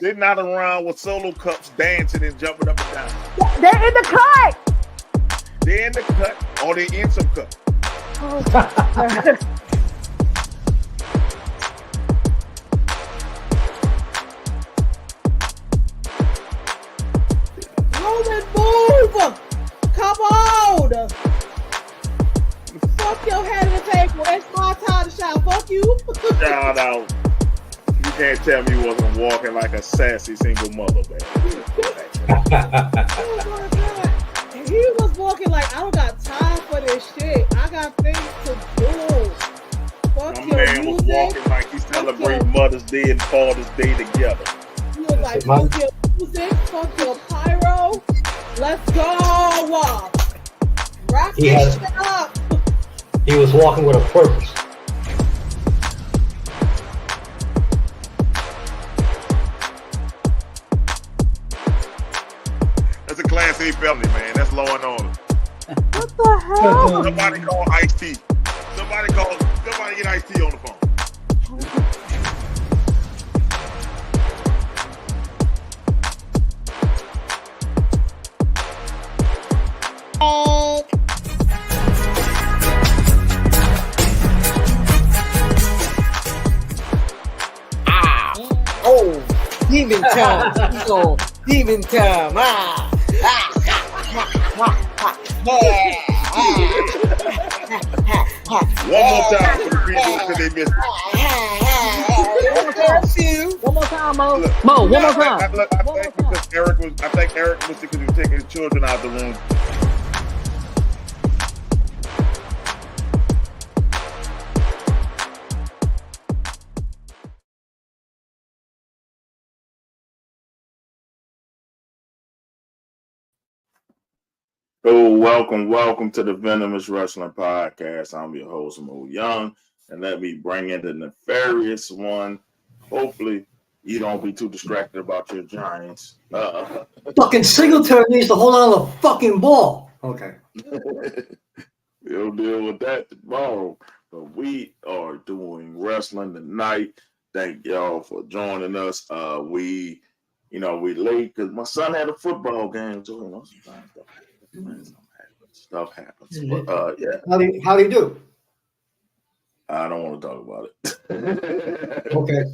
They're not around with solo cups dancing and jumping up and down. They're in the cut. They're in the cut or they're in some cut. Oh. Roman, move! Come on! Fuck your head of the table. It's my time to shout. Fuck you. Shout out. You can't tell me you wasn't walking like a sassy single mother, man. Oh my God. He was walking like, I don't got time for this shit. I got things to do. Fuck My your man was music. walking like he's celebrating Mother's Day and Father's Day together. He was like, fuck your music. Fuck your pyro. Let's go. Rock this shit up. He was walking with a purpose. That's a Class A felony, man. That's law and order. What the hell? Somebody call Ice-T. Somebody get Ice-T on the phone. Oh, demon time. Oh, demon time. One more time for the people because they missed it. One more time, Mo. Look, Mo, one more I time. think Eric was because he was taking his children out the room. Oh, welcome to the Venomous Wrestling Podcast. I'm your host, Mo Young, and let me bring in the Nefarious one. Hopefully, you don't be too distracted about your Giants. Fucking Singletary needs to hold on to the fucking ball. Okay. We'll deal with that tomorrow. But we are doing wrestling tonight. Thank y'all for joining us. We late because my son had a football game, so sometimes stuff happens. But yeah. How do you do? I don't want to talk about it. Okay.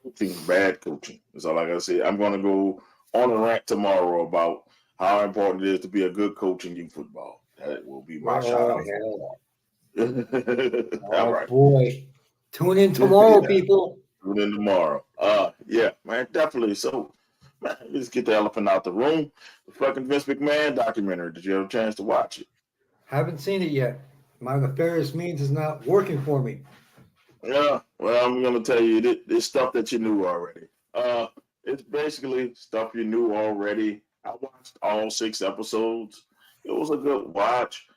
Coaching, bad coaching. That's all I gotta say. I'm gonna go on a rant tomorrow about how important it is to be a good coach in youth football. That will be my shout out. All right. Boy. Tune in tomorrow, people. Tune in tomorrow. Yeah, man, definitely. So, man, let's get the elephant out the room. The fucking Vince McMahon documentary. Did you have a chance to watch it? Haven't seen it yet. My nefarious means is not working for me. Yeah, well, I'm gonna tell you, this stuff that you knew already. It's basically stuff you knew already. I watched all 6 episodes. It was a good watch.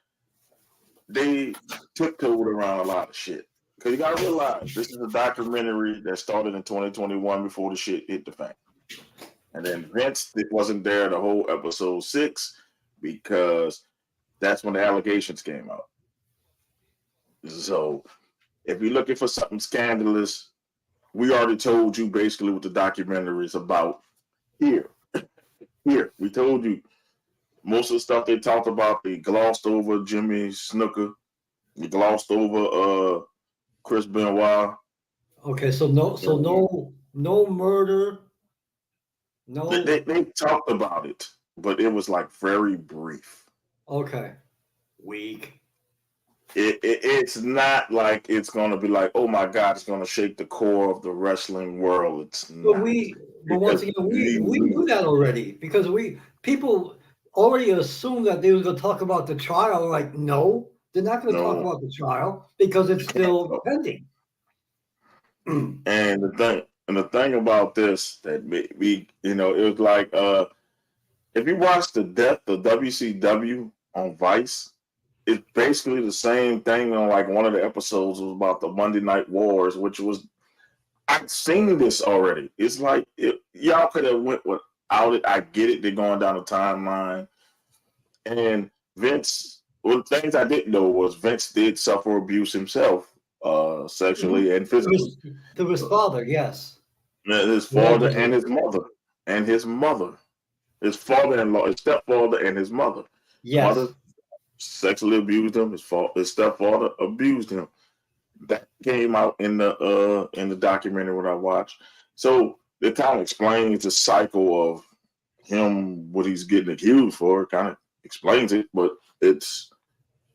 They tiptoed around a lot of shit. Because you gotta realize, this is a documentary that started in 2021 before the shit hit the fan. And then Vince wasn't there the whole episode 6 because that's when the allegations came out. So if you're looking for something scandalous, we already told you basically what the documentary is about. Here, we told you most of the stuff they talked about. They glossed over Jimmy Snooker. They glossed over Chris Benoit. Okay, so no murder. No. They talked about it, but it was like very brief. Okay. Weak. It's not like it's going to be like, oh my God, it's going to shake the core of the wrestling world. It's not. But once again, we knew that already because people already assumed that they were going to talk about the trial. Like, no, they're not going to talk about the trial because it's still pending. And the thing about this that we, it was like, if you watch the death of WCW on Vice, it's basically the same thing on like one of the episodes was about the Monday Night Wars, which was, I've seen this already. It's like, y'all could have went without it. I get it. They're going down the timeline. And Vince, one of the things I didn't know was Vince did suffer abuse himself, sexually and physically. To his father, yes. His father and his mother. His father-in-law, his stepfather, and his mother. Yes. Mother sexually abused him. His stepfather abused him. That came out in the documentary what I watched. So it kind of explains the cycle of him, what he's getting accused for. It kind of explains it, but it's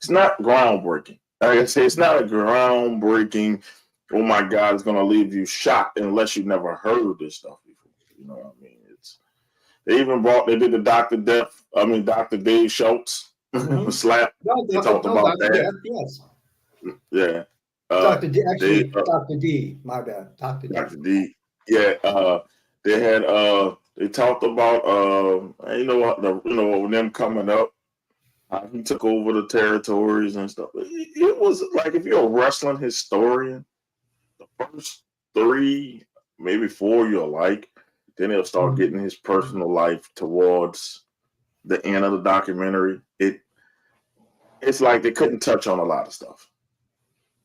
not groundbreaking. Like I say, it's not a groundbreaking. Oh my God, it's gonna leave you shocked unless you never heard this stuff before. You know what I mean? They did the Dr. Dave Schultz slap. They talked about that. Yes. Yeah. Dr. D, actually, Dr. D, my bad. Dr. D. Dr. D. Yeah. They talked about them coming up. He took over the territories and stuff. It was like, if you're a wrestling historian, the first 3, maybe 4 you'll like. Then he'll start getting his personal life towards the end of the documentary. It's like they couldn't touch on a lot of stuff.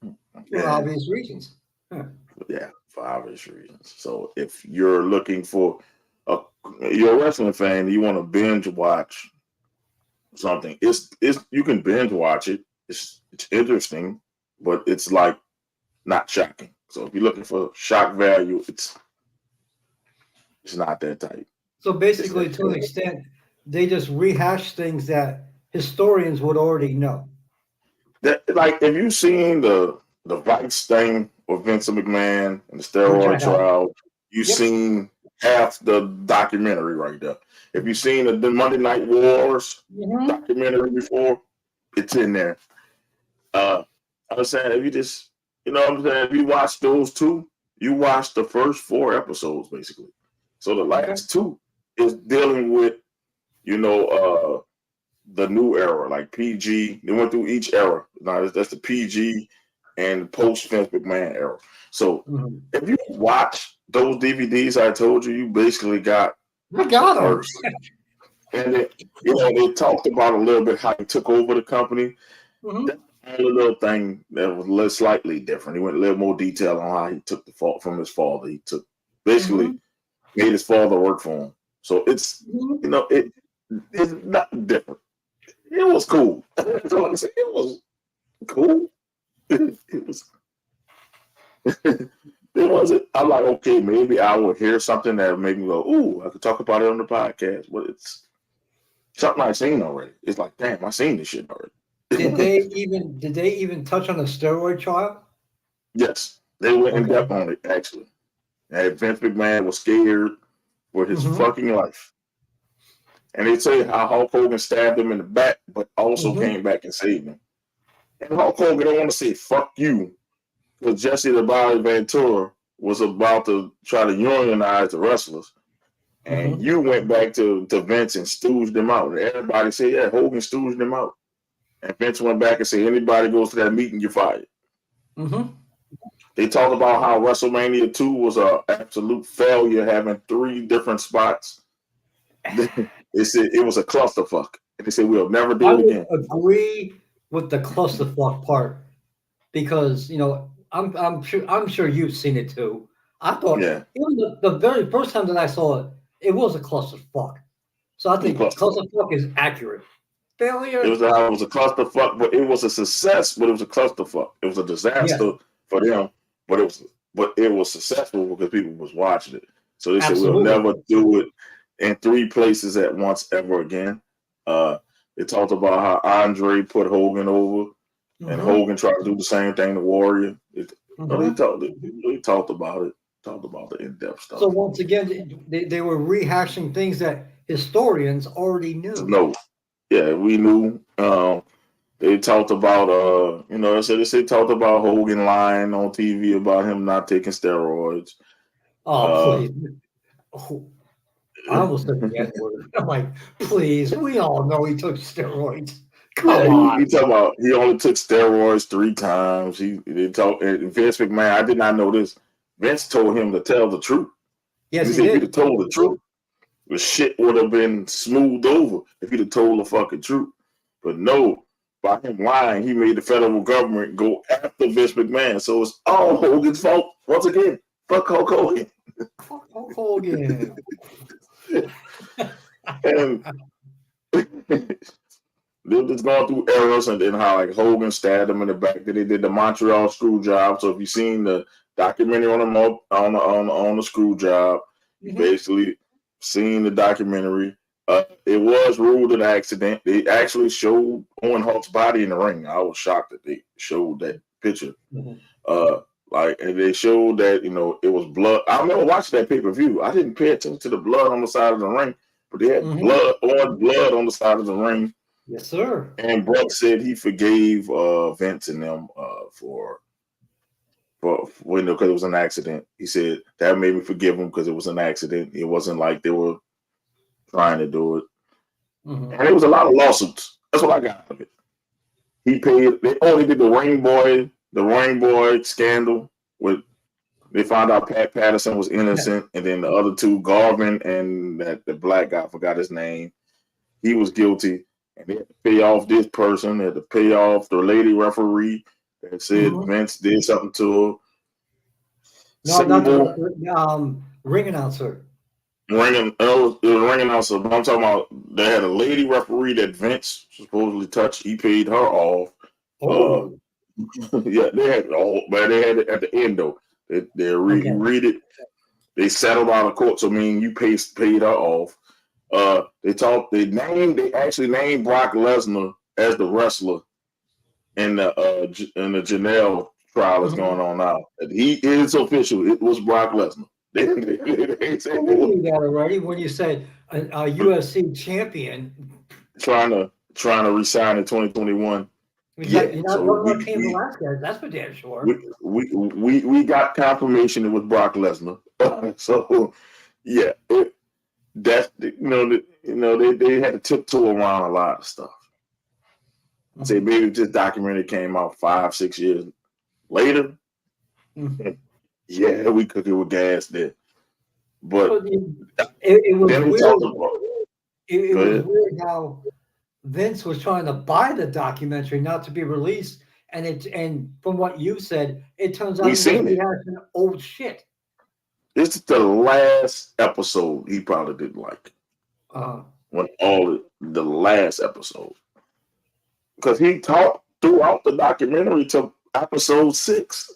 For obvious reasons. Yeah, for obvious reasons. So if you're looking for you're a wrestling fan and you want to binge watch something, it's you can binge watch it. It's interesting, but it's like not shocking. So if you're looking for shock value, it's not that tight. So basically, to an extent, they just rehash things that historians would already know. That, like, have you seen the Vice thing with Vince McMahon and the steroid trial? You've seen half the documentary right there. If you've seen the Monday Night Wars documentary before, it's in there. I was saying, if you just, if you watch those 2, you watch the first 4 episodes basically. So the last 2 is dealing with, the new era, like PG. They went through each era. Now that's the PG and post Vince McMahon era. So if you watch those DVDs I told you, you basically got them. And they talked about a little bit how he took over the company. That's the only little thing that was slightly different. He went a little more detail on how he took the fault from his father. He took basically made his father work for him. So it's it's not different. It was cool. That's all I can say. It was cool. It was. It wasn't. I'm like, okay, maybe I will hear something that would make me go, ooh, I could talk about it on the podcast. But it's something I've seen already. It's like, damn, I've seen this shit already. Did they even touch on the steroid trial? Yes, they went in depth on it actually. And Vince McMahon was scared for his fucking life. And they say how Hulk Hogan stabbed him in the back, but also came back and saved him. And Hulk Hogan don't want to say fuck you, because Jesse the Body Ventura was about to try to unionize the wrestlers. And you went back to Vince and stooged them out. And everybody said, yeah, Hogan stooged them out. And Vince went back and said, anybody goes to that meeting, you're fired. They talked about how WrestleMania 2 was an absolute failure, having 3 different spots. They said it was a clusterfuck. And they said, we'll never do it again. I would agree with the clusterfuck part because, I'm sure you've seen it too. I thought even the very first time that I saw it, it was a clusterfuck. So I think clusterfuck is accurate. Failure. It was a clusterfuck, but it was a success, but it was a clusterfuck. It was a disaster for them, but it was successful because people was watching it. So they said we'll never do it in 3 places at once ever again. They talked about how Andre put Hogan over, and Hogan tried to do the same thing to Warrior. They talked about it. Talked about the in-depth stuff. So once again, they were rehashing things that historians already knew. No, yeah, we knew. They talked about they talked about Hogan lying on TV about him not taking steroids. Oh, please. I almost said the N-word. I'm like, please, we all know he took steroids. Come on. He talking about he only took steroids 3 times. They talk Vince McMahon. I did not know this. Vince told him to tell the truth. Yes, he said if he'd have told the truth, the shit would have been smoothed over if he'd have told the fucking truth. But no, by him lying, he made the federal government go after Vince McMahon. So it's all Hogan's fault once again. Fuck Hulk Hogan. Fuck Hulk Hogan. And they're just going through eras, and then how like Hogan stabbed him in the back. Then they did the Montreal screw job. So if you've seen the documentary on the screw job, you basically seen the documentary. It was ruled an accident. They actually showed Owen Hart's body in the ring. I was shocked that they showed that picture. And they showed that it was blood. I remember watching that pay-per-view. I didn't pay attention to the blood on the side of the ring, but they had blood on the side of the ring. Yes, sir. And Brock said he forgave Vince and them for because it was an accident. He said that made me forgive him because it was an accident. It wasn't like they were trying to do it. And it was a lot of lawsuits. That's what I got out of it. He paid. They did the Ring Boy scandal. They found out Pat Patterson was innocent, and then the other two, Garvin and the black guy, I forgot his name. He was guilty, and they had to pay off this person. They had to pay off the lady referee that said Vince did something to her. No, not the ring announcer. It was a ring announcer, but I'm talking about they had a lady referee that Vince supposedly touched. He paid her off. Yeah, they had it at the end though. They read it. They settled out of court, so you paid her off. They actually named Brock Lesnar as the wrestler in the Janelle trial that's going on now. He is official. It was Brock Lesnar. They said I knew that already when you said a UFC champion trying to resign in 2021. You're not looking like Cain Velasquez. That's for damn sure. We got confirmation it was Brock Lesnar. So yeah, they had to tiptoe around a lot of stuff. Say maybe if this documentary came out 5-6 years later. Yeah, we cook it with gas there. But it was weird. It was weird how Vince was trying to buy the documentary not to be released, and from what you said, it turns out he has some old shit. This is the last episode he probably didn't like. The last episode, because he talked throughout the documentary to episode 6.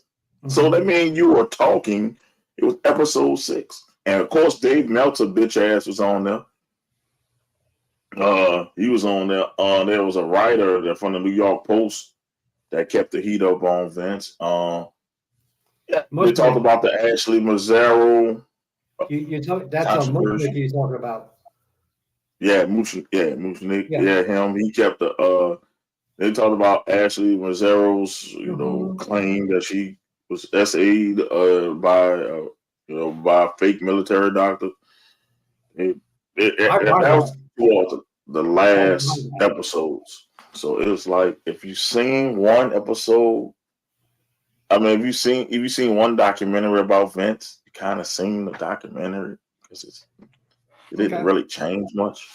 So that means you were talking. It was episode 6, and of course Dave Meltzer bitch ass was on there. He was on there. There was a writer from the New York Post that kept the heat up on Vince. They talked about the Ashley Mazzaro. That's a Mushnick you're talking about. Yeah, Mushnick. Yeah, him. He kept the. They talked about Ashley Mazzaro's, claim that she was SA'd by a fake military doctor. That was towards the last episodes. So it was like if you've seen one episode, if you've seen one documentary about Vince, you kind of seen the documentary because it didn't really change much.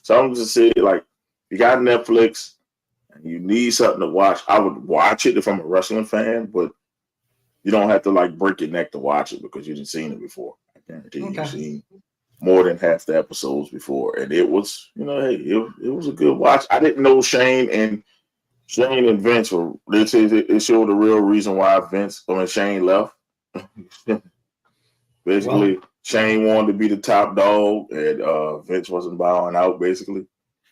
So I'm just saying, like, you got Netflix and you need something to watch. I would watch it if I'm a wrestling fan, but you don't have to like break your neck to watch it because you didn't seen it before. I guarantee you've seen more than half the episodes before, and it was, it was a good watch. I didn't know Shane and Vince were. They showed the real reason why Shane left. Basically, Shane wanted to be the top dog, and Vince wasn't bowing out. Basically,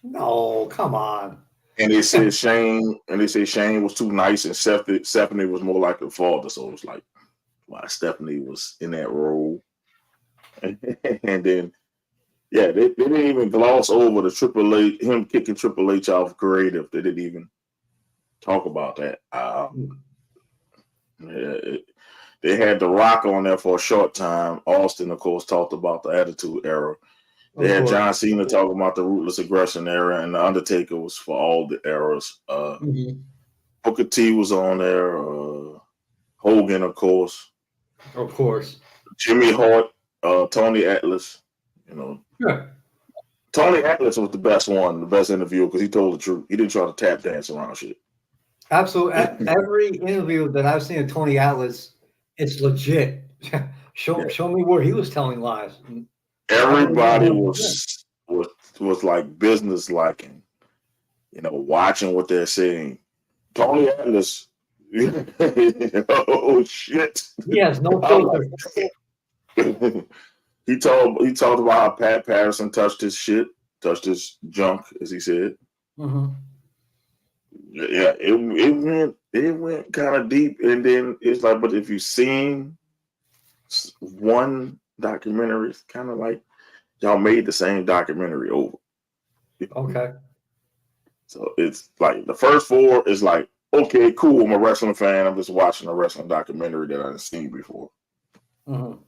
no, come on. And they said Shane was too nice, and Stephanie was more like a father. So it was like, why Stephanie was in that role. And then, they didn't even gloss over the Triple H, him kicking Triple H off creative. They didn't even talk about that. They had The Rock on there for a short time. Austin, of course, talked about the Attitude Era. They had John Cena talking about the Ruthless Aggression era, and the Undertaker was for all the eras. Booker T was on there. Hogan, of course. Of course. Jimmy Hart, Tony Atlas. Tony Atlas was the best interview because he told the truth. He didn't try to tap dance around shit. Absolutely. Every interview that I've seen of Tony Atlas, it's legit. Show me where he was telling lies. Everybody was like business liking, watching what they're saying. Tony Atlas, oh shit! He has no filter. He talked about how Pat Patterson touched his junk, as he said. Mm-hmm. Yeah, it went kind of deep, and then it's like, but if you've seen one documentary, it's kind of like y'all made the same documentary over. Okay. So it's like the first 4 is like, okay, cool. I'm a wrestling fan. I'm just watching a wrestling documentary that I've seen before. Mm-hmm.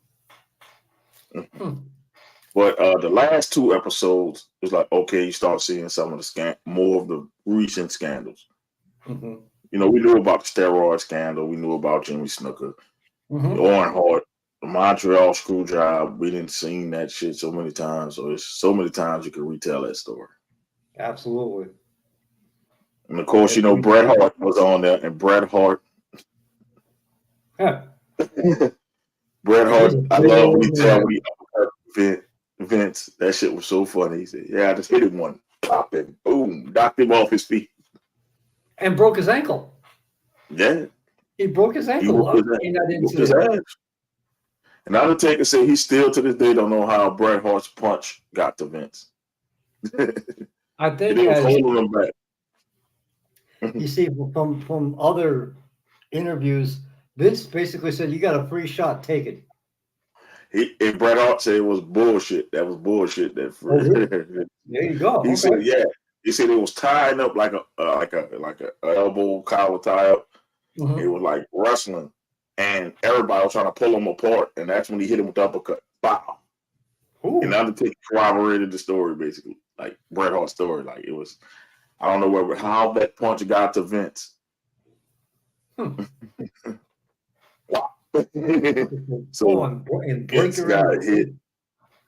Mm-hmm. But the last 2 episodes is like, okay, you start seeing some of the more of the recent scandals. Mm-hmm. We knew about the steroid scandal. We knew about Jimmy Snuka, Mm-hmm. Owen Hart, the Montreal screw job. We didn't seen that shit so many times. So it's so many times you can retell that story. Absolutely. And of course, Bret Hart was on there, and Bret Hart. Yeah. Bret Hart, I love when he tell me Vince. That shit was so funny. He said, "Yeah, I just hit him one, pop him, boom, knocked him off his feet, and broke his ankle." Yeah, he broke his ankle. And Undertaker said he still to this day don't know how Bret Hart's punch got to Vince. I think it was holding him back. You see, from other interviews, Vince basically said, "You got a free shot, take it." And Bret Hart said it was bullshit. That was bullshit. That really? There you go. He said, yeah. He said it was tying up like a elbow collar tie up. Mm-hmm. It was like wrestling, and everybody was trying to pull him apart, and that's when he hit him with the uppercut. Wow. And Undertaker corroborated the story, basically, like Bret Hart's story. Like it was, I don't know how that punch got to Vince. Wow. So Vince got hit.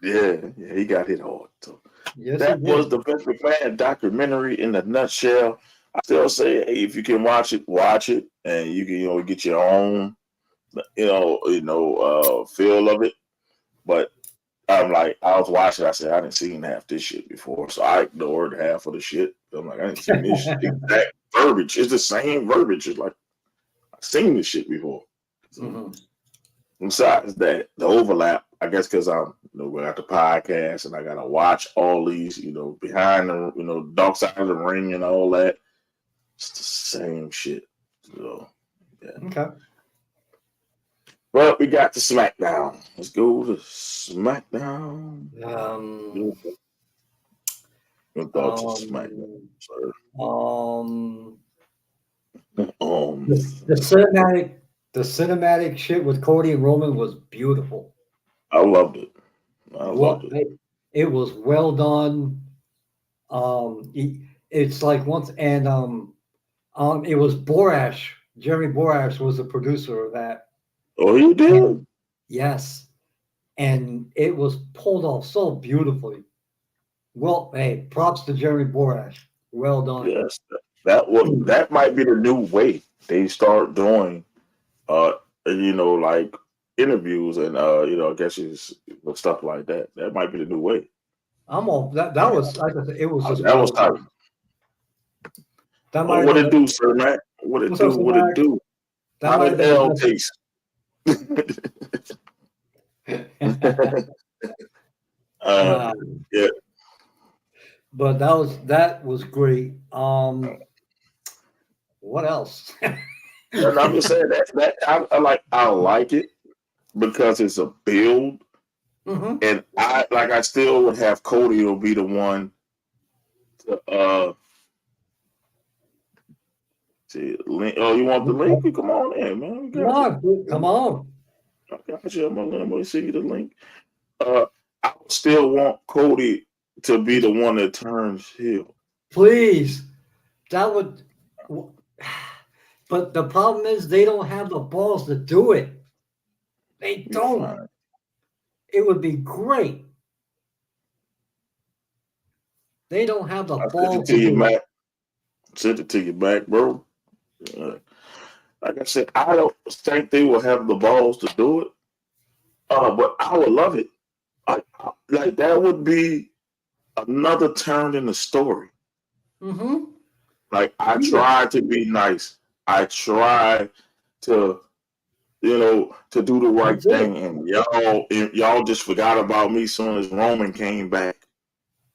Yeah, he got hit hard. So that was the Vince McMahon documentary in a nutshell. I still say, hey, if you can watch it, and you can get your own feel of it. But I'm like, I was watching. I said I didn't see half this shit before, so I ignored half of the shit. I'm like, I didn't see this exact verbiage. It's the same verbiage. It's like I've seen this shit before. So, besides that, the overlap, I guess, because I'm we got the podcast and I gotta watch all these, behind the dark side of the ring and all that. It's the same shit. So yeah. Okay. Well, we got to SmackDown. Let's go to SmackDown. Your thoughts on SmackDown, sir? The cinematic shit with Cody and Roman was beautiful. I loved it. It was well done. It's like once, and it was Borash. Jeremy Borash was the producer of that. Oh, you did? And, yes, and it was pulled off so beautifully. Well, hey, props to Jeremy Borash. Well done. Yes, that might be the new way they start doing, like interviews and I guess stuff like that. That might be the new way. I'm all that was like I said, it was just that was tight. What it do, sir, Matt? What it do? What it do? How did L taste? Yeah. But that was great. What else? And I'm just saying that I like it because it's a build, and I still would have Cody will be the one to see link. Oh, you want the link? Come on in, man. Come on. I got you. I'm gonna send you the link. I would still want Cody to be the one that turns heel. Please, that would. But the problem is they don't have the balls to do it. They don't. It would be great. They don't have the balls to do it. Send it to you back, bro. Like I said, I don't think they will have the balls to do it. But I would love it. Like that would be another turn in the story. Mm-hmm. Like I try to be nice. I try to, to do the right thing, and y'all just forgot about me soon as Roman came back.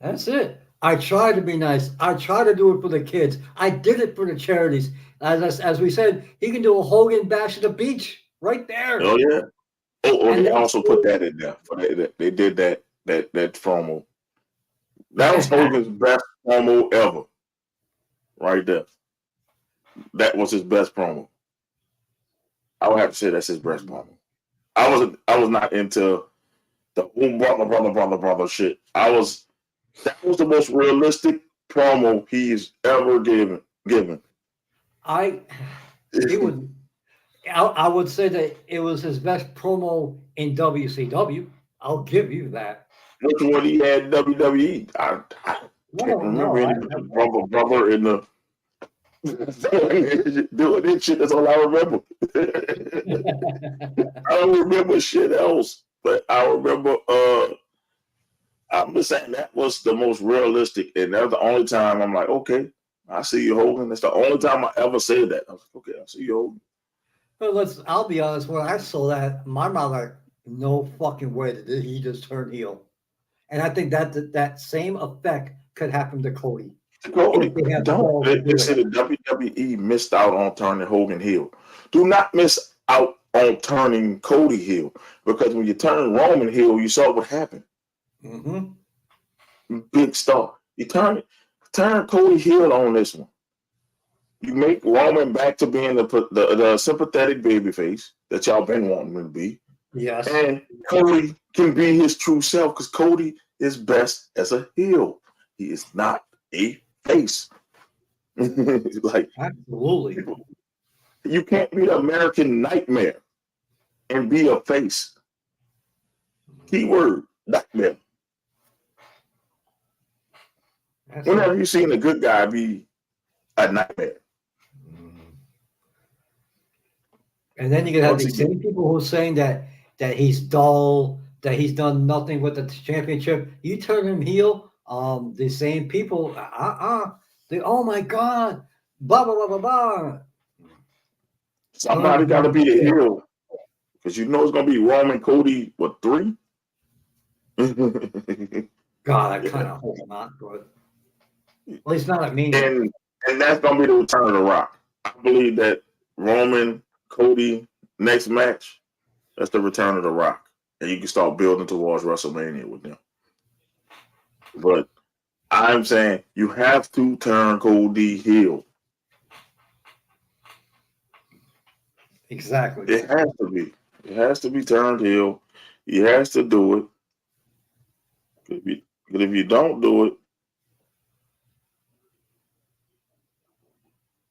That's it. I try to be nice. I try to do it for the kids. I did it for the charities. As we said, he can do a Hogan bash at the beach right there. Oh yeah. Oh, And they also put that in there. They did that promo. That was Hogan's best promo ever. Right there. That was his best promo. I would have to say that's his best promo. I was not into the brother shit. That was the most realistic promo he's ever given. I would say that it was his best promo in WCW. I'll give you that. Which one he had in WWE? I can't remember any brother in the doing this shit. That's all I remember. I don't remember shit else, but I remember. I'm just saying that was the most realistic, and that's the only time I'm like, okay, I see you, Hogan. That's the only time I ever said that. I was like, okay, I see you, Hogan. But I'll be honest. When I saw that, my mouth like, no fucking way did he just turn heel. And I think that same effect could happen to Cody. They said the WWE missed out on turning Hogan heel. Do not miss out on turning Cody heel, because when you turn Roman heel, you saw what happened. Mm-hmm. Big star. You turn Cody heel on this one. You make Roman back to being the sympathetic babyface that y'all been wanting him to be. Yes. And Cody can be his true self, because Cody is best as a heel. He is not a face. Like, absolutely. You can't be the American Nightmare and be a face. Keyword, nightmare. When have you seen a good guy be a nightmare? And then you can have the same people who are saying that he's dull, that he's done nothing with the championship. You turn him heel, the same people, they, oh my God, blah, blah, blah, blah, blah. Somebody got to be the heel, because you know it's going to be Roman, Cody, what, 3? God, I kind of hope not, but at least not at me. And that's going to be the return of The Rock. I believe that Roman, Cody, next match, that's the return of The Rock. And you can start building towards WrestleMania with them. But I'm saying you have to turn Cody heel. Exactly. It has to be. It has to be turned heel. He has to do it. But if you don't do it,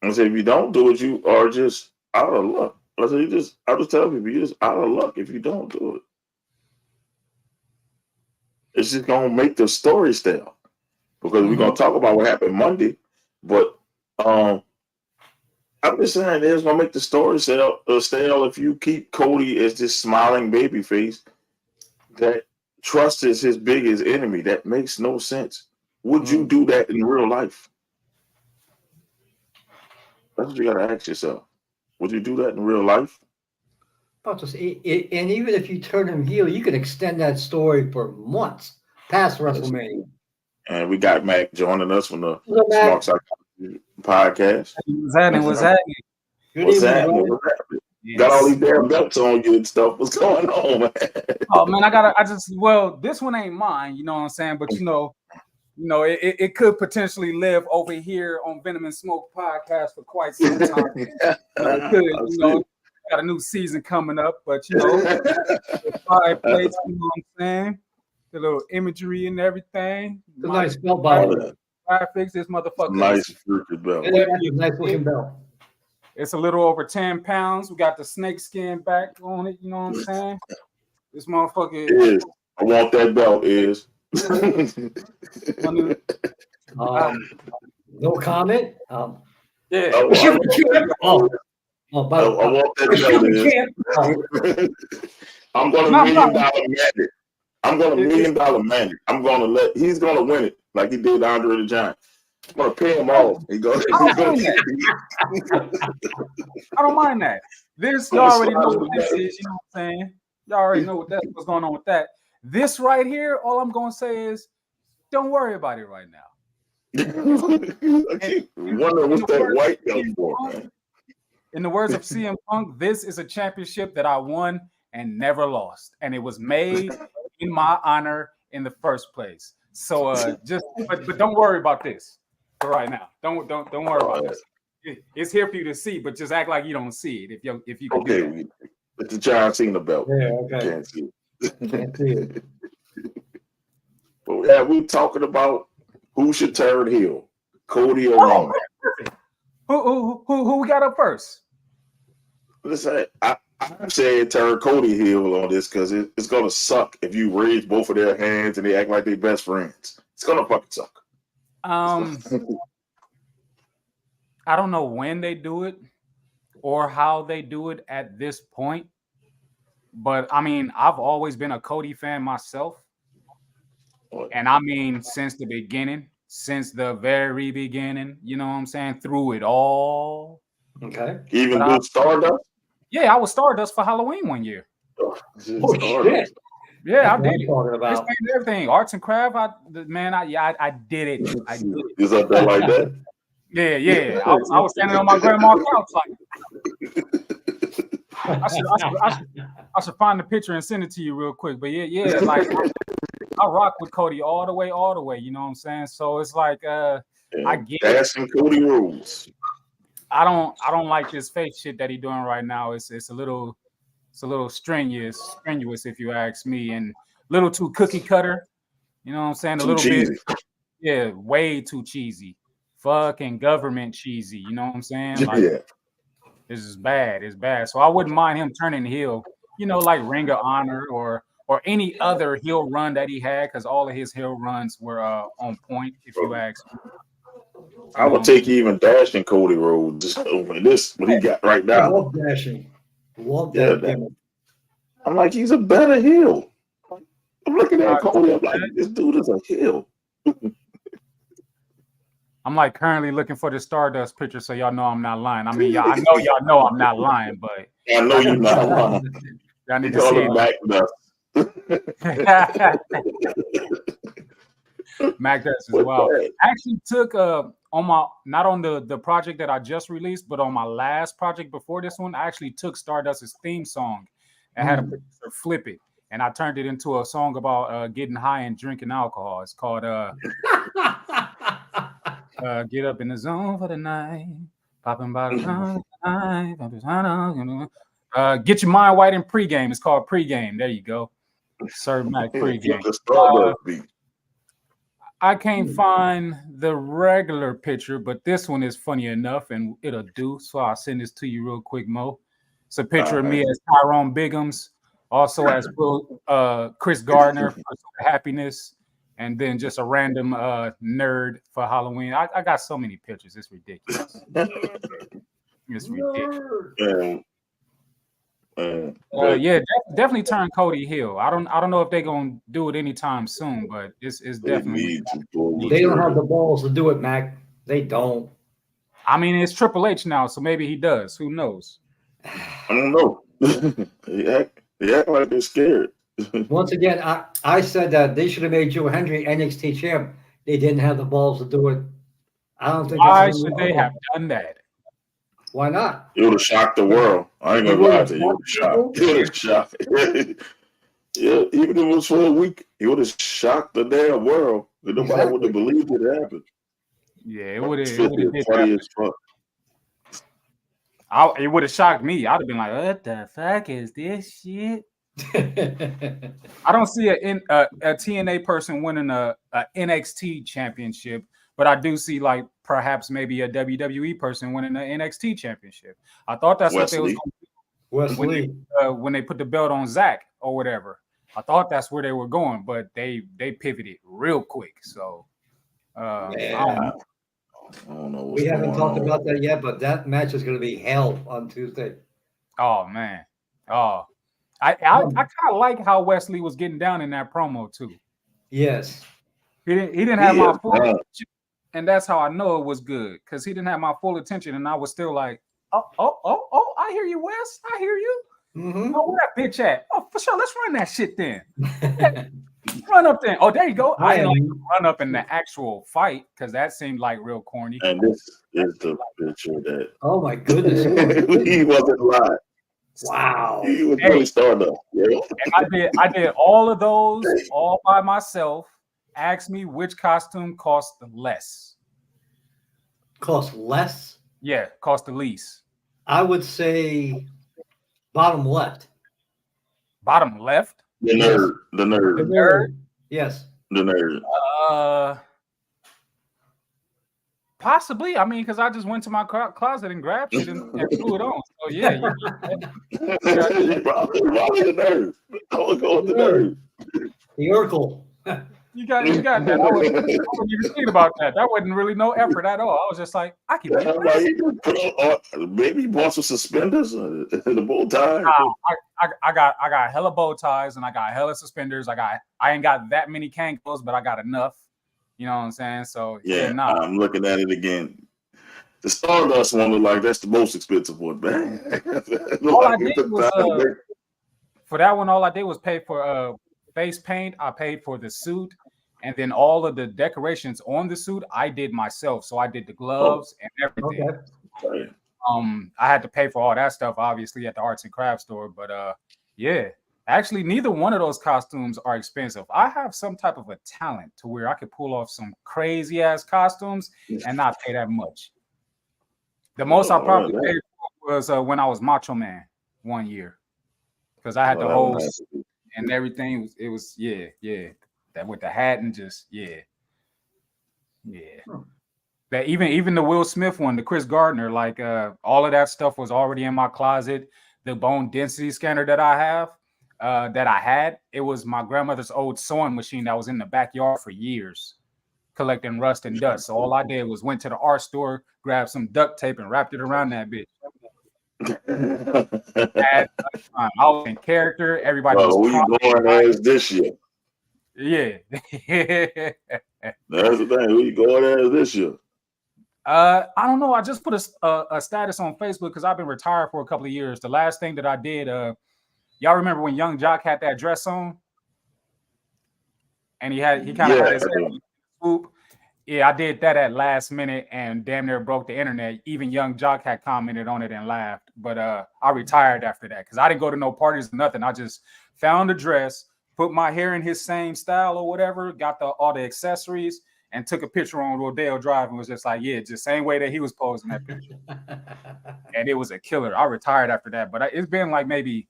I say if you don't do it, you are just out of luck. I just tell people you're just out of luck if you don't do it. It's just gonna make the story stale, because we're gonna talk about what happened Monday, but I'm just saying it's gonna make the story stale if you keep Cody as this smiling baby face that trust is his biggest enemy. That makes no sense. Would you do that in real life? That's what you gotta ask yourself. Would you do that in real life? And even if you turn him heel, you can extend that story for months past WrestleMania. And we got Mac joining us from the Smart Psychology podcast. What's happening? What's happening? Yes. Got all these damn belts on you and stuff. What's going on, man? Oh man, this one ain't mine, you know what I'm saying? But it could potentially live over here on Venom and Smoke podcast for quite some time. It could, got a new season coming up, but the fireplace, you know what I'm saying? The little imagery and everything. The nice belt bottom. Fix this motherfucker. Nice freaking belt. Nice looking belt. It's a little over 10 pounds. We got the snake skin back on it, you know what I'm saying? This motherfucker is. I want that belt, is. No comment. Yeah. I want that belt. I'm going to $1 million mandate. I'm going to $1 million mandate. I'm going to he's going to win it like he did Andre the Giant. I'm going to pay him off. I don't mind that. This, y'all already know what this is. You know what I'm saying? Y'all already know what's going on with that. This right here, all I'm going to say is, don't worry about it right now. Wonder what's that white belt for, man. In the words of CM Punk, this is a championship that I won and never lost, and it was made in my honor in the first place. So but don't worry about this for right now. Don't worry about this. It's here for you to see, but just act like you don't see it. If you can do that. It's the John Cena belt. Yeah, okay. Can't see it. Can't see it. But yeah, we're talking about who should turn heel, Cody or Roman. Who we got up first? Listen, I said turn Cody heel on this because it's gonna suck if you raise both of their hands and they act like they're best friends. It's gonna fucking suck. I don't know when they do it or how they do it at this point, but I mean, I've always been a Cody fan myself, and I mean since the beginning. Since the very beginning, you know what I'm saying? Through it all. Okay. Even with Stardust? Yeah, I was Stardust for Halloween one year. Oh, shit. Yeah, I did it. Talking about. everything. Arts and craft, I did it. I did it. Is up there like that? Yeah. I was standing on my grandma's couch like I should find the picture and send it to you real quick. But yeah, like I rock with Cody all the way, you know what I'm saying? So it's like I get Asking Cody rules. I don't like this fake shit that he's doing right now. It's a little strenuous if you ask me, and a little too cookie cutter. You know what I'm saying? A little cheesy. bit, way too cheesy. Fucking government cheesy. You know what I'm saying? Like, yeah. This is bad. It's bad. So I wouldn't mind him turning heel. You know, like Ring of Honor or any other heel run that he had, because all of his heel runs were on point. If you ask me. I would take even Dashing Cody Rhodes over this what he got right now. I love Dashing. Love that. I'm like, he's a better heel. I'm looking at Cody. I'm like, this dude is a heel. I'm like currently looking for the Stardust picture, so y'all know I'm not lying. I mean, I know y'all know I'm not lying, but I know you're not lying. Y'all need to see it. Mac Dust as well. I actually took on my not on the project that I just released, but on my last project before this one, I actually took Stardust's theme song and had a producer flip it, and I turned it into a song about getting high and drinking alcohol. It's called Get Up in the Zone for the Night, popping bottles on the night. Get Your Mind Right in Pregame. It's called Pregame. There you go. Sir Mac Pregame. I can't find the regular picture, but this one is funny enough, and it'll do. So I'll send this to you real quick, Mo. It's a picture of me as Tyrone Biggums, also as Chris Gardner for Happiness, and then just a random nerd for Halloween. I got so many pictures. It's ridiculous. It's ridiculous. Definitely turn Cody heel. I don't know if they're gonna do it anytime soon, but it's definitely. They don't have the balls to do it, Mac. They don't. I mean, it's Triple H now, so maybe he does. Who knows? I don't know. They act like they're scared. Once again, I said that they should have made Joe Hendry NXT champ. They didn't have the balls to do it. I don't think. Why should they have done that? Why not? It would have shocked the world. I ain't gonna lie to you. It would have shocked. Yeah, even if it was for a week, it would have shocked the damn world. Nobody would have believed it happened. Yeah, it would have. Funny as fuck. It would have shocked me. I'd have been like, "What the fuck is this shit?" I don't see a TNA person winning a NXT championship, but I do see like perhaps maybe a WWE person winning an NXT championship. I thought that's what they was going to do when they put the belt on Zach or whatever. I thought that's where they were going, but they pivoted real quick. So I don't know. We haven't talked about that yet, but that match is going to be hell on Tuesday. Oh man, I kind of like how Wesley was getting down in that promo too. Yes. He didn't have my full attention, and that's how I know it was good because he didn't have my full attention, and I was still like, oh, I hear you, Wes. I hear you. Mm-hmm. Oh, where that bitch at? Oh, for sure. Let's run that shit then. Run up there. Oh, there you go. I didn't like to run up in the actual fight because that seemed like real corny. And this is the picture that. Oh my goodness. He wasn't lying. Wow. He was really Stardust. Yeah. And I did all of those all by myself. Ask me which costume cost the less. Cost less? Yeah, cost the least. I would say bottom left. Bottom left? The nerd. The nerd. Yes. The nerd. Possibly. I mean, because I just went to my closet and grabbed it and threw it on. So yeah, probably the nerd. I would go with the nerd. The Urkel. You got that. I wasn't even thinking about that. That wasn't really no effort at all. I was just like, I can do that. Maybe you bought some suspenders and the bow tie. I got hella bow ties and I got hella suspenders. I ain't got that many Kankos, but I got enough. You know what I'm saying? So yeah, I'm looking at it again. The Stardust one look like that's the most expensive one, man. All I did was for that one, all I did was pay for face paint. I paid for the suit, and then all of the decorations on the suit I did myself. So I did the gloves and everything. Okay. I had to pay for all that stuff, obviously, at the arts and crafts store. But yeah. Actually, neither one of those costumes are expensive. I have some type of a talent to where I could pull off some crazy ass costumes and not pay that much. The most I probably paid for was when I was Macho Man one year, because I had the whole and everything. It was that with the hat and just That even the Will Smith one, the Chris Gardner, like all of that stuff was already in my closet. The bone density scanner that I have. That I had, it was my grandmother's old sewing machine that was in the backyard for years, collecting rust and dust. So all I did was went to the art store, grabbed some duct tape, and wrapped it around that bitch. I was in character. Everybody was. Who you going as this year? Yeah, that's the thing. Who you going as this year? I don't know. I just put a status on Facebook because I've been retired for a couple of years. The last thing that I did, y'all remember when Young Jock had that dress on? And he kind of had his swoop. Yeah, I did that at last minute and damn near broke the internet. Even Young Jock had commented on it and laughed. But I retired after that because I didn't go to no parties or nothing. I just found a dress, put my hair in his same style or whatever, got all the accessories, and took a picture on Rodeo Drive and was just like, yeah, just same way that he was posing that picture. And it was a killer. I retired after that. But it's been like maybe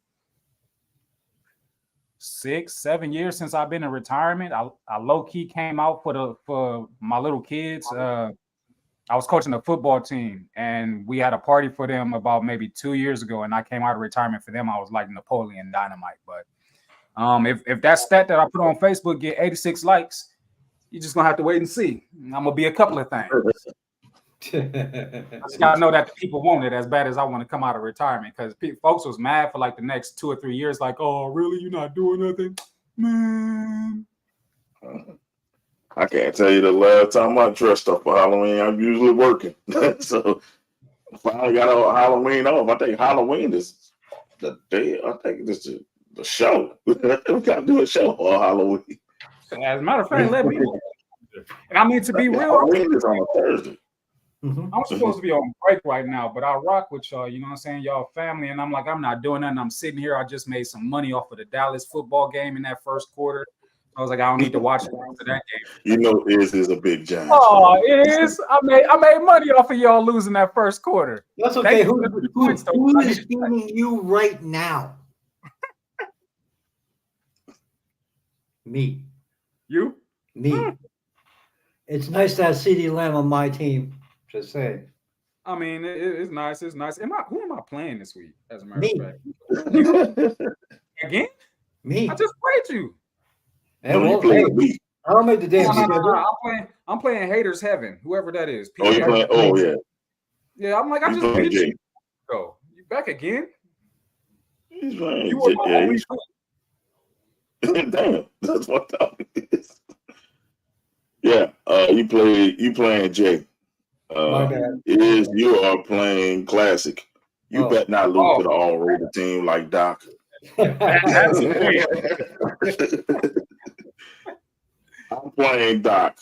6-7 years since I've been in retirement. I low-key came out for my little kids. I was coaching a football team and we had a party for them about maybe 2 years ago, and I came out of retirement for them. I was like Napoleon Dynamite. But if that stat that I put on Facebook get 86 likes, you're just gonna have to wait and see. I'm gonna be a couple of things. I just gotta know that the people want it as bad as I want to come out of retirement, because folks was mad for like the next 2 or 3 years, like, oh, really? You're not doing nothing? Man. I can't tell you the last time I dressed up for Halloween. I'm usually working. So if I got a Halloween off, I think Halloween is the day. I think this is the show. We gotta do a show on Halloween. As a matter of fact, let me. And I mean, to be real, Halloween is on a Thursday. I'm supposed to be on break right now, but I rock with y'all. You know what I'm saying? Y'all family. And I'm like, I'm not doing that. And I'm sitting here. I just made some money off of the Dallas football game in that first quarter. I was like, I don't need to watch the rest of that game. You know, Izzy is a big Giants. Oh, it is. I made money off of y'all losing that first quarter. That's okay. Who is giving you right now? Me. You? Me. It's nice to have CD Lamb on my team. Just saying. I mean, it's nice. It's nice. Who am I playing this week? As a matter of fact, again? Me. I just played you. Hey, well, hey, I don't make the damn schedule. I'm playing Haters Heaven, whoever that is. Oh, you're playing? Oh, yeah. Yeah, I'm like, I just beat you. Oh, you back again? He's playing. You were my Yeah, only he's damn. That's what time it is. Yeah, you playing Jay. My bad. You are playing classic. You Oh. bet not lose to the all-rated team like Doc. That's fair. I'm playing Doc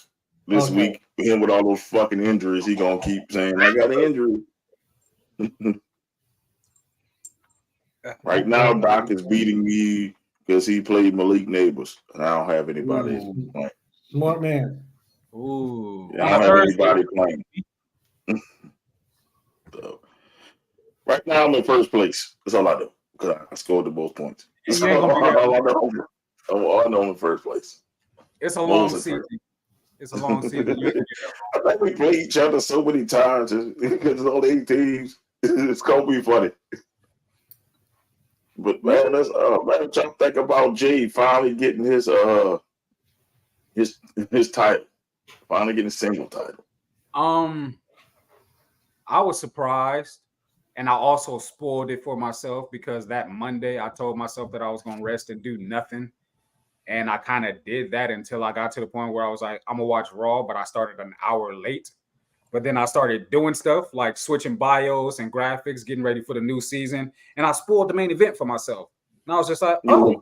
this Okay. week. Him with all those fucking injuries, he gonna keep saying, "I got an injury." Right now, Doc is beating me because he played Malik Neighbors, and I don't have anybody playing. Smart man. Ooh. Yeah, I don't have anybody playing. So, right now, I'm in first place. That's all I do because I scored the most points. That's You ain't gonna be all I know. All I know in first place. It's a long season. It's a long season. I think we play each other so many times because all 8 teams. It's gonna be funny. But man, that's man, trying to think about Jay finally getting his title, finally getting a single title. I was surprised, and I also spoiled it for myself because that Monday I told myself that I was gonna rest and do nothing. And I kind of did that until I got to the point where I was like, I'm gonna watch Raw, but I started an hour late. But then I started doing stuff like switching bios and graphics, getting ready for the new season, and I spoiled the main event for myself. And I was just like, oh,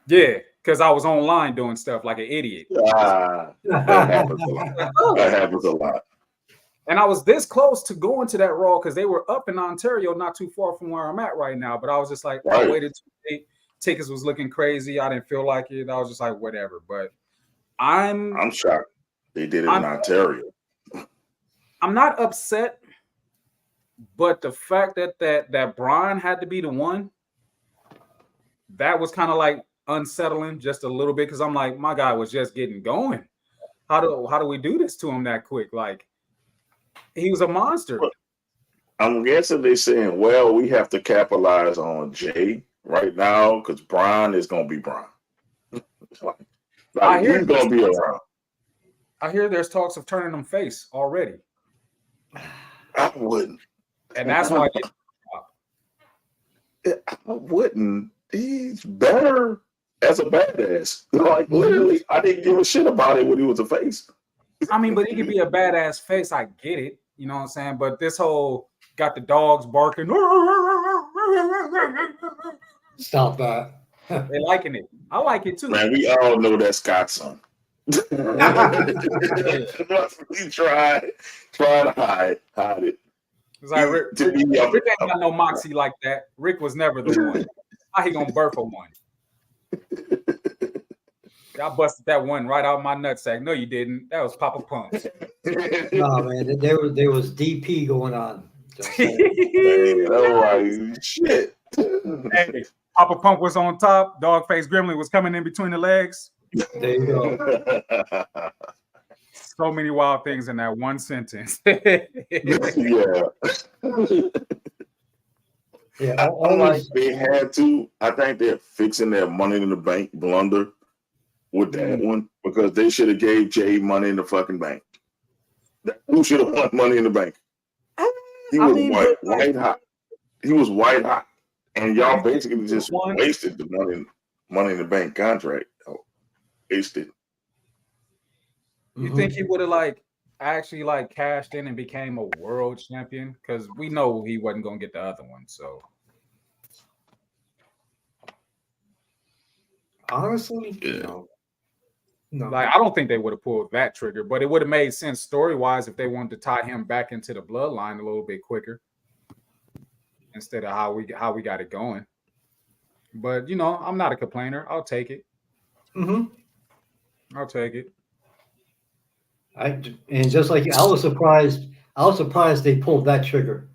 yeah, because I was online doing stuff like an idiot. That happens a lot. That happens a lot. And I was this close to going to that Raw because they were up in Ontario, not too far from where I'm at right now. But I was just like, I waited too late. Tickets was looking crazy. I didn't feel like it. I was just like, whatever. But I'm shocked they did it in Ontario. I'm not upset, but the fact that Brian had to be the one, that was kind of like unsettling just a little bit because I'm like, my guy was just getting going. How do we do this to him that quick? Like, he was a monster. I'm guessing they're saying, well, we have to capitalize on Jay right now because Brian is gonna be Brian. Like he's gonna be around. I hear there's talks of turning him face already. I wouldn't. And that's why I wouldn't. He's better as a badass. Like literally, I didn't give a shit about it when he was a face. I mean, but he could be a badass face. I get it. You know what I'm saying? But this whole got the dogs barking. Stop that. They liking it. I like it too. Man, we all know that's Scott's son. He tried to hide it. It's like Rick ain't got no moxie like that. Rick was never the one. How he gonna birth a one? I busted that one right out of my nutsack. No, you didn't. That was Papa Pump. No, man, there was DP going on. Shit. Hey, Papa Pump was on top. Dogface Gremlin was coming in between the legs. There you go. So many wild things in that one sentence. Yeah. Yeah, like they had to. I think they're fixing their Money in the Bank blunder with that one because they should have gave Jay Money in the fucking bank. Who should have won Money in the Bank? He was white hot. He was white hot, and y'all basically just wasted the Money in the Bank contract. Wasted. You think he would have actually cashed in and became a world champion? Because we know he wasn't gonna get the other one. So honestly, no. I don't think they would have pulled that trigger, but it would have made sense story-wise if they wanted to tie him back into the bloodline a little bit quicker instead of how we got it going. But I'm not a complainer. I'll take it. I'll take it. And just like I was surprised they pulled that trigger.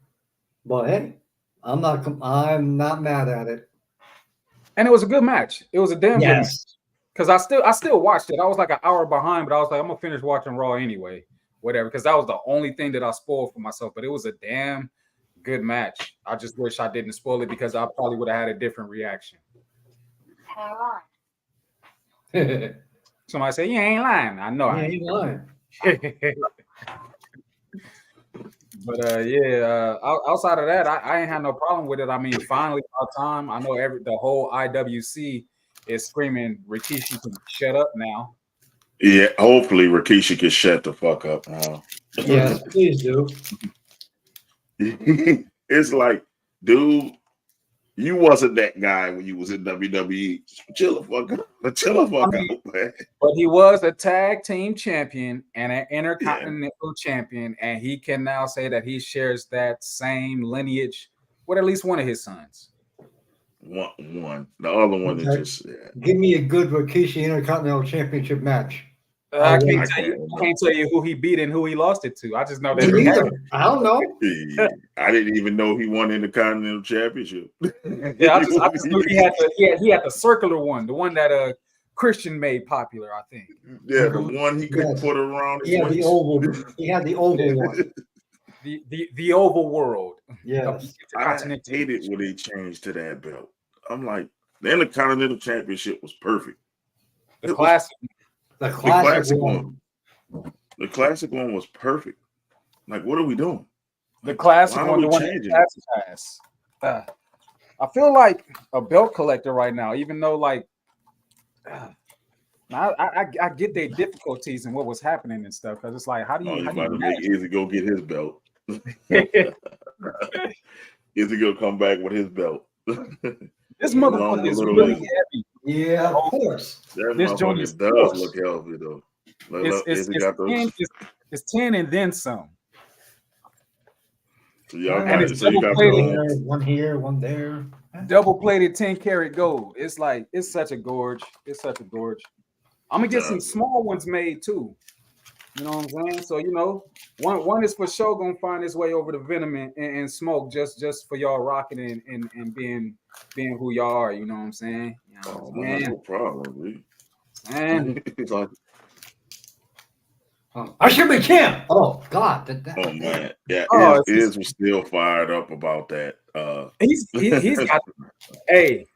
But hey, I'm not mad at it. And it was a good match. It was a damn good match. Because I still watched it. I was like an hour behind, but I was like, I'm gonna finish watching Raw anyway, whatever. Because that was the only thing that I spoiled for myself. But it was a damn good match. I just wish I didn't spoil it because I probably would have had a different reaction. Somebody say you ain't lying. I know. You ain't lying. But outside of that, I ain't had no problem with it. I mean, finally, about time. I know the whole IWC is screaming Rikishi to shut up now. Yeah, hopefully Rikishi can shut the fuck up now. Yes, please do. It's like, dude, you wasn't that guy when you was in WWE. Chill the fuck out. Chill the fuck out, man. But he was a tag team champion and an intercontinental champion, and he can now say that he shares that same lineage with at least one of his sons. One. The other one is just give me a good Rikishi Intercontinental Championship match. I can't tell you who he beat and who he lost it to. I just know that he had it. I don't know. I didn't even know he won in the Continental Championship. Yeah, I just knew he had the circular one, the one that Christian made popular, I think. Yeah, the one he couldn't put around his waist. The oval. He had the oval one. The oval world. Yes. I hated when they changed to that belt. I'm like, the Intercontinental Championship was perfect. The classic one. The classic one was perfect. Like, what are we doing? The classic one, the one that has. I feel like a belt collector right now, even though like I get their difficulties and what was happening and stuff, because it's like, how do you make Izzy go get his belt? Izzy go come back with his belt. This motherfucker is really heavy. Yeah, of course. This joint does look healthy though. It's 10 and then some. So y'all and it's double-plated. One here, one there. Double-plated 10-karat gold. It's like, it's such a gorge. It's such a gorge. I'm gonna get some small ones made too. You know what I'm saying? So, you know, one is for sure gonna find its way over to Venom and Smoke just for y'all rocking and being who y'all are. You know what I'm saying? You know what I'm saying? No problem, dude. And I should be champ. Oh God! Oh man, yeah. Iz was still fired up about that. He's got. Hey,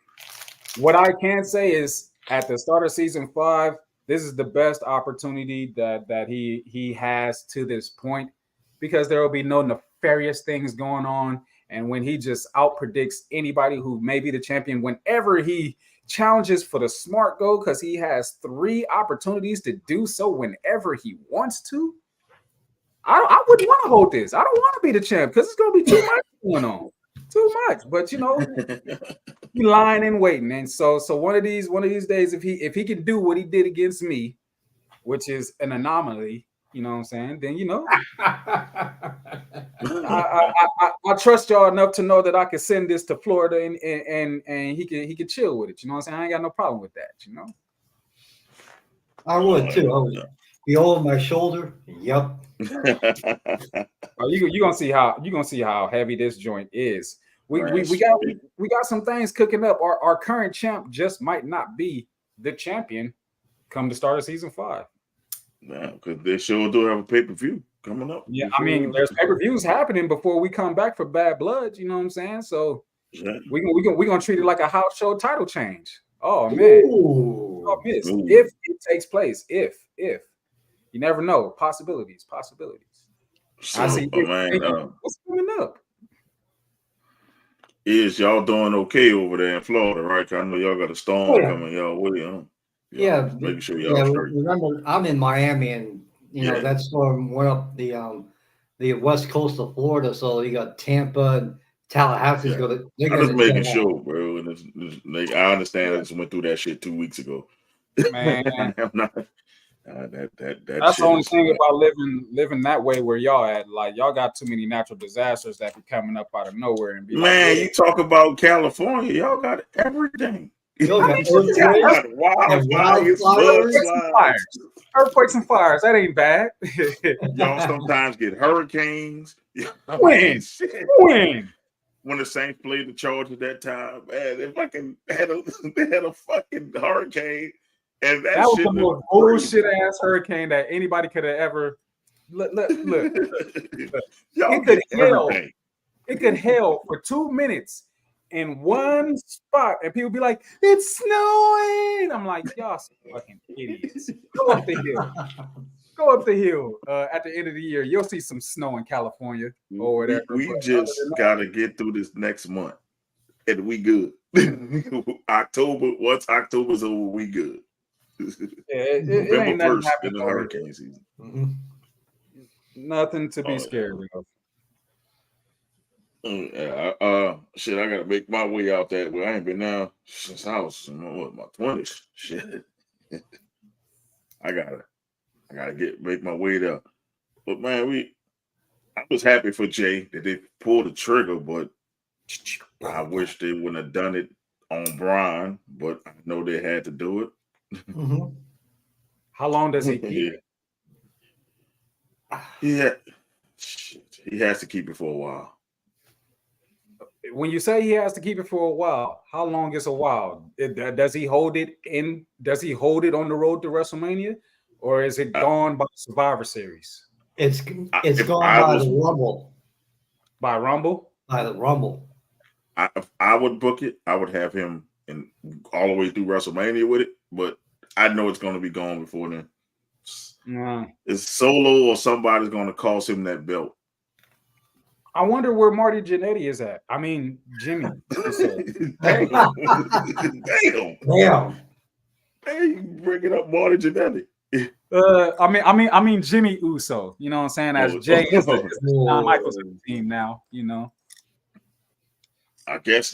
what I can say is at the start of season 5, this is the best opportunity that he has to this point, because there will be no nefarious things going on, and when he just out predicts anybody who may be the champion, whenever he challenges for the smart goal, because he has 3 opportunities to do so whenever he wants to. I wouldn't want to hold this. I don't want to be the champ because it's gonna be too much going on. Too much. But you know, you lying and waiting. And so one of these days, if he can do what he did against me, which is an anomaly, you know what I'm saying, then you know, I trust y'all enough to know that I can send this to Florida and he can chill with it. You know what I'm saying? I ain't got no problem with that, you know. I would too. I would be over my shoulder. Yep. You gonna see how heavy this joint is. We got some things cooking up. Our current champ just might not be the champion come the start of season 5. Yeah, because they sure do have a pay-per-view coming up. Yeah, I mean, there's pay-per-views happening before we come back for Bad Blood. You know what I'm saying? So we're gonna treat it like a house show title change. Oh man, if it takes place, if you never know, possibilities. So, I see. What's coming up? Is y'all doing okay over there in Florida, right? I know y'all got a storm coming y'all way. Yeah, making sure y'all straight. Remember, I'm in Miami, and you know that storm went up the west coast of Florida, so you got Tampa and Tallahassee's going to. I'm just making sure, bro. And I understand. I just went through that shit 2 weeks ago. Man, I'm not. That's the only thing about living that way where y'all at. Like, y'all got too many natural disasters that be coming up out of nowhere and be you talk about California, y'all got everything. Earthquakes and fires. That ain't bad. Y'all sometimes get hurricanes. When the Saints played the Chargers that time, man, they fucking had a fucking hurricane, and that was shit the most bullshit ass hurricane that anybody could have ever. Look. It could hail for 2 minutes in one spot, and people be like, "It's snowing." I'm like, y'all some fucking idiots. Go up the hill. go up the hill at the end of the year. You'll see some snow in California or whatever. We but just other than got to get through this next month, and we good. October, once October's over, we good. that, it November ain't nothing 1st happening in the over here. hurricane season. Mhm. Nothing to be Oh, scared of. Shit, I gotta make my way out that way. I ain't been now since I was in my 20s. Shit. I gotta make my way there. But man, I was happy for Jay that they pulled the trigger, but I wish they wouldn't have done it on Brian, but I know they had to do it. Mhm. How long does he keep it? Yeah. Shit. He has to keep it for a while. When you say he has to keep it for a while, how long is a while? Does he hold it in? Does he hold it on the road to WrestleMania, or is it gone by Survivor Series? It's If gone I by was- the Rumble. By Rumble? By the Rumble. If I would book it, I would have him in all the way through WrestleMania with it, but I know it's going to be gone before then. It's Solo or somebody's going to cost him that belt. I wonder where Marty Jannetty is at. I mean, Jimmy. Damn. Damn. Hey, you bringing up Marty Jannetty. I mean Jimmy Uso. You know what I'm saying? As Jay is Shawn Michaels team now. You know. I guess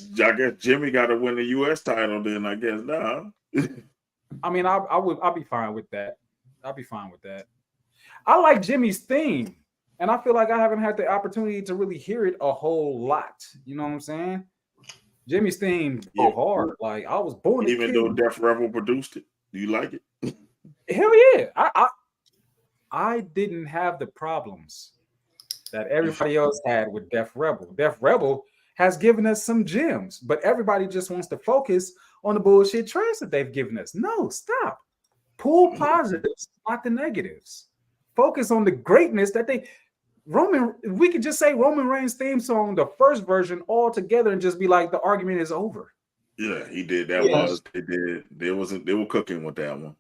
Jimmy got to win the U.S. title. Then I guess now. I mean, I'll be fine with that. I'll be fine with that. I like Jimmy's theme. And I feel like I haven't had the opportunity to really hear it a whole lot. You know what I'm saying? Jimmy's theme go hard. Like I was born. Even though Def Rebel produced it, do you like it? Hell yeah! I didn't have the problems that everybody else had with Def Rebel. Def Rebel has given us some gems, but everybody just wants to focus on the bullshit trash that they've given us. No, stop. Pull positives, not the negatives. Focus on the greatness that they. We could just say Roman Reigns' theme song, the first version, all together, and just be like, the argument is over. Yeah, he did. That was they did. They were cooking with that one.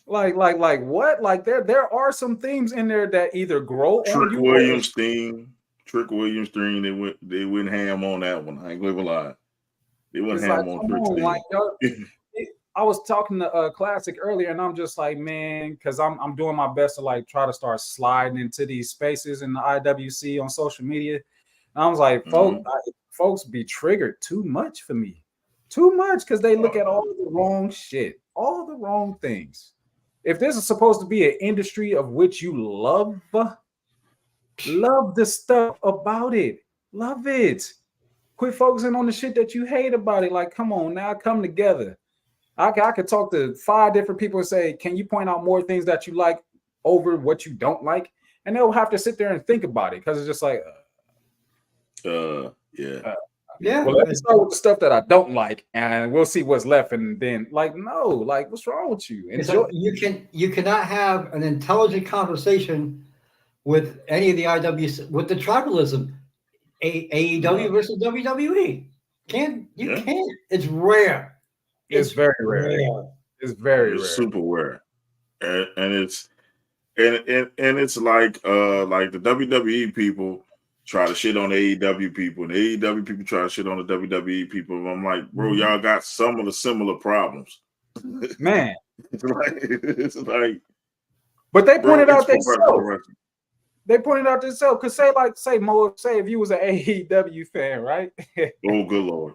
Like what? Like there are some themes in there that either grow on Trick you. Williams theme. They went ham on that one. I ain't gonna lie. They went ham on Trick's theme. Like, I was talking to Classic earlier, and I'm just like, man, because I'm doing my best to like try to start sliding into these spaces in the IWC on social media. And I was like, folks be triggered too much for me, too much because they look at all the wrong shit, all the wrong things. If this is supposed to be an industry of which you love the stuff about it, love it. Quit focusing on the shit that you hate about it. Like, come on now, come together. I could talk to 5 different people and say, can you point out more things that you like over what you don't like? And they'll have to sit there and think about it because it's just like, yeah. Well, let's start with the stuff that I don't like, and we'll see what's left. And then, like, no, like, what's wrong with you? So you cannot have an intelligent conversation with any of the IWs with the tribalism, AEW versus WWE. Can't. It's rare. It's very rare. It's very rare. Super rare, and it's like the WWE people try to shit on the AEW people, and the AEW people try to shit on the WWE people. And I'm like, bro, y'all got some of the similar problems. Man, it's like, but they pointed out themselves. They pointed out themselves because say Mo, say if you was an AEW fan, right? Oh, good Lord.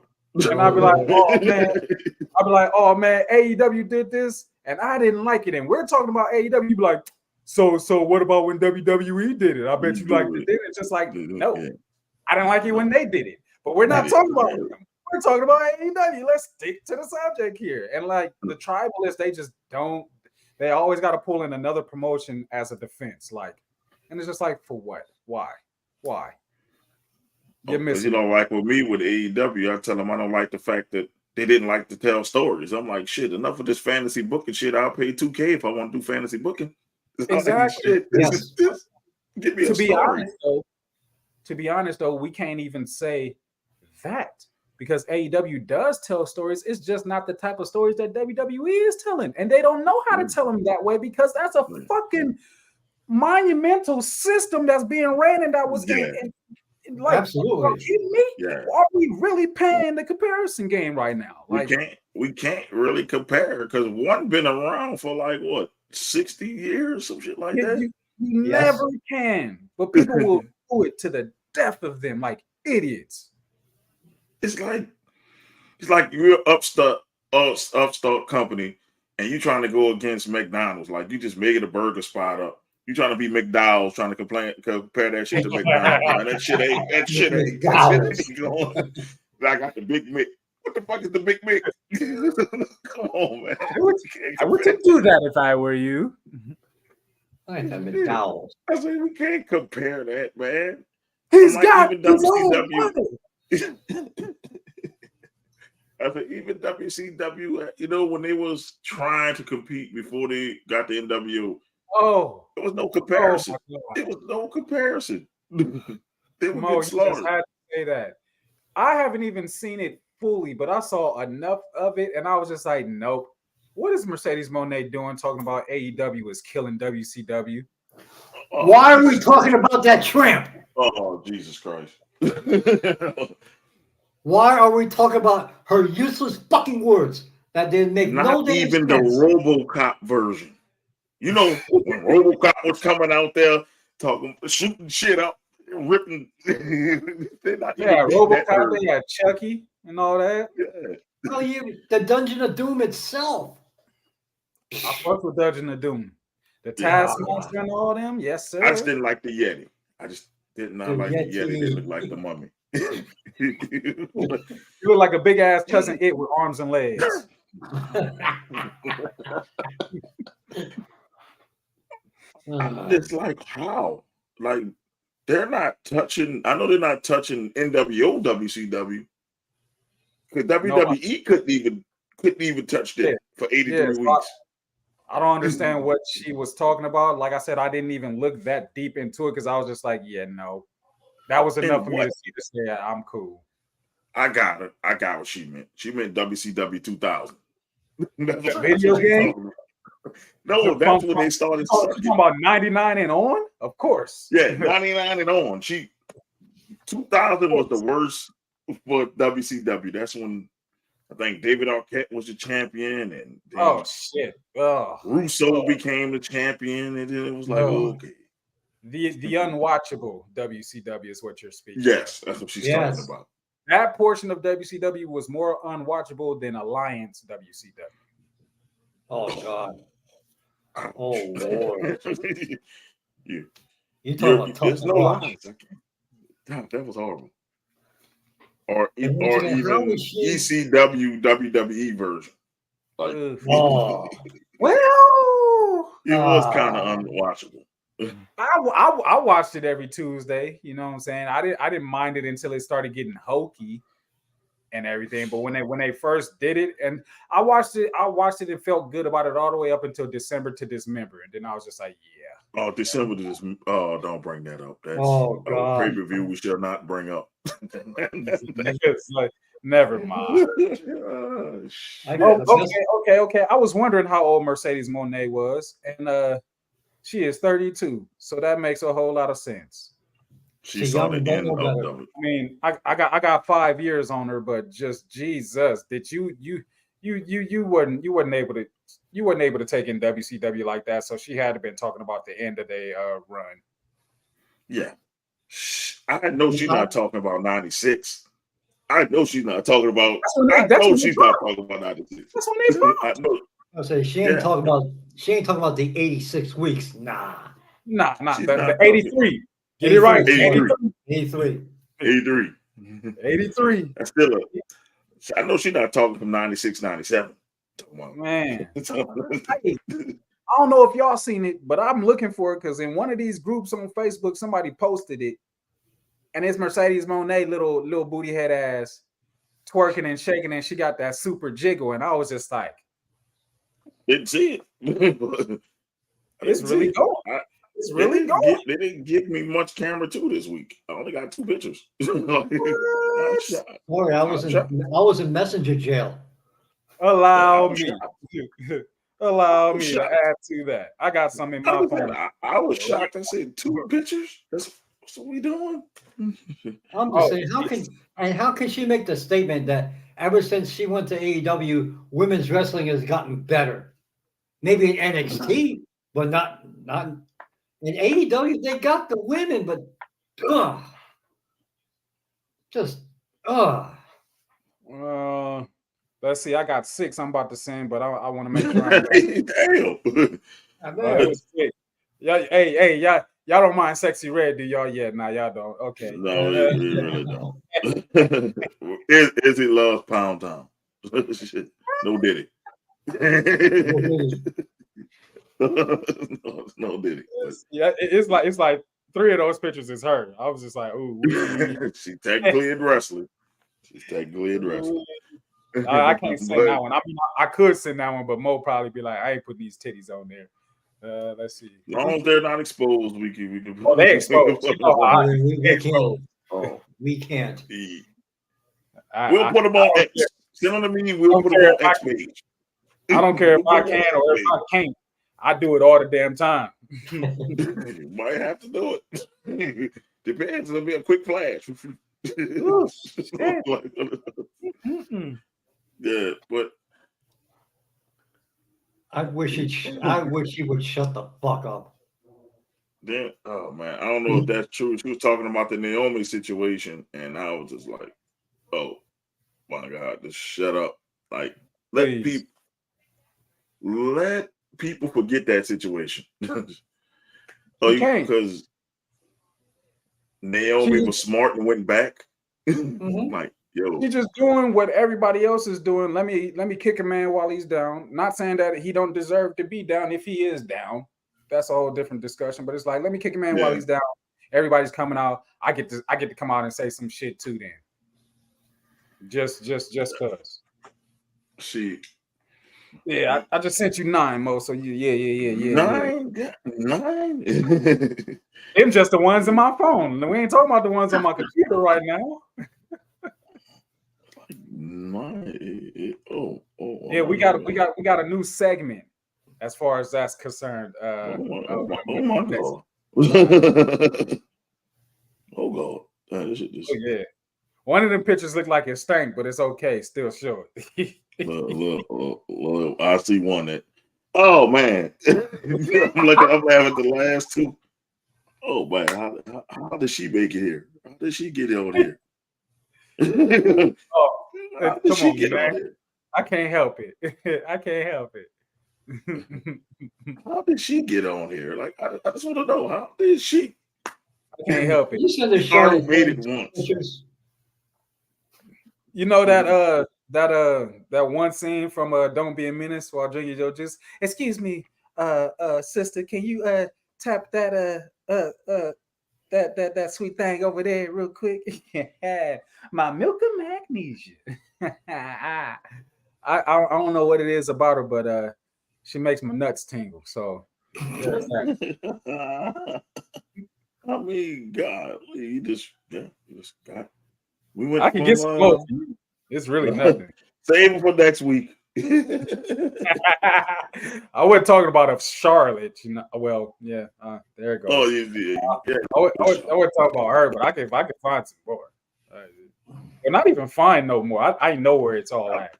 And I'd be like, oh man, AEW did this and I didn't like it. And we're talking about AEW. You'd be like, so what about when WWE did it? I bet you liked it. It's just like, no, I didn't like it when they did it. But we're not talking about it. We're talking about AEW. Let's stick to the subject here. And like the tribalists, they just don't. They always got to pull in another promotion as a defense. Like, and it's just like, for what? Why? You're missing. You know, like with me with AEW, I tell them I don't like the fact that they didn't like to tell stories. I'm like, shit, enough of this fantasy booking shit. I'll pay $2K if I want to do fantasy booking. Exactly. Yes. Give me a story. To be honest, though, we can't even say that because AEW does tell stories. It's just not the type of stories that WWE is telling, and they don't know how to tell them that way because that's a fucking monumental system that's being ran, and that was like, Absolutely. are you kidding me? Yeah. Are we really paying the comparison game right now? Like, we can't really compare because one been around for like what 60 years, some shit like that. You Yes. never can, but people will do it to the death of them, like idiots. It's like you're upstart company and you trying to go against McDonald's. Like you just making a burger spot up. You trying to be McDowell's, trying to compare that shit to McDonald's. Man, that shit ain't going. I got the Big Mac. What the fuck is the Big Mac? Come on, man. I wouldn't do that if I were you. I ain't that McDowell's. I said we can't compare that, man. He's like got even his own WCW. money. I think even WCW, you know, when they was trying to compete before they got the NWO, there was no comparison. There was no comparison. They were getting slaughtered. I had to say that. I haven't even seen it fully, but I saw enough of it, and I was just like, nope. What is Mercedes Moné doing talking about AEW is killing WCW? Why are we talking about that tramp? Oh, Jesus Christ. Why are we talking about her useless fucking words that didn't make no Not damn even sense? the RoboCop version. You know, when RoboCop was coming out there talking, shooting shit up, ripping. RoboCop, they had Chucky and all that. Yeah. Tell you the Dungeon of Doom itself. I fucked with Dungeon of Doom. The Taskmaster and all them, yes, sir. I just didn't like the Yeti. I just did not like the Yeti. They look like the Mummy. You look like a big ass cousin It with arms and legs. It's like how? Like they're not touching. I know they're not touching NWO WCW. Because WWE couldn't even touch that for 83 weeks. I don't understand what she was talking about. Like I said, I didn't even look that deep into it because I was just like, yeah, no. That was enough for me to see this. Yeah, I'm cool. I got it. I got what she meant. She meant WCW 2000. The video game? No, that's when they started. You talking about 99 and on? Of course. Yeah, 99 and on. 2000 was the worst for WCW. That's when I think David Arquette was the champion, and Russo became the champion, and then it was like, okay. The unwatchable WCW is what you're speaking. Yes, that's what she's talking about. That portion of WCW was more unwatchable than Alliance WCW. Oh God. Oh Lord. You talking about there's no lines. That was horrible. Or even ECW WWE version. Like, well, it was kind of unwatchable. I watched it every Tuesday. You know what I'm saying? I didn't mind it until it started getting hokey and everything. But when they first did it, and I watched it and felt good about it all the way up until December to Dismember, and then I was just like, yeah. Oh, December to this. Oh, don't bring that up. That's God. pay-per-view we shall not bring up. It's like, never mind. Okay. I was wondering how old Mercedes Moné was, and she is 32, so that makes a whole lot of sense. She's on the end of it. I mean, I got 5 years on her, but just Jesus, did you weren't able to take in WCW like that, so she had to been talking about the end of their run. Yeah, I know she's not talking about 96. I know she's not talking about. I know she's not talking about 96. That's when they dropped. I know. I say she ain't talking about the 86 weeks. Nah, the 83. Get it right. 83. That's still I know she's not talking from 96, 97. Man. I don't know if y'all seen it, but I'm looking for it because in one of these groups on Facebook, somebody posted it. And it's Mercedes Moné, little booty head ass, twerking and shaking, and she got that super jiggle. And I was just like, didn't see it. It's really going. It's really going. They didn't give me much camera too this week. I only got 2 pictures. Boy, I was in messenger jail. Allow me. Allow me to add to that. I got some in my phone. I was shocked. I said 2 pictures. That's what we doing. I'm just saying, how can she make the statement that ever since she went to AEW, women's wrestling has gotten better? Maybe in NXT, but not in AEW. They got the women, but just Let's see. I got 6. I'm about to send, but I want to make sure. Damn. It was 6. Yeah. Hey, y'all don't mind Sexy Red, do y'all? Yeah, nah, y'all don't. Okay. No, we really don't. Izzy loves Pound Town. No Diddy. no Diddy. Yeah, it's like 3 of those pictures is her. I was just like, ooh. She technically in wrestling. She's technically in wrestling. I can't send that one. I mean, I could send that one, but Mo probably be like, I ain't putting these titties on there. Let's see. As long as they're not exposed, we can. Oh, they exposed. We can't. We'll put them on X. Send them to me. We'll put them on X page. I don't care if I can or if I can't. I do it all the damn time. You might have to do it. Depends. It'll be a quick flash. Yeah, but I wish he would shut the fuck up. Then, oh man, I don't know if that's true. She was talking about the Naomi situation, and I was just like, "Oh my god, just shut up!" Like, let people forget that situation. Because Naomi was smart and went back. Like, yo, he's just doing what everybody else is doing. Let me kick a man while he's down. Not saying that he don't deserve to be down if he is down. That's a whole different discussion. But it's like, let me kick a man while he's down. Everybody's coming out. I get to come out and say some shit too. Then, just cause. Yeah, I just sent you 9, Mo. So yeah. 9. Them just the ones in my phone. We ain't talking about the ones on my computer right now. Yeah, we got a new segment as far as that's concerned. Oh my god! Oh god! Yeah, one of them pictures look like it stank, but it's okay. Still show it. Look, I see one that. Oh man, I'm laughing at the last 2. Oh man, how did she make it here? How did she get on here? How did she get on here? I can't help it. I can't help it. How did she get on here? Like, I just want to know, how did she? I can't help it. You said the show made it once. You know that one scene from Don't Be a Menace while drinking your juice. Excuse me, sister, can you tap that that sweet thing over there real quick? My milk of magnesia. I don't know what it is about her, but she makes my nuts tingle. So I mean, God, you just got. We went. I can get some close. It's really nothing. Save it for next week. I wasn't talking about a Charlotte, you know. Well, yeah, there it goes. Oh, yeah. I wasn't talking about her, but I can find some more. But not even find no more. I know where it's all at.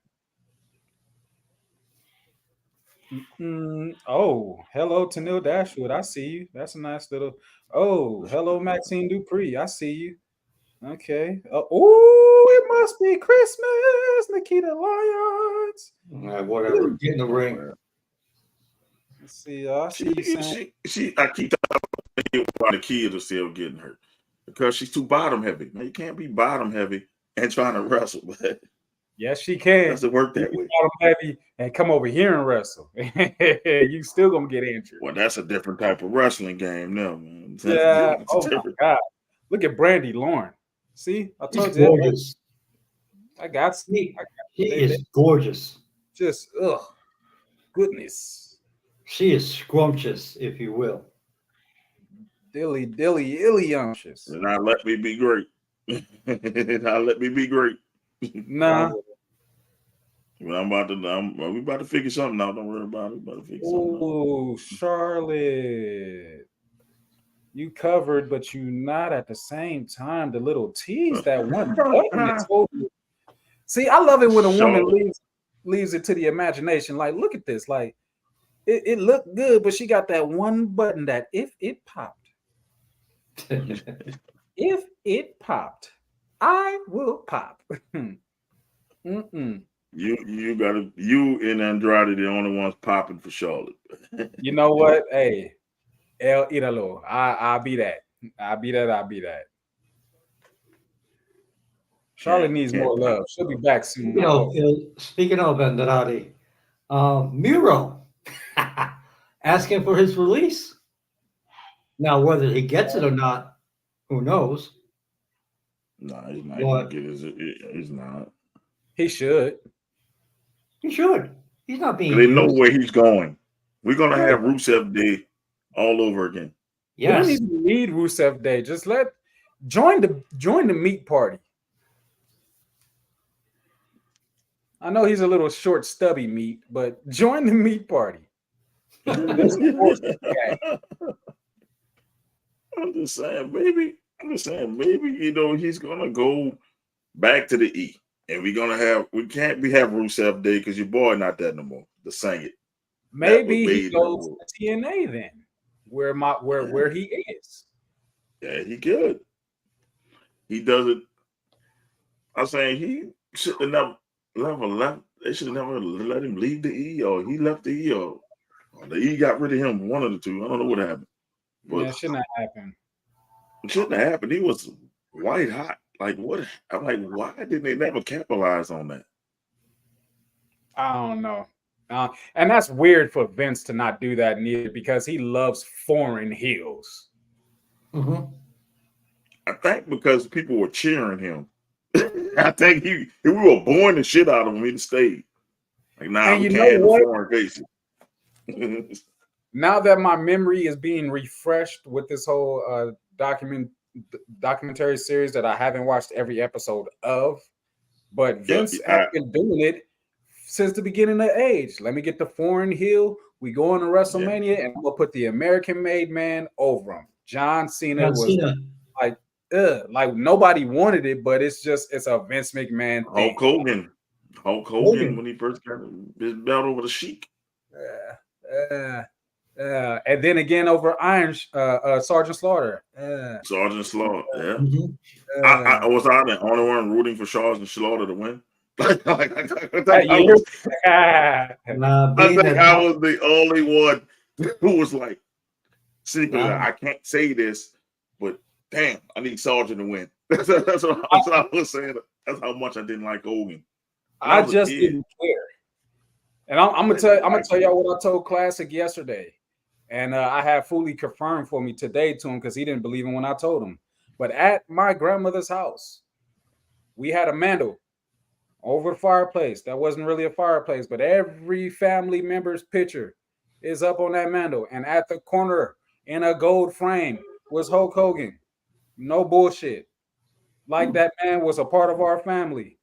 Oh, hello, Tanil Dashwood. I see you. That's a nice little. Oh, hello, Maxine Dupree. I see you. Okay. Oh, it must be Christmas, Nikita Lyons. Whatever. Get in the ring. Let's see. I keep talking about the kids are still getting hurt because she's too bottom heavy. Now, you can't be bottom heavy and trying to wrestle. Yes, she can. Doesn't work that way. Bottom heavy and come over here and wrestle. You still gonna get injured. Well, that's a different type of wrestling game now, man. Yeah. Oh my God. Look at Brandy Lauren. See, I told you. Gorgeous. I got. He is gorgeous. Just goodness. She is scrumptious, if you will. Dilly-umptious. And now let me be great. Now let me be great. Nah. Well, we about to figure something out. Don't worry about it. We about to figure something out. Oh, Charlotte. You covered, but you not at the same time. The little tease that one button is over. See, I love it when a woman leaves it to the imagination. Like, look at this. Like, it looked good, but she got that one button that if it popped, I will pop. Mm-mm. You and Andrade the only ones popping for Charlotte. You know what? Hey, El Idolo. I'll be that. I'll be that. Charlotte needs more love. She'll be back soon. Speaking of Andrade, Miro asking for his release. Now, whether he gets it or not, who knows? No, he's not going to get his. He's not. He should. He should. He's not being. They know where he's going. We're going to have Rusev Day all over again. Yes. We don't even need Rusev Day. Just join the meat party. I know he's a little short, stubby meat, but join the meat party. I'm just saying, maybe he's gonna go back to the E, and we can't have Rusev Day because your boy not that no more to sing it. Maybe he goes to TNA then, where he is. Yeah, he could. He does it. I'm saying he should have never left. They should have never let him leave the E, or he left the E, or the E got rid of him. One of the two. I don't know what happened. But it shouldn't have happened. It shouldn't have happened. He was white hot. Like what? I'm like, why didn't they never capitalize on that? I don't know. And that's weird for Vince to not do that neither, because he loves foreign heels. Mm-hmm. I think because people were cheering him. I think we were boring the shit out of him. He stayed. Like, nah, we can't have the foreign faces. Now that my memory is being refreshed with this whole documentary series that I haven't watched every episode of, but Vince has been doing it since the beginning of age. Let me get the foreign heel. We go into WrestleMania, and we'll put the American-made man over him. John Cena was like nobody wanted it, but it's a Vince McMahon thing. Hulk Hogan when he first got his belt over the Sheik. And then again over Sergeant Slaughter. Sergeant Slaughter, yeah. Mm-hmm. Was I the only one rooting for Sergeant Slaughter to win? I think I was the only one who was like, secretly, I can't say this, but damn, I need Sergeant to win. That's what I was saying. That's how much I didn't like Hogan. I just didn't care. And I'm gonna tell y'all what I told Classic yesterday, and I have fully confirmed for me today to him because he didn't believe him when I told him. But at my grandmother's house, we had a mantle over the fireplace. That wasn't really a fireplace, but every family member's picture is up on that mantle. And at the corner in a gold frame was Hulk Hogan. No bullshit. Like that man was a part of our family.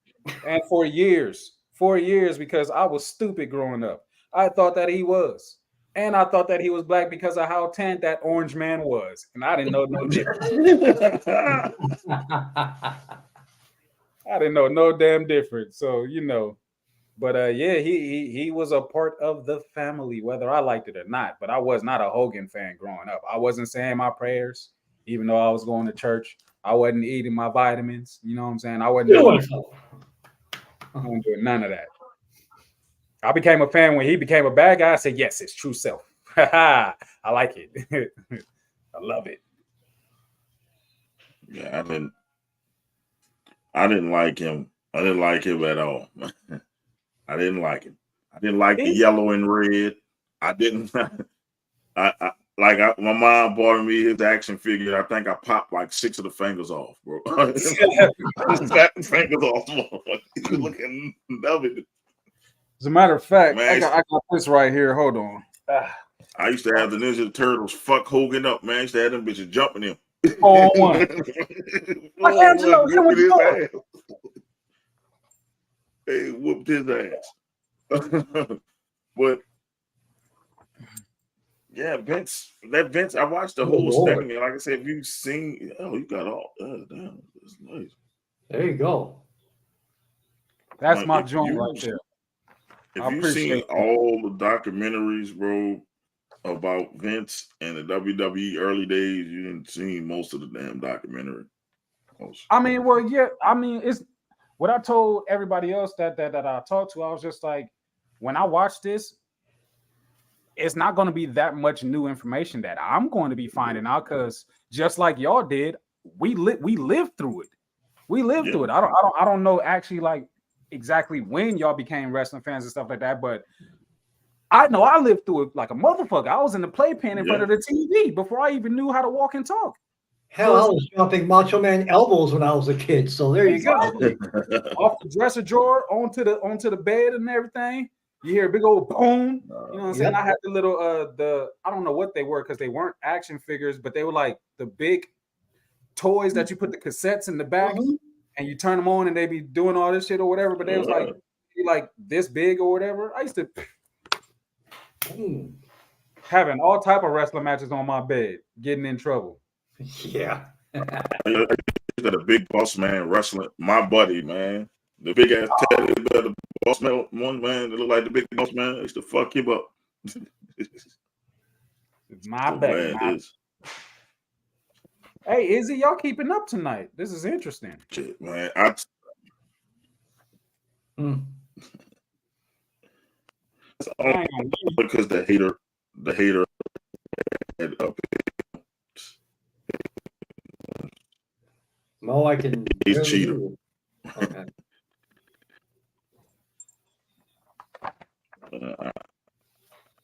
And for years, because I was stupid growing up, I thought that he was. And I thought that he was black because of how tanned that orange man was. And I didn't know no difference. I didn't know no damn difference. So, but he was a part of the family, whether I liked it or not. But I was not a Hogan fan growing up. I wasn't saying my prayers, even though I was going to church. I wasn't eating my vitamins. You know what I'm saying? I wasn't doing none of that. I became a fan when he became a bad guy. I said, yes, it's true self. I like it. I love it. Yeah, I didn't like him. I didn't like him at all. I didn't like him. I didn't like the yellow and red. I didn't. My mom bought me his action figure. I think I popped like 6 of the fingers off, bro. Fingers off. He was looking lovely. As a matter of fact, man, I got this right here. Hold on. I used to have the Ninja Turtles fuck Hogan up, man. I used to have them bitches jumping him. Angelo, whooping his ass. Hey, whooped his ass. But yeah, Vince. I watched the Oh, whole Lord. thing, and like I said, if you've seen, you got all. Damn, that's nice. There you go. That's Like, my if joint you right there. I if you've seen appreciate that. all the documentaries, bro, about Vince and the WWE early days, you didn't see most of the damn documentary. I mean, well, yeah. I mean, it's what I told everybody else that I talked to. I was just like, when I watch this, it's not going to be that much new information that I'm going to be finding out because just like y'all did, we lived through it. We lived through it. I don't know actually like exactly when y'all became wrestling fans and stuff like that, but I know I lived through it like a motherfucker. I was in the playpen in front of the TV before I even knew how to walk and talk. Hell, I was dropping Macho Man elbows when I was a kid. So there you go. Off the dresser drawer onto the bed and everything. You hear a big old boom. You know what I'm saying? I had the little I don't know what they were because they weren't action figures, but they were like the big toys that you put the cassettes in the back and you turn them on and they be doing all this shit or whatever. But they was like this big or whatever. I used to having all type of wrestling matches on my bed, getting in trouble. Yeah. Got a big boss man wrestling my buddy, man. The big ass teddy bear, the boss man, one man that look like the big boss man. I used to fuck him up. My bad. Hey, Izzy, y'all keeping up tonight? This is interesting. Shit, man. Because the hater had up. No, I can. He's a cheater. Okay.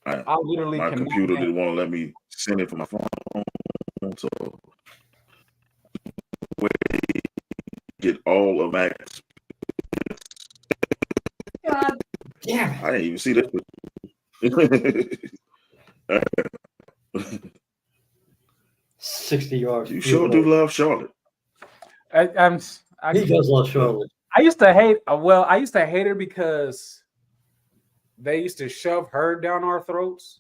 I literally my computer didn't want to let me send it from my phone, so get all of Max. God damn it. I didn't even see this. 60 yards. You sure do love Charlotte. He does love Charlotte. I used to hate. I used to hate her because they used to shove her down our throats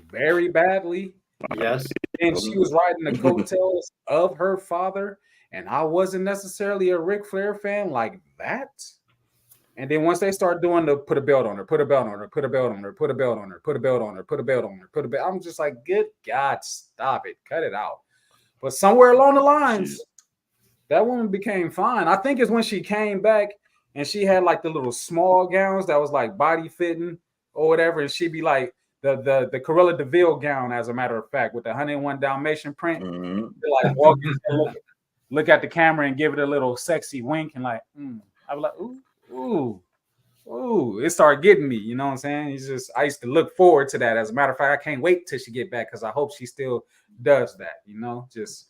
very badly. Yes. And she was riding the coattails of her father, and I wasn't necessarily a Ric Flair fan like that. And then once they start doing the put a belt on her, put a belt on her, put a belt on her, put a belt on her, put a belt on her, put a belt on her, put a belt, I'm just like, good God, stop it, cut it out. But somewhere along the lines, that woman became fine. I think it's when she came back and she had like the little small gowns that was like body fitting or whatever, and she'd be like the Cruella de Vil gown, as a matter of fact, with the 101 Dalmatian print. Like walk look at the camera and give it a little sexy wink and like, I was like, ooh, it started getting me, you know what I'm saying? It's just I used to look forward to that. As a matter of fact, I can't wait till she get back because I hope she still does that, you know. Just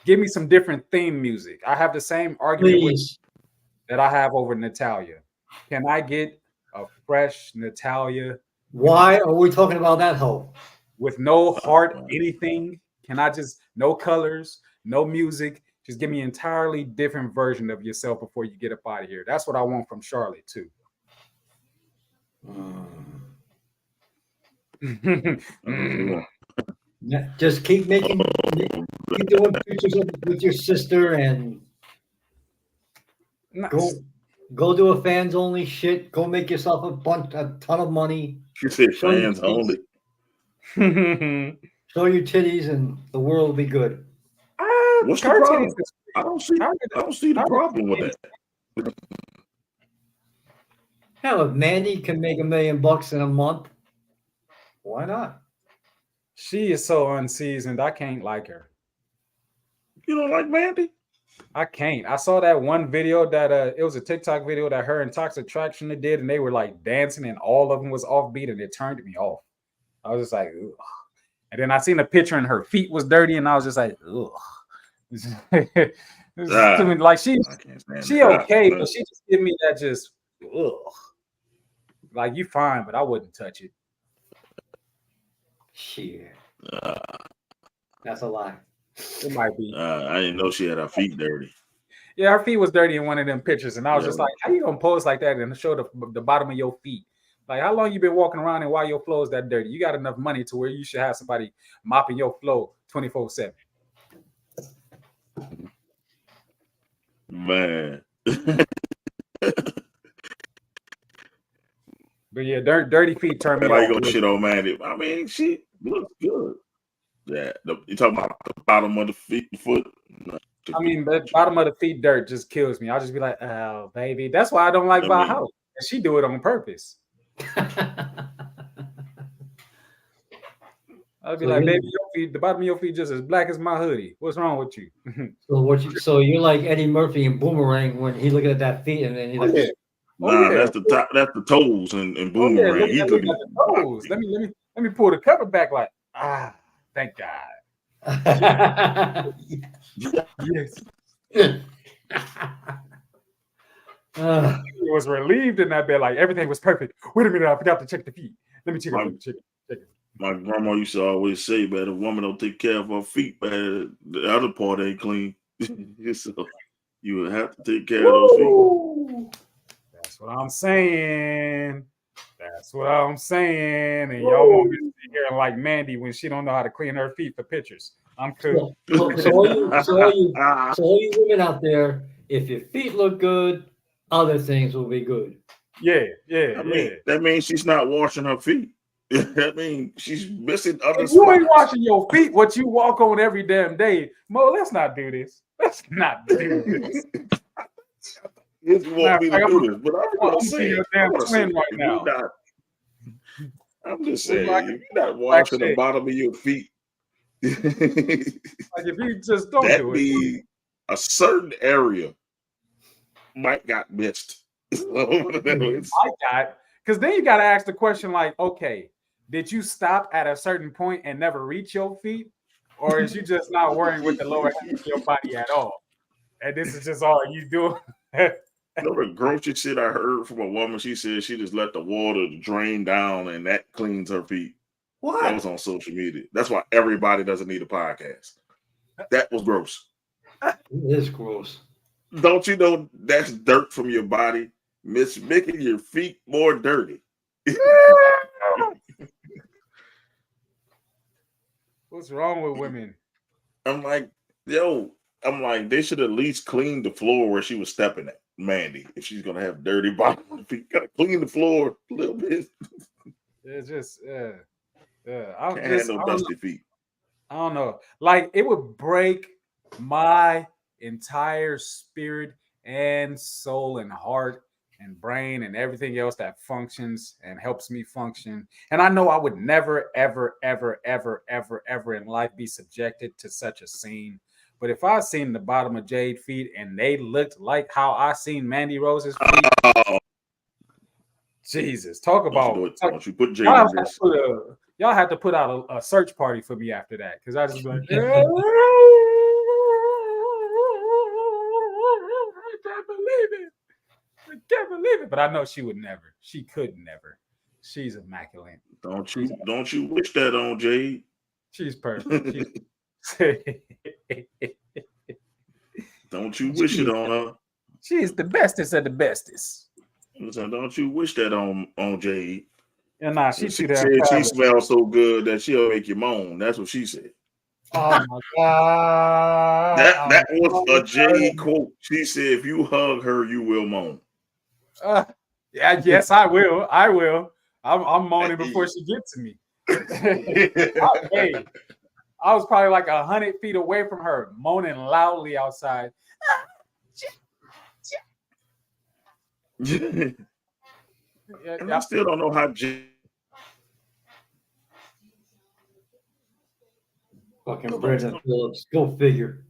give me some different theme music. I have the same argument that I have over Natalia. Can I get a fresh Natalia? Why are we talking about that hoe? With no heart, anything? Can I just no colors, no music? Just give me an entirely different version of yourself before you get up out of here. That's what I want from Charlotte too. Just keep doing pictures with your sister and go do a fans only shit. Go make yourself a ton of money. You said fans only. Show your titties and the world will be good. What's the problem? I don't see the problem with that. Hell, if Mandy can make $1 million in a month, why not? She is so unseasoned. I can't like her. You don't like Mandy? I can't. I saw that one video that it was a TikTok video that her and Toxic Attraction did, and they were like dancing, and all of them was offbeat, and it turned me off. I was just like, ugh. And then I seen a picture, and her feet was dirty, and I was just like, ugh. Like she okay, but she just give me that just ugh. Like you fine, but I wouldn't touch it. Shit. That's a lie. It might be. I didn't know she had her feet dirty. Yeah, her feet was dirty in one of them pictures, and I was Yeah. just like, "How you gonna pose like that and show the bottom of your feet? Like, how long you been walking around and why your floor is that dirty? You got enough money to where you should have somebody mopping your floor 24/7." Man. But yeah, dirty feet turn me How you off. gonna shit on Mandy? I mean, she looks good. Yeah, you talking about the bottom of the foot? No. I mean, the bottom of the feet dirt just kills me. I'll just be like, "Oh, baby." That's why I don't like buy a house. And she do it on purpose. I'll be like, "Baby, your feet, the bottom of your feet just as black as my hoodie. What's wrong with you?" So you're like Eddie Murphy in Boomerang when he looking at that feet and then he's like, Yeah. Nah, that's the top. That's the toes and Boomerang. Look He's at looking the toes. Let me pull the cover back. Like, thank God. Yes. He was relieved in that bed. Like everything was perfect. Wait a minute, I forgot to check the feet. Let me check it. My grandma used to always say, "Man, a woman don't take care of her feet, man. The other part ain't clean." So you would have to take care of those feet. That's what I'm saying. That's what I'm saying. And y'all won't be hearing like Mandy when she don't know how to clean her feet for pictures. I'm cool. So all you women out there, if your feet look good, other things will be good. Yeah. That means she's not washing her feet. That means she's missing other If spots. you ain't washing your feet, what you walk on every damn day, Mo, let's not do this. Let's not do this. You want me to do this, but I'm gonna say your damn twin right now. I'm just saying, if you're not washing the bottom of your feet, like if you just don't that do it, means a certain area might got missed. Because then you got to ask the question like, okay, did you stop at a certain point and never reach your feet? Or is you just not worrying with the lower half of your body at all? And this is just all you do? You know the grocery shit I heard from a woman, she said she just let the water drain down and that cleans her feet. What? That was on social media. That's why everybody doesn't need a podcast. That was gross. It is gross. Don't you know that's dirt from your body, making your feet more dirty? What's wrong with women? I'm like, they should at least clean the floor where she was stepping at. Mandy, if she's gonna have dirty bottom feet, gotta clean the floor a little bit. It's just, Can't handle dusty feet. I don't know. Like it would break my entire spirit and soul and heart and brain and everything else that functions and helps me function. And I know I would never, ever, ever, ever, ever, ever in life be subjected to such a scene. But if I seen the bottom of Jade feet and they looked like how I seen Mandy Rose's feet, Jesus, talk about. Don't you put Jade in this? Y'all have to put out a search party for me after that because I just be like, I can't believe it. But I know she would never. She could never. She's immaculate. Don't you wish that on Jade? She's perfect. Don't you wish it on her? She's the bestest of the bestest. So don't you wish that on Jade? And nah, she said she smells so good that she'll make you moan. That's what she said. Oh my God. That was a Jade quote. She said, if you hug her, you will moan. Yeah, yes, I will. I'm moaning before she gets to me. I was probably like 100 feet away from her, moaning loudly outside. I still don't know how fucking Brendan Phillips. Go figure.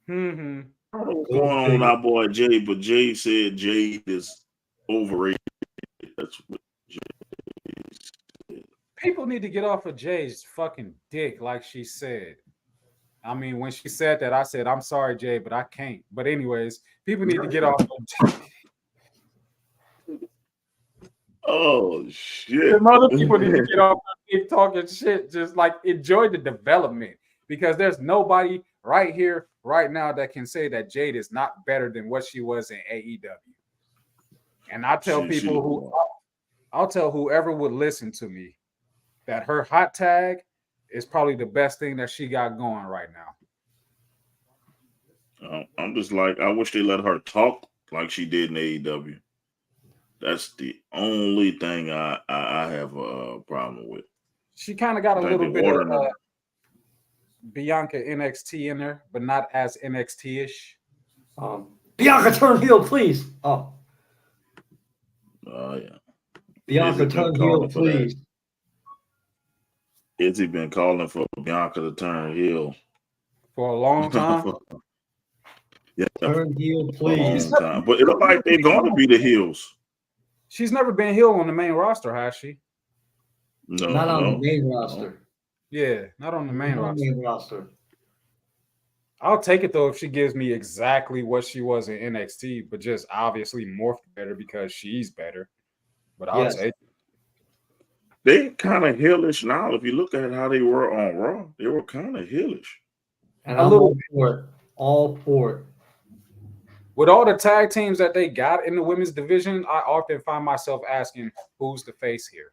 Mm-hmm. I don't know what's going on with our boy Jay, but Jay said Jade is overrated. That's what Jay said. People need to get off of Jay's fucking dick, like she said. I mean, when she said that, I said, I'm sorry, Jay, but I can't. But anyways, people need to get off of Jay. Oh, shit. Other people need to get off of talking shit. Just like enjoy the development because there's nobody right here, right now that can say that Jade is not better than what she was in AEW. And I tell I'll tell whoever would listen to me that her hot tag is probably the best thing that she got going right now. I'm just like, I wish they let her talk like she did in AEW. That's the only thing I have a problem with. She kind of got a little bit of Bianca NXT in there, but not as NXT-ish. Bianca, turn heel, please. Oh. Yeah. Bianca, turn heel, please. Izzy been calling for Bianca to turn heel for a long time. Yeah, turn heel, for a please. long time. But it looks like they're going to be the heels. She's never been heel on the main roster, has she? No, Not on the main roster. Yeah, not on the main roster. I'll take it though if she gives me exactly what she was in NXT, but just obviously morphed better because she's better. But I'll take it. They kind of heelish now. If you look at how they were on Raw, they were kind of heelish. And I'm all for it. All for it. With all the tag teams that they got in the women's division, I often find myself asking, who's the face here?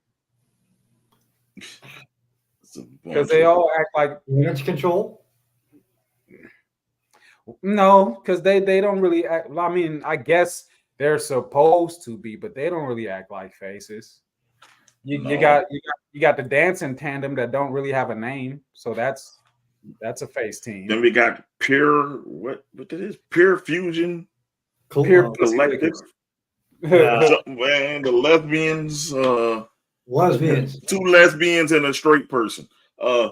Because they all act like Image control. No, because they don't really act. I mean, I guess they're supposed to be, but they don't really act like faces. You got the dancing tandem that don't really have a name, so that's a face team. Then we got Pure Pure Fusion, Pure Collective. Man, the lesbians. Lesbians. 2 lesbians and a straight person. Man,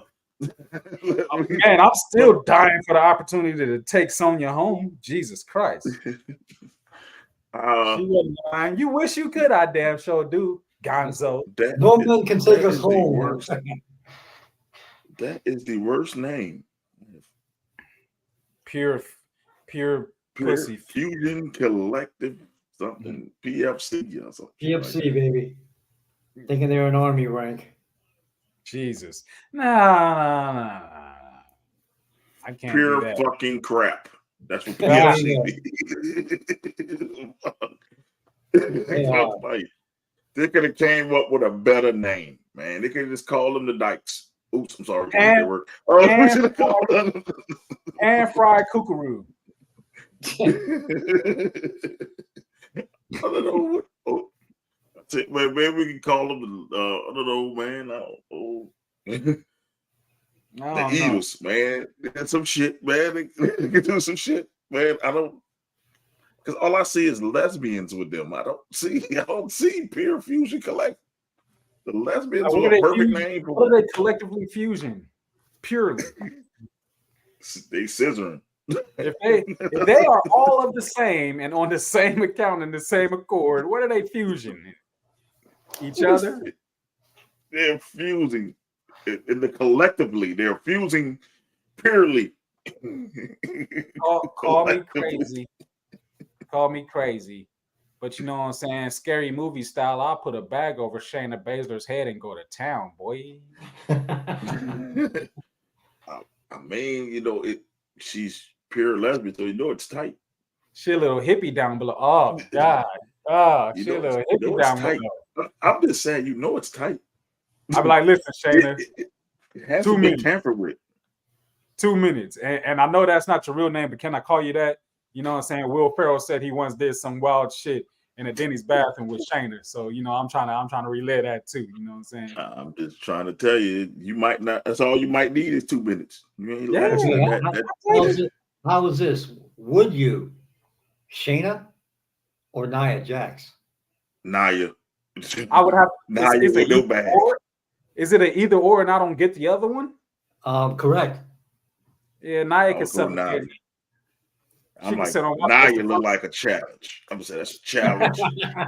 I'm still dying for the opportunity to take Sonya home. Jesus Christ. She wasn't lying. You wish you could, I damn sure do, Gonzo. No man can take us home. That is the worst name. Pure pussy. Fusion Collective something. PFC or something. PFC, like baby. Thinking they're an army rank. Jesus. Nah. I can't Pure do that. fucking crap. That's what PFC They could have came up with a better name, man. They could have just called them the Dykes. Oops, I'm sorry. And fried kookaroo. I don't know what. Maybe we can call them. I don't know, man. The Eagles, man. They did some shit, man. They can do some shit, man. I don't. Because all I see is lesbians with them. I don't see Pure Fusion Collective. The lesbians were a perfect name for what are they collectively fusion? Purely. They scissoring. If they are all of the same and on the same account and the same accord, what are they fusing? Each other? They're fusing in the collectively. They're fusing purely. Call me crazy. Call me crazy. But you know what I'm saying? Scary movie style, I'll put a bag over Shayna Baszler's head and go to town, boy. I mean, she's pure lesbian, so you know it's tight. She a little hippie down below. Oh, God. Oh, she a little hippie down below. I'm just saying, it's tight. I'm like, listen, Shayna. It has to be tampered with. 2 minutes. And I know that's not your real name, but can I call you that? You know what I'm saying? Will Ferrell said he once did some wild shit in a Denny's bathroom with Shayna. So, I'm trying to relay that too. You know what I'm saying? I'm just trying to tell you, you might not. That's all you might need is 2 minutes. You ain't How is this? Would you, Shayna or Nia Jax? Nia. I would have. Nia is no bad. Is it an either or, and I don't get the other one? Correct. Yeah, Nia can suffocate me. I'm like, Nia look like a challenge. I'm saying that's a challenge.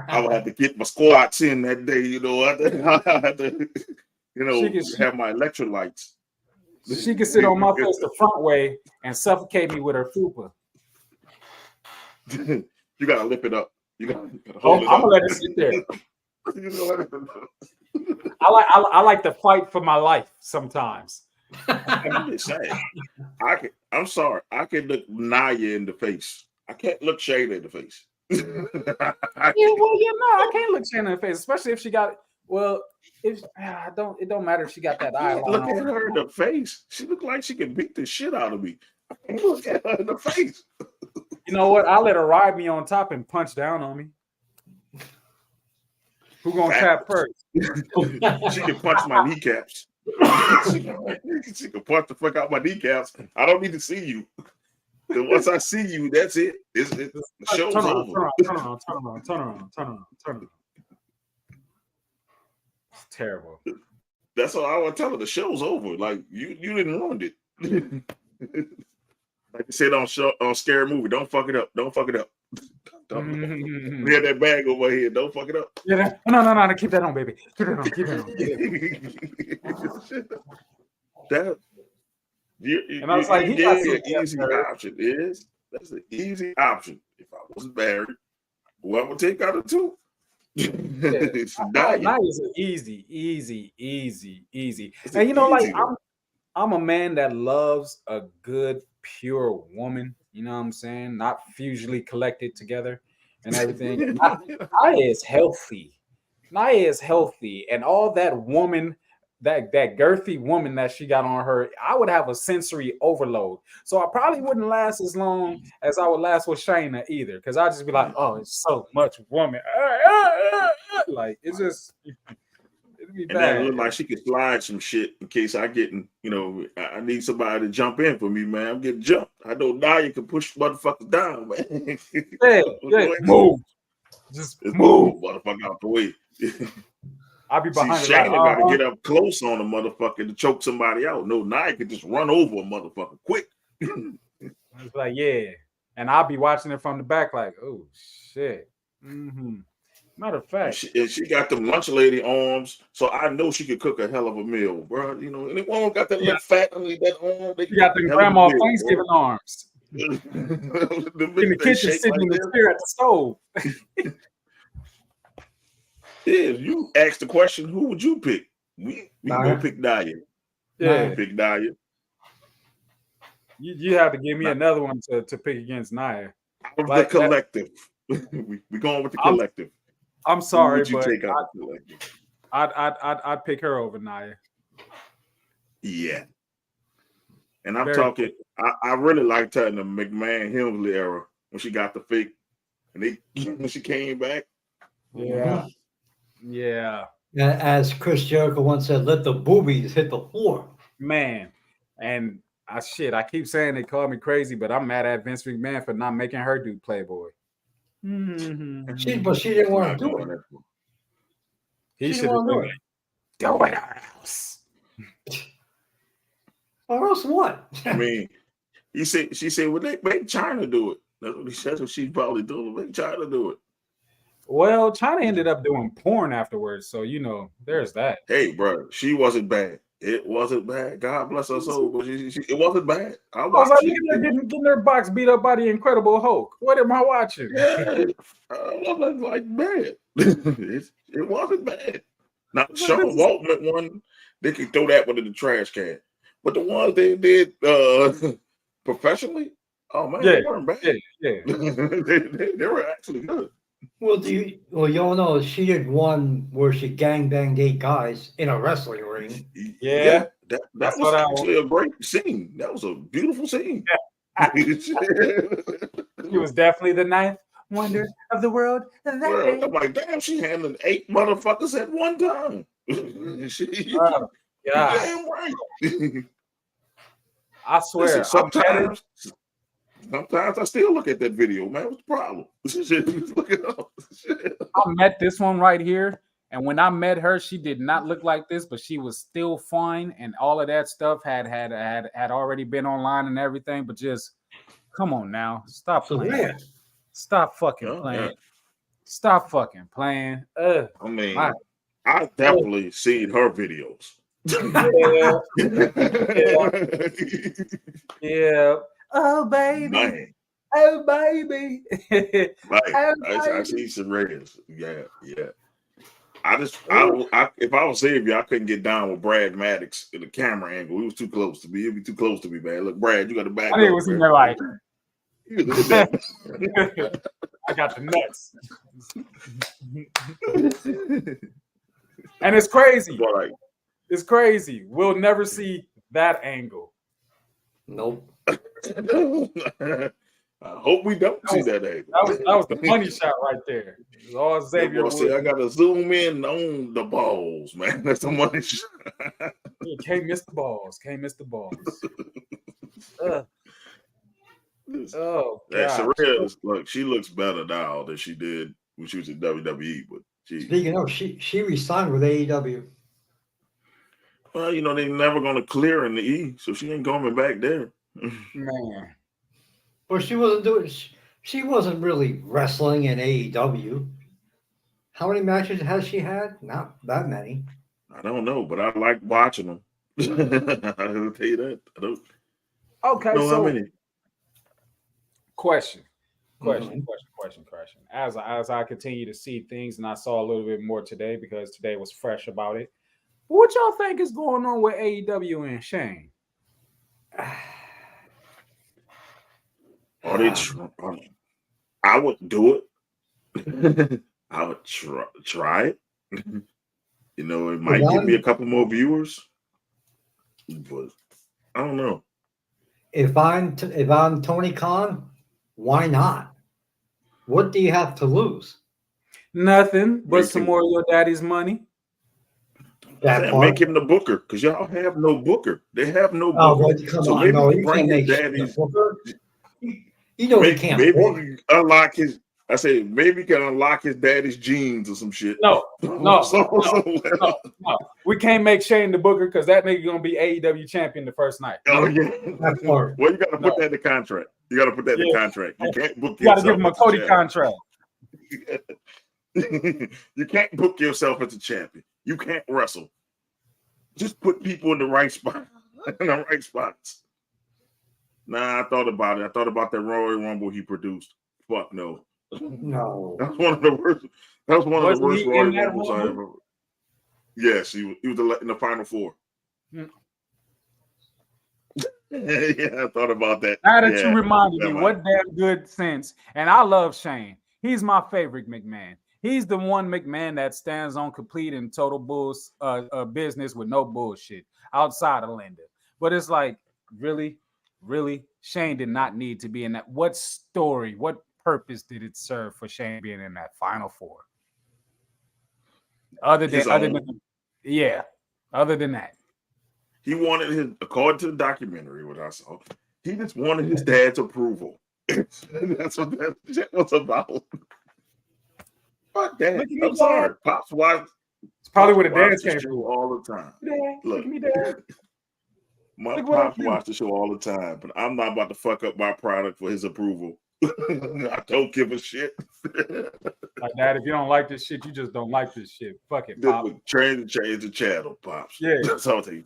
I would have to get my squats in that day, I have to, have my electrolytes. She can sit on my face the front way and suffocate me with her fupa. You gotta lip it up. You gotta hold it up. I'm gonna let it sit there. I like to fight for my life sometimes. I'm just saying. I'm sorry. I can look Naya in the face. I can't look Shayna in the face. Yeah, well, yeah, no, I can't look Shannon in the face, especially if she got. Well, if it don't matter if she got that eye. Look at her in the face. She look like she can beat the shit out of me. I can't look at her in the face. You know what? I'll let her ride me on top and punch down on me. Who gonna tap first? She can punch my kneecaps. She can punch the fuck out my kneecaps. I don't need to see you. And once I see you, that's it. The show's over. Turn around. It's terrible. That's all I want to tell her. The show's over. Like you didn't ruin it. Like I said on Scary Movie, don't fuck it up. Don't fuck it up. We had that bag over here. Don't fuck it up. Yeah, no. Keep that on, baby. Keep it on. And I was like, he got an easy option. That's an easy option. If I wasn't married, whoever would take out of two. That is easy. And you know, like I'm a man that loves a good, pure woman. You know what I'm saying? Not usually collected together and everything. Naya is healthy. And all that woman, that girthy woman that she got on her, I would have a sensory overload. So I probably wouldn't last as long as I would last with Shayna either. Because I'd just be like, oh, it's so much woman. Like, it's just... And then it look like she could slide some shit in case I I need somebody to jump in for me, man. I'm getting jumped. I know Naya can push motherfuckers down, man. Yeah. Move. Just move, motherfucker, out the way. I'll be behind. Shayna got to get up close on a motherfucker to choke somebody out. No, Naya could just run over a motherfucker quick. It's like, yeah. And I'll be watching it from the back like, oh, shit. Mm-hmm. Matter of fact, she got them lunch lady arms, so I know she could cook a hell of a meal, bro. You know, anyone got that little fat under that arm? You got the grandma Thanksgiving arms. In the kitchen, sitting in the chair at the stove. Yeah, you asked the question, who would you pick? We gonna pick Naya. Yeah, pick Naya. You have to give me another one to pick against Naya. The collective. We going with the collective. I'm sorry, but I'd I'd pick her over Naya. Yeah. And I'm talking, I really liked her in the McMahon Hemsley era when she got the fake and when she came back. Yeah. As Chris Jericho once said, let the boobies hit the floor. Man. And I keep saying they call me crazy, but I'm mad at Vince McMahon for not making her do Playboy. Mm-hmm. But she didn't want to do it. He should have do it. Do it or else. Or else what? I mean, she said, well, make China do it. That's what she's probably doing. Make China do it. Well, China ended up doing porn afterwards, so there's that. Hey, bro, she wasn't bad. It wasn't bad. God bless her soul, but it wasn't bad. I was like, getting their box beat up by the Incredible Hulk. What am I watching? Yeah, I was like, bad. It wasn't bad. Now, Sean Waltman one, they could throw that one in the trash can. But the ones they did professionally, oh man, they weren't bad. Yeah. they were actually good. Well, y'all know she did one where she gangbanged 8 guys in a wrestling ring. Yeah, that was actually a great scene. That was a beautiful scene. She was definitely the ninth wonder of the world. I'm like, damn, she handled 8 motherfuckers at one time. Damn right. I swear. Listen, sometimes I still look at that video, man. What's the problem? Look it up. I met this one right here, and when I met her, she did not look like this, but she was still fine, and all of that stuff had already been online and everything. But just come on now, stop playing. Stop fucking playing. Yeah. Stop fucking playing. I mean, I definitely seen her videos. Yeah. Oh baby. Man. Oh baby. Right. I see some radios. Yeah. if I was Xavier, I couldn't get down with Brad Maddox in the camera angle. He was too close to me. He'd be too close to me, man. Look, Brad, you got to back I think it up. was in Man. there like, Look at that. I got the nuts. And it's crazy. Right. It's crazy. We'll never see that angle. Nope. I hope we don't see that angle. That was the money shot right there. It was all Xavier Say, I Woods. got to zoom in on the balls, man. That's the money shot. Can't miss the balls. Can't miss the balls. Oh, Yeah, God. Saraya, look, she looks better now than she did when she was in WWE. But Speaking of, she resigned with AEW. well, you know, they're never going to clear in the E, so she ain't going back there. Man. But she wasn't doing. She wasn't really wrestling in AEW. How many matches has she had? Not that many. I don't know, but I like watching them. I'll tell you that. I don't Okay, know so how many. question. Mhm. As I continue to see things, and I saw a little bit more today because today was fresh about it. What y'all think is going on with AEW and Shane? Are they I would do it. I would try it. You know, it might give me a couple more viewers, but I don't know. If I'm Tony Khan, why not? What do you have to lose? Nothing but some more of your daddy's money. Make him the booker because y'all have no booker. They have no Oh, booker. well, come so on, maybe no, you you bring can't his make daddy's. booker. You know he can't. Maybe Book. you unlock his. I say maybe he can unlock his daddy's genes or some shit. No. We can't make Shane the booker because that nigga gonna be AEW champion the first night. Oh yeah. Well, you got to put that in the contract. You got to put that in the contract. You can't book. You got to give him a Cody contract. You can't book yourself as a champion. You can't wrestle. Just put people in the right spot, in the right spots. Nah, I thought about it. I thought about that Royal Rumble he produced. Fuck no. No. That was one of the worst. That was one of the worst Royal Rumbles I ever. Yes, he was in the Final Four. Yeah, I thought about that. Now that you reminded me, what damn good sense. And I love Shane. He's my favorite McMahon. He's the one McMahon that stands on complete and total business with no bullshit outside of Linda. But it's like, really, Shane did not need to be in that. What story, what purpose did it serve for Shane being in that Final Four? Other than that. He wanted his, according to the documentary, what I saw, he just wanted his dad's approval. That's what that shit was about. Fuck that. I'm sorry. Pops watch. It's probably where the dance came from all the time. Look, me, Dad. My pops watch the show all the time, but I'm not about to fuck up my product for his approval. I don't give a shit. Like, Dad, if you don't like this shit, you just don't like this shit. Fuck it, Pop. Change the channel, Pops. Yeah. That's all they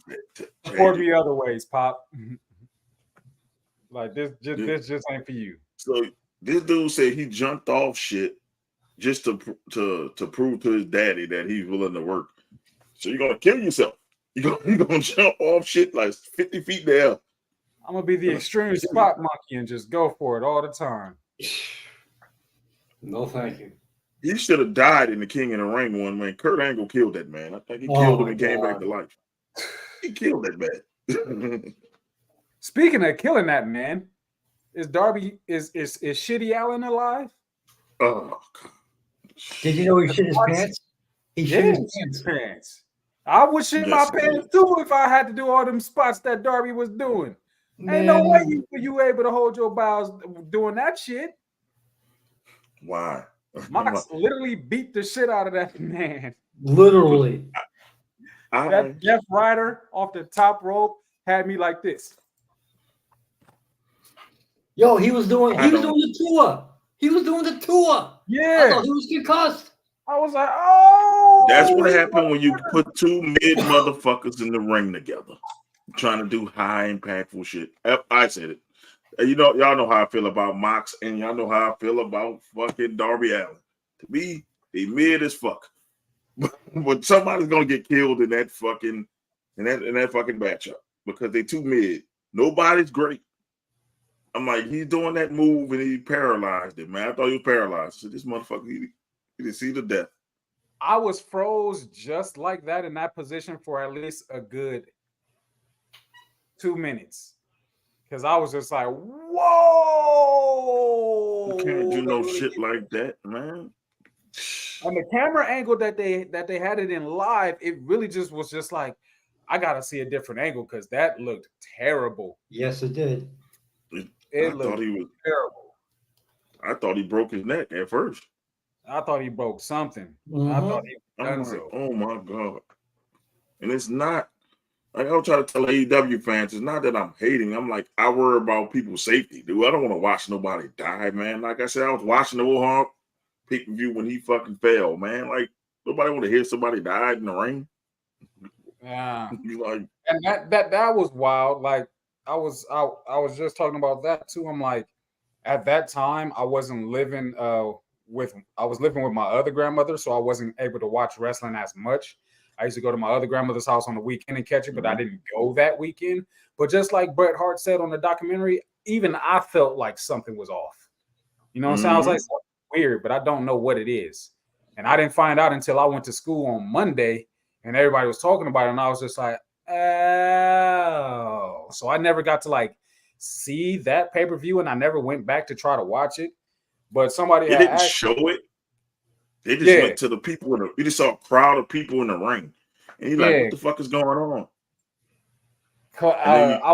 Support me other ways, Pop. Like this just ain't for you. So this dude said he jumped off shit just to prove to his daddy that he's willing to work. So you're gonna kill yourself. You're gonna jump off shit like 50 feet there. I'm gonna be the extreme spot monkey and just go for it all the time. No, thank you. He should have died in the King in the Ring one, man. Kurt Angle killed that man. I think he killed him and came back to life. He killed that man. Speaking of killing that man, is Darby is Shitty Allen alive? Oh God. Did you know he shit his pants? He shit his pants. I would shit my pants too if I had to do all them spots that Darby was doing. Man. Ain't no way you were able to hold your bowels doing that shit. Why? Mox literally beat the shit out of that man. Literally. That Jeff Ryder off the top rope had me like this. Yo, he was doing the tour. He was doing the tour. Yeah. I thought he was concussed. I was like, oh. That's what happened when you put two mid motherfuckers in the ring together, trying to do high impactful shit. I said it. Y'all know how I feel about Mox, and y'all know how I feel about fucking Darby Allin. To me, they mid as fuck. but somebody's gonna get killed in that fucking matchup because they too mid. Nobody's great. I'm like, he's doing that move and he paralyzed it, man. I thought he was paralyzed. So this motherfucker, he didn't see the death. I was froze just like that in that position for at least a good 2 minutes. Because I was just like, whoa. You can't do no shit like that, man. On the camera angle that they had it in live, it really just was just like, I gotta see a different angle because that looked terrible. Yes, it did. It I looked thought he was terrible. I thought he broke his neck at first. I thought he broke something. Mhm. I thought he I'm done like, so. oh my God. And it's not like I'll try to tell AEW fans, it's not that I'm hating. I'm like, I worry about people's safety, dude. I don't want to watch nobody die, man. Like I said, I was watching the Hawk pay-per-view when he fucking fell, man. Like nobody want to hear somebody died in the ring. Yeah. Like, And that was wild. Like I was just talking about that too. I'm like, at that time, I wasn't living I was living with my other grandmother, so I wasn't able to watch wrestling as much. I used to go to my other grandmother's house on the weekend and catch it, but I didn't go that weekend. But just like Bret Hart said on the documentary, even I felt like something was off. You know what I'm saying? I was like, something weird, but I don't know what it is. And I didn't find out until I went to school on Monday and everybody was talking about it. And I was just like, oh. So I never got to like see that pay-per-view and I never went back to try to watch it. But somebody they had didn't asked, show it. They just went to the people you just saw a crowd of people in the ring. And you're like, what the fuck is going on? I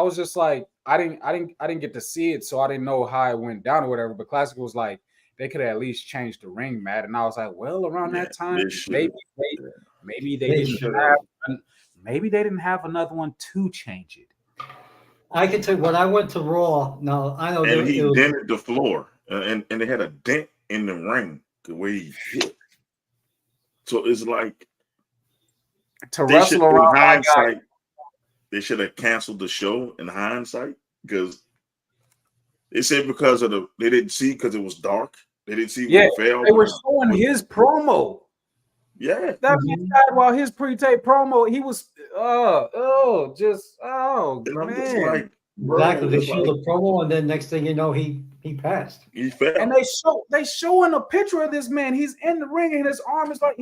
was just like, I didn't get to see it, so I didn't know how it went down or whatever. But Classic was like, they could at least change the ring mat, and I was like, well, around that time, maybe they didn't have another one to change it. I can tell you when I went to Raw. Now I know and he dented the floor, and they had a dent in the ring the way he hit. So it's like to wrestle around hindsight, they should have canceled the show in hindsight because they said they didn't see because it was dark. They didn't see when he fell. They were showing his promo. Yeah, that man died while his pre-tape promo. He was man. Just like, bro, exactly. They showed the promo, and then next thing you know, he passed. He fell. And they showing a picture of this man. He's in the ring, and his arm is like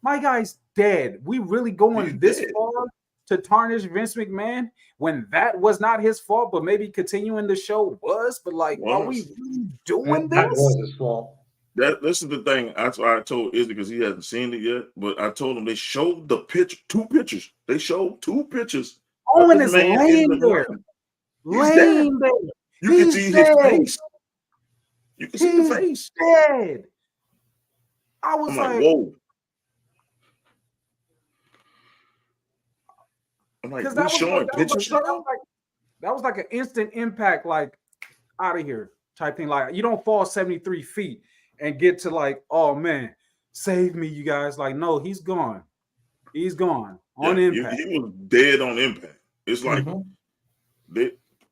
my guy's dead. We really going this far to tarnish Vince McMahon when that was not his fault, but maybe continuing the show was. But like, are we really doing this? That was his fault. This is the thing. That's why I told Izzy because he hasn't seen it yet. But I told him they showed the picture, 2 pictures. They showed 2 pictures. Owen is laying there. Laying there. You can see his face. You can see the face. Dead. I'm like, whoa. I'm like, we showing pictures. That was like an instant impact, like out of here type thing. Like you don't fall 73 feet and get to like, oh man, save me, you guys. Like, no, he's gone. He's gone on impact. He was dead on impact. It's like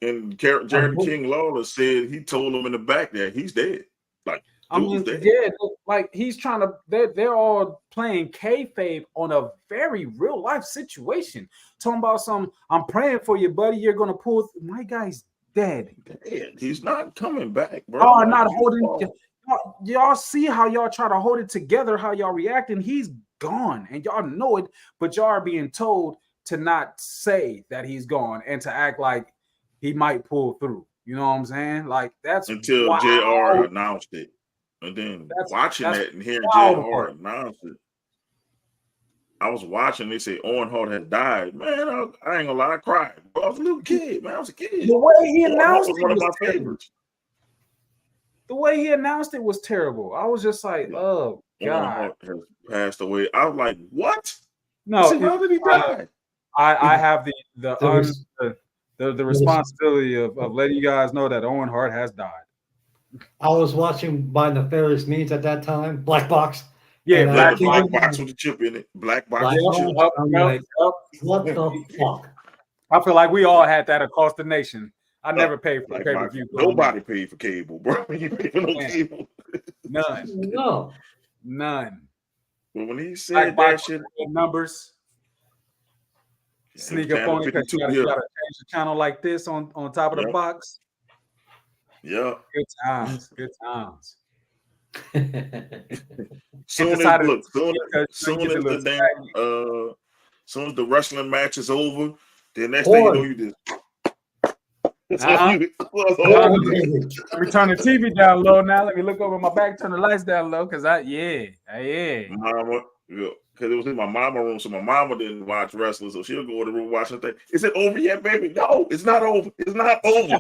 and Jared King Lawler said he told him in the back that he's dead. Like, I mean, like he's trying to. They're all playing kayfabe on a very real life situation. Talking about I'm praying for you, buddy. You're gonna pull. My guy's dead. He's not coming back, bro. Oh, not holding. Y'all see how y'all try to hold it together, how y'all reacting. He's gone, and y'all know it, but y'all are being told to not say that he's gone and to act like he might pull through. You know what I'm saying? Like that's until JR announced it. And then watching that and hearing JR announce it, I was watching. They say Owen Hart has died. Man, I ain't gonna lie, I cried. Bro, I was a little kid, man. I was a kid. The way he announced it was one of my favorites. The way he announced it was terrible. I was just like, oh God, Owen Hart has passed away. I was like, what? No, how did he die? I have the responsibility of letting you guys know that Owen Hart has died. I was watching by Nefarious Means at that time, Black Box. Yeah, black box with the chip in it. Black box with the chip. I'm like, what the fuck? I feel like we all had that across the nation. I never paid for pay-per-view. Nobody paid for cable, bro. You paid for no cable. None. No. None. But when he Black said box that shit, with numbers. Sneak up channel on it because 52 you here. gotta change the channel like this on top of the Yep. box. Yeah. Good times. Good times. Soon as decided look, to soon get as the the little damn soon as the wrestling match is over, the next thing you know, Boy. you just Uh-huh. that's Boy, all you do. baby. Let me turn the TV down low now. Let me look over my back, turn the lights down low, because yeah. Mama, yeah, because it was in my mama room, so my mama didn't watch wrestling, so she'll go in the room watching the thing. Is it over yet, baby? No, it's not over. It's not over.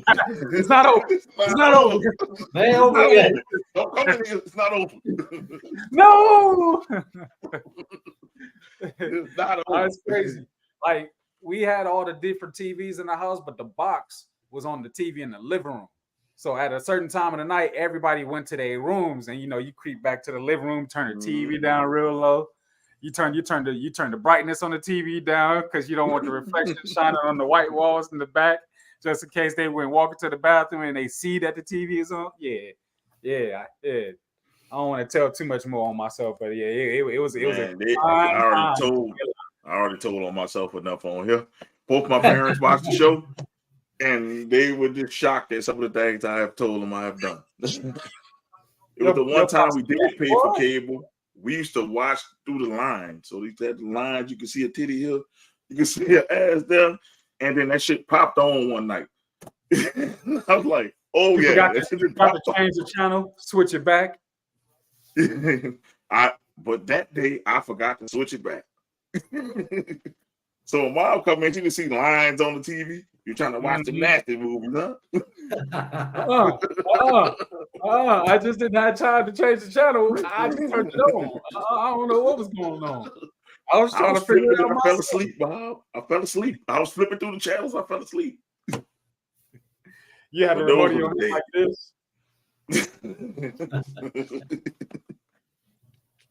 It's not over. It's not over. They It's over not yet. over. Don't come in here. It's not over. No. It's not Oh, over. it's crazy. Like we had all the different TVs in the house, but the box was on the TV in the living room. So at a certain time of the night, everybody went to their rooms, and you creep back to the living room, turn the TV down real low. You turn the brightness on the TV down because you don't want the reflection shining on the white walls in the back, just in case they went walking to the bathroom and they see that the TV is on. Yeah. I don't want to tell too much more on myself, but yeah, it was Man, a fine I time. already told on myself enough on here. Both my parents watched the show, and they were just shocked at some of the things I have told them I have done. It was the one time we did pay for cable. We used to watch through the line. So these had the lines, you can see a titty here, you can see her ass there, and then that shit popped on one night. I was like, oh You yeah, forgot to change the channel, switch it back. But that day I forgot to switch it back. So when mom come in, she can see lines on the TV. You're trying to watch the nasty movies, huh? I just didn't have time to change the channel. I just turned it on. I don't know what was going on. I was trying to figure it out myself. I fell asleep, Bob. I fell asleep. I was flipping through the channels. I fell asleep. You had the remote on like this.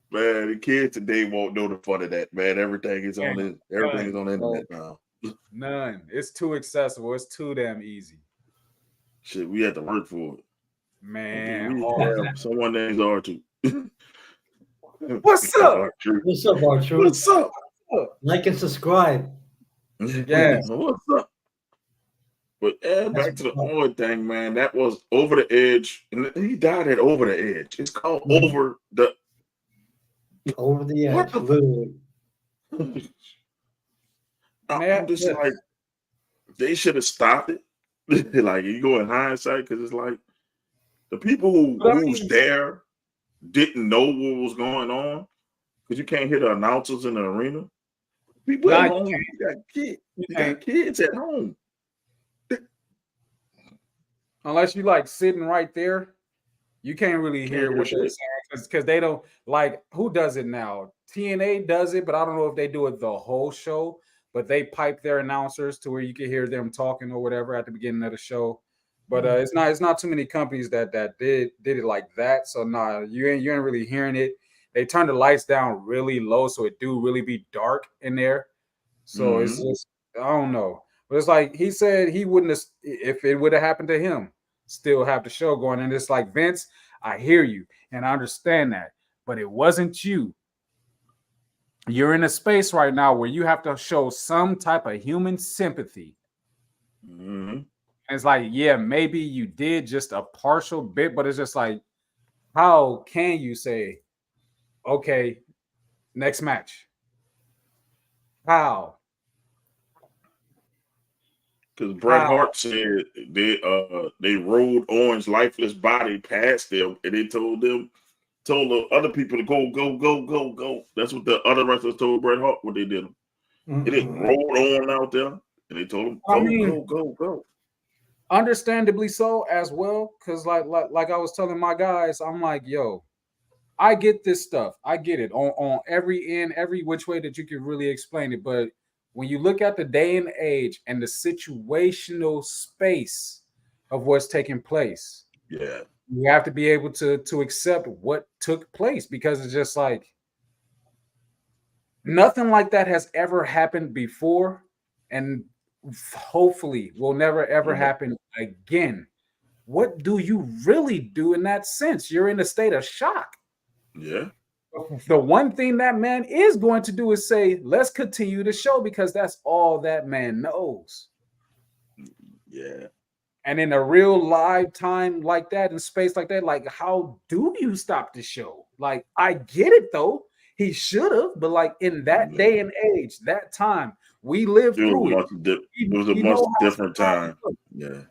Man, the kids today won't know the fun of that, man. Everything is on the internet now. None. It's too accessible. It's too damn easy. Shit, we had to work for it. Man, we have someone named R2. What's up? What's up, Archer? What's up? Like and subscribe. Yeah. What's up? But back to the Owen thing, man. That was Over the Edge. And he died at Over the Edge. It's called Over the Edge, literally. I'm just like, they should have stopped it. Like, you go in hindsight, because it's like the people who's there didn't know what was going on, because you can't hear the announcers in the arena. People at home, you got kids at home. Unless you like sitting right there, you can't really hear what they're saying, because they don't, like, who does it now? TNA does it, but I don't know if they do it the whole show, but they pipe their announcers to where you can hear them talking or whatever at the beginning of the show. But it's not too many companies that did it like that. So you ain't really hearing it. They turn the lights down really low, so it do really be dark in there. So it's just, I don't know. But it's like he said he wouldn't have, if it would have happened to him, still have the show going. And it's like, Vince, I hear you and I understand that, but it wasn't you. You're in a space right now where you have to show some type of human sympathy. And it's like, yeah, maybe you did just a partial bit, but it's just like, how can you say, okay, next match? How? Because Bret Hart said they rolled Owen's lifeless body past them, and they told the other people to go. That's what the other wrestlers told Bret Hart what they did. They didn't roll Owen out there, and they told him go. Understandably so as well, because like I was telling my guys, I'm like, yo, I get this stuff. I get it on every end, every which way that you can really explain it. But when you look at the day and age and the situational space of what's taking place, yeah, you have to be able to accept what took place, because it's just like nothing like that has ever happened before, and hopefully will never ever happen again. What do you really do in that sense? You're in a state of shock. Yeah. The one thing that man is going to do is say, let's continue the show because that's all that man knows. Yeah. And in a real live time like that, in space like that, like, how do you stop the show? Like, I get it though. He should have, but like in that day and age, that time, we lived through it. It was a much different time. Yeah.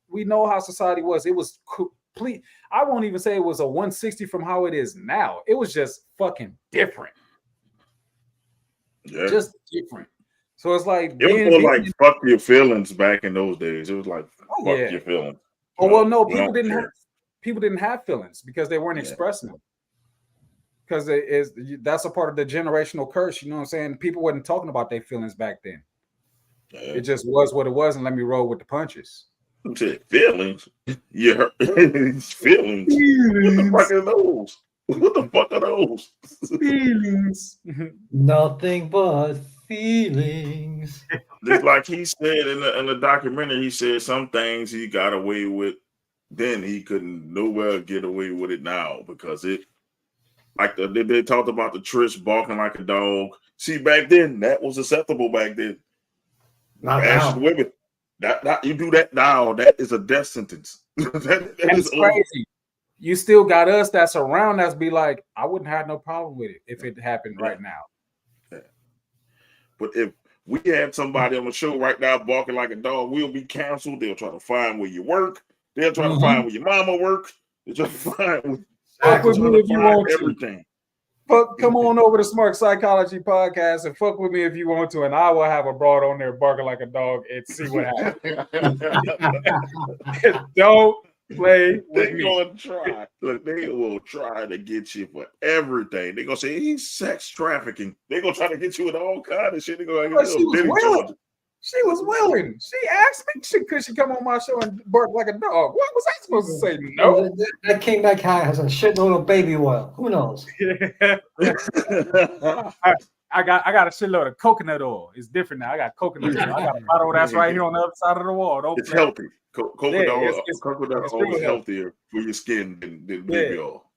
We know how society was. It was complete. I won't even say it was a 160 from how it is now. It was just fucking different. Yeah. Just different. So it's like it was more like fuck your feelings back in those days. It was like fuck your feelings. Oh well, no, people didn't have feelings because they weren't expressing them. Because that's a part of the generational curse. You know what I'm saying? People wasn't talking about their feelings back then. Yeah. It just was what it was, and let me roll with the punches. You said feelings. Yeah, feelings. What the fuck are those? What the fuck are those? Feelings. Nothing but feelings. Just like he said in the documentary, he said some things he got away with then he couldn't nowhere get away with it now because it. Like they talked about the Trish barking like a dog. See, back then that was acceptable. Back then, not now. Women. That you do that now, that is a death sentence. That's crazy. You still got us that's around us be like, I wouldn't have no problem with it if it happened right now. Yeah. But if we had somebody on the show right now barking like a dog, we'll be canceled. They'll try to find where you work. They'll try to find where your mama work. They'll try to find. Fuck with me if you want everything. Fuck, come on over to Smart Psychology Podcast and fuck with me if you want to, and I will have a broad on there barking like a dog and see what happens. Don't play with me. Gonna try. Look, they will try to get you for everything. They're gonna say he's sex trafficking. They're gonna try to get you with all kinds of shit. They're gonna She was willing. She asked me, could she come on my show and bark like a dog? What was I supposed to say? No. That King Back High has a shitload of baby oil. Who knows? I got a shitload of coconut oil. It's different now. I got coconut oil. I got a bottle that's right here on the other side of the wall. It's healthy. Coconut oil is healthier for your skin than baby oil.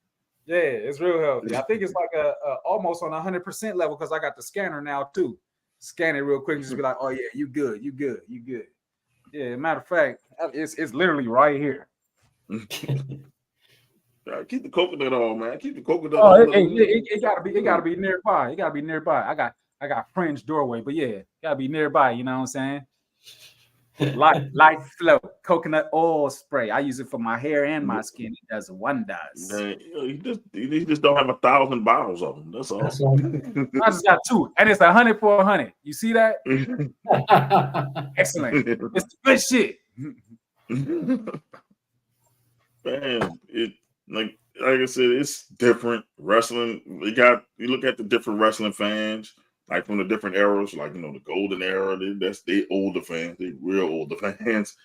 Yeah, it's real healthy. I think it's like a almost on 100% level because I got the scanner now too. Scan it real quick and just be like, oh yeah, you good. Yeah, matter of fact, it's literally right here. Keep the coconut on, man. Keep the coconut on. It gotta be nearby. It gotta be nearby. I got French doorway, but yeah, gotta be nearby, you know what I'm saying? Light flow, coconut oil spray. I use it for my hair and my skin. It does wonders. Man, you just don't have 1,000 bottles of them. That's all. I just got 2, and it's 100 for 100. You see that? Excellent. It's good shit. Man, like I said, it's different wrestling. You look at the different wrestling fans. Like from the different eras, like the golden era, they older fans, they real older fans.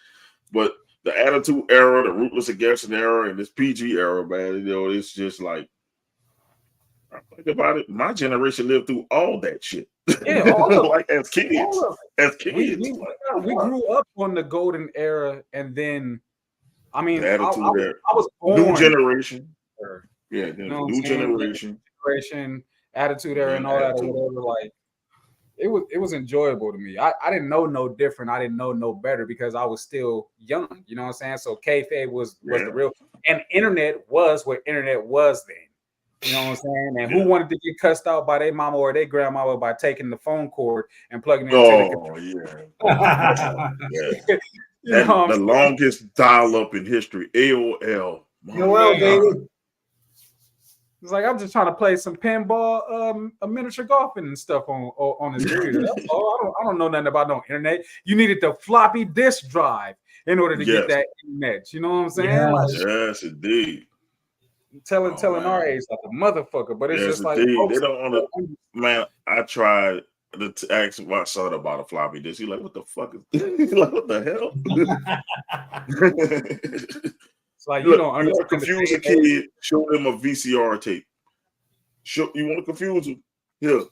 But the Attitude Era, the Ruthless Aggression era, and this PG era, man, it's just like I think about it. My generation lived through all that shit. Yeah, all like as kids. We grew up on the golden era, and then I mean, I was born new generation. Yeah, new generation. Attitude Era and all that or whatever, like it was enjoyable to me. I didn't know no different. I didn't know no better because I was still young, you know what I'm saying? So kayfabe was the real, and internet was what internet was then. You know what I'm saying? And who wanted to get cussed out by their mama or their grandmama by taking the phone cord and plugging it into the computer? The longest dial-up in history, AOL. Baby. It's like I'm just trying to play some pinball, a miniature golfing and stuff on this computer. That's all. I don't know nothing about no internet. You needed the floppy disk drive in order to get that internet. You know what I'm saying? Yes, indeed. Telling our age like a motherfucker, but it's just like they don't want to. Man, I tried to ask my son about a floppy disk. He's like, "What the fuck is?" He's like, "What the hell?" It's like you don't understand. Confuse a kid, show them a VCR tape. You want to confuse them? Yeah.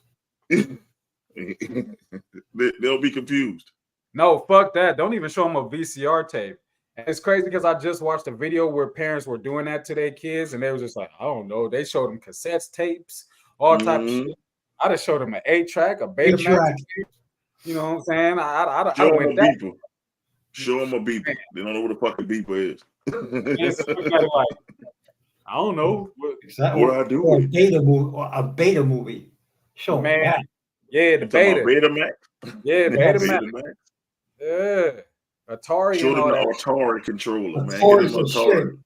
They'll be confused. No, fuck that. Don't even show them a VCR tape. And it's crazy because I just watched a video where parents were doing that to their kids, and they were just like, I don't know. They showed them cassettes, tapes, all type of shit. I just showed him an 8-track, a Betamax. You know what I'm saying? I Show went him a beeper. Show him a beeper. They don't know what the fucking beeper is. Like, I don't know. What I do? Or a beta movie. Show me that. Yeah, the beta. Betamax. Yeah, Betamax. Yeah. Atari. Show them the Atari controller, man. Get him Atari.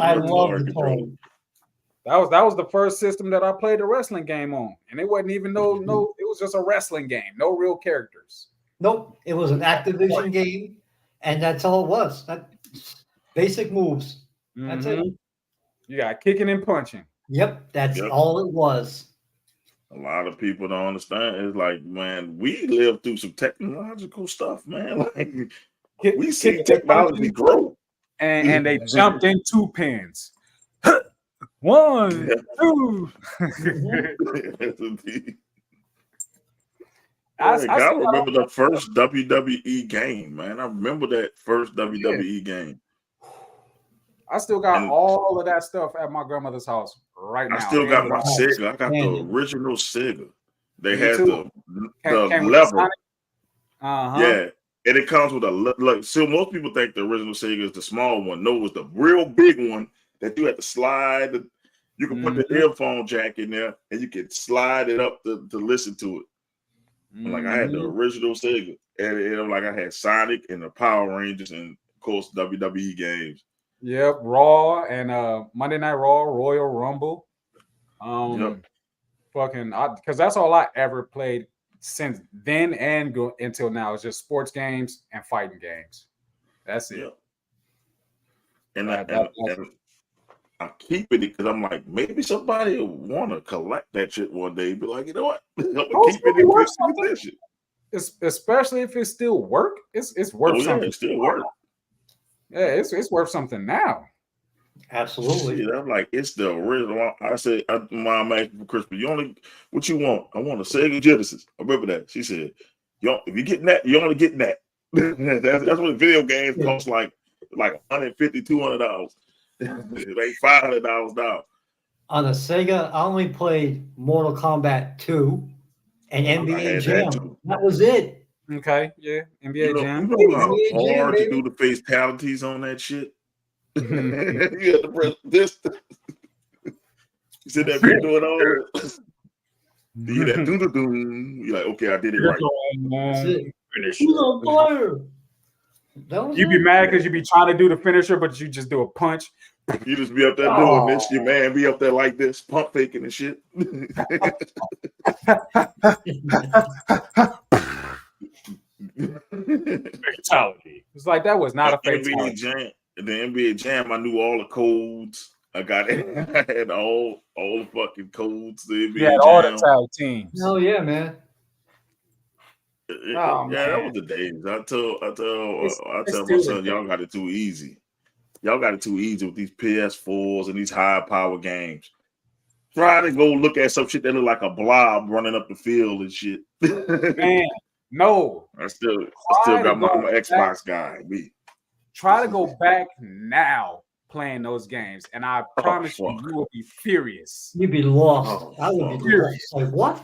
I love the Atari. That was the first system that I played a wrestling game on, and it wasn't even no. It was just a wrestling game, no real characters. Nope, it was an Activision game, and that's all it was. That basic moves. That's it. You got kicking and punching. Yep, that's all it was. A lot of people don't understand. It's like, man, we lived through some technological stuff, man. Like we see technology grow, and they jumped in 2 pins. 1, 2. I remember the first WWE game, man. I remember that first WWE game. I still got all of that stuff at my grandmother's house right now. I still got my Sega. I got the original Sega. They had the lever. Yeah. And it comes with so most people think the original Sega is the small one. No, it's the real big one that you had to slide. You can put the earphone jack in there and you can slide it up to listen to it. Like I had the original Sega. And like I had Sonic and the Power Rangers and of course WWE games. Yep, Raw and Monday Night Raw, Royal Rumble. Because that's all I ever played since then and until now. It's just sports games and fighting games. That's it. And I'm keeping it because I'm like, maybe somebody will want to collect that shit one day. Be like, you know what? I'm gonna keep it in good condition. Especially if it still work. It's worth something. It still work. Yeah, it's worth something now. Absolutely. Shit, I'm like, it's the original. I said, Mom asked me for Christmas, what you want? I want a Sega Genesis. I remember that. She said, if you're getting that, you're only getting that. that's what video games cost like $150, $200. It ain't $500 now. On a Sega, I only played Mortal Kombat 2 and NBA Jam. That was it. Okay, yeah, NBA Jam. You know how hard to do the fatalities on that shit? You had to press this. You said that you're doing all this. You hear that doom. You're like, okay, I did it right. Finish it. You be mad because you be trying to do the finisher, but you just do a punch. You just be up there doing this. Your man be up there like this, pump faking and shit. Fatality. It's like that was not a fatality. The NBA Jam, I knew all the codes. I got it. I had all the fucking codes. The NBA Jam. All the tag teams. Oh yeah, man. That was the days. I tell my son, y'all got it too easy. Y'all got it too easy with these PS4s and these high power games. Try to go look at some shit that look like a blob running up the field and shit. Man, no. I still got my Xbox guy. Me. Try to go back now playing those games, and I promise you will be furious. You'd be lost. I would be furious. Like what?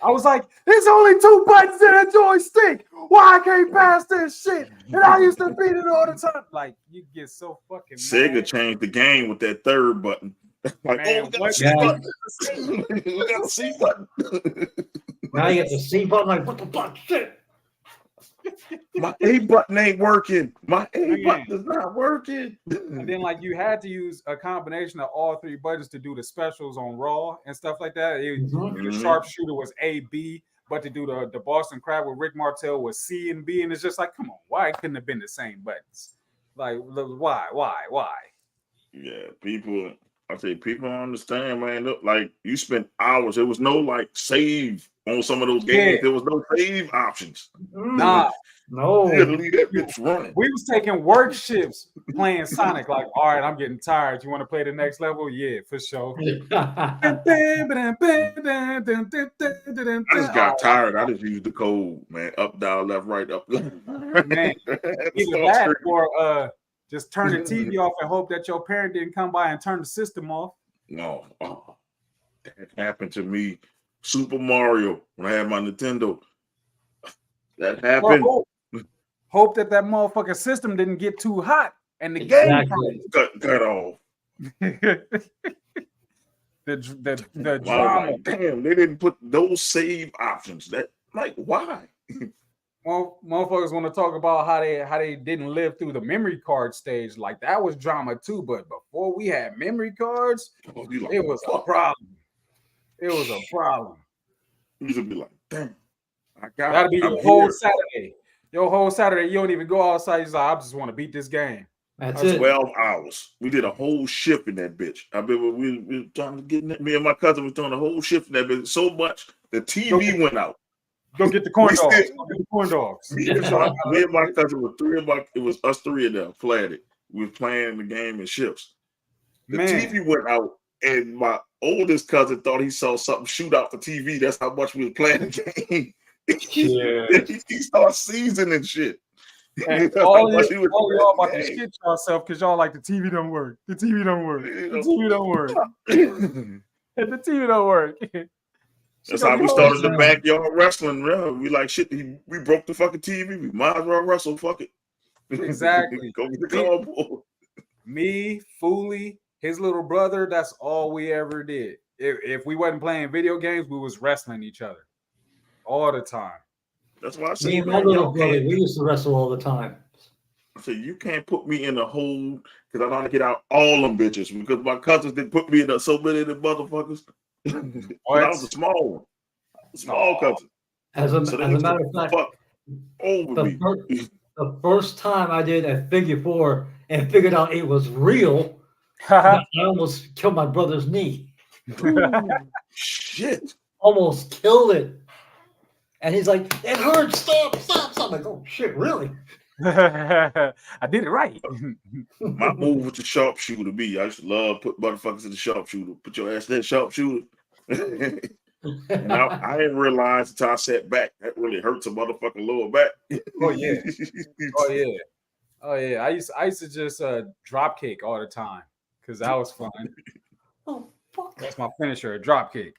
I was like, there's only 2 buttons in a joystick. Why I can't pass this shit? And I used to beat it all the time. Like, you get so fucking Sega mad. changed the game with that third button. Like, man, we got the C button. Now you get the C button. Like, what the fuck? Shit. My A button ain't working. My A button is not working. And then, like, you had to use a combination of all 3 buttons to do the specials on Raw and stuff like that. The sharpshooter was A, B, but to do the Boston Crab with Rick Martel was C and B. And it's just like, come on, why it couldn't have been the same buttons? Like, why? Yeah, people don't understand, man. Look, like you spent hours. There was no like save on some of those games. There was no save options. Nah. No. You had to leave that bitch running. We was taking work shifts playing Sonic. Like, all right, I'm getting tired. You want to play the next level? Yeah, for sure. I just got tired. I just used the code, man. Up, down, left, right, up. Man, either that or just turn the TV off and hope that your parent didn't come by and turn the system off. No. That happened to me. Super Mario when I had my Nintendo. That happened. Well, hope that motherfucking system didn't get too hot and the Exactly. Cut off. game. the drama. Like, damn, they didn't put those save options. That like why? Well, motherfuckers want to talk about how they didn't live through the memory card stage. Like that was drama too. But before we had memory cards, Like, it was a problem. It was a problem. You should be like, damn, I got That'd be I'm your whole here. Saturday. Your whole Saturday, you don't even go outside. You're like, I just want to beat this game. That's it. 12 hours. We did a whole shift in that bitch. I mean, we were trying to get in that. Me and my cousin was doing a whole shift in that bitch. So much the TV went out. Go get the corn We dogs. still- Go get the corn dogs. Me and my cousin were it was us three of them playing it. We were playing the game in shifts. The Man. TV went out, and my oldest cousin thought he saw something shoot out the TV. That's how much we were playing the game. Yeah. He started seasoning shit. And all y'all about to shit yourself because y'all like the TV don't work. The TV don't work. The TV don't work. The TV don't work. That's how we started the backyard wrestling. Bro. We like shit. We broke the fucking TV. We might as well wrestle. Fuck it. Exactly. Go get the cardboard. Me, Foolie, his little brother. That's all we ever did. If we wasn't playing video games, we was wrestling each other all the time. That's why I Me say, and my little brother, we used to wrestle all the time. I said, you can't put me in a hole because I know how to get out all them bitches because my cousins didn't put me in so many of the motherfuckers. I was a small one. Small cousin. As a matter of fact, fuck over me. The first time I did a figure four and figured out it was real, I almost killed my brother's knee. Shit. Almost killed it. And he's like, it hurts, stop. I'm like, oh shit, really? I did it right. My move with the sharpshooter be, I used to love put motherfuckers in the sharpshooter. Put your ass in that sharpshooter. And I didn't realize until I sat back that really hurts a motherfucking lower back. Oh yeah. Oh yeah. Oh yeah. I used to just drop kick all the time because that was fun. Oh fuck. That's my finisher, a drop kick.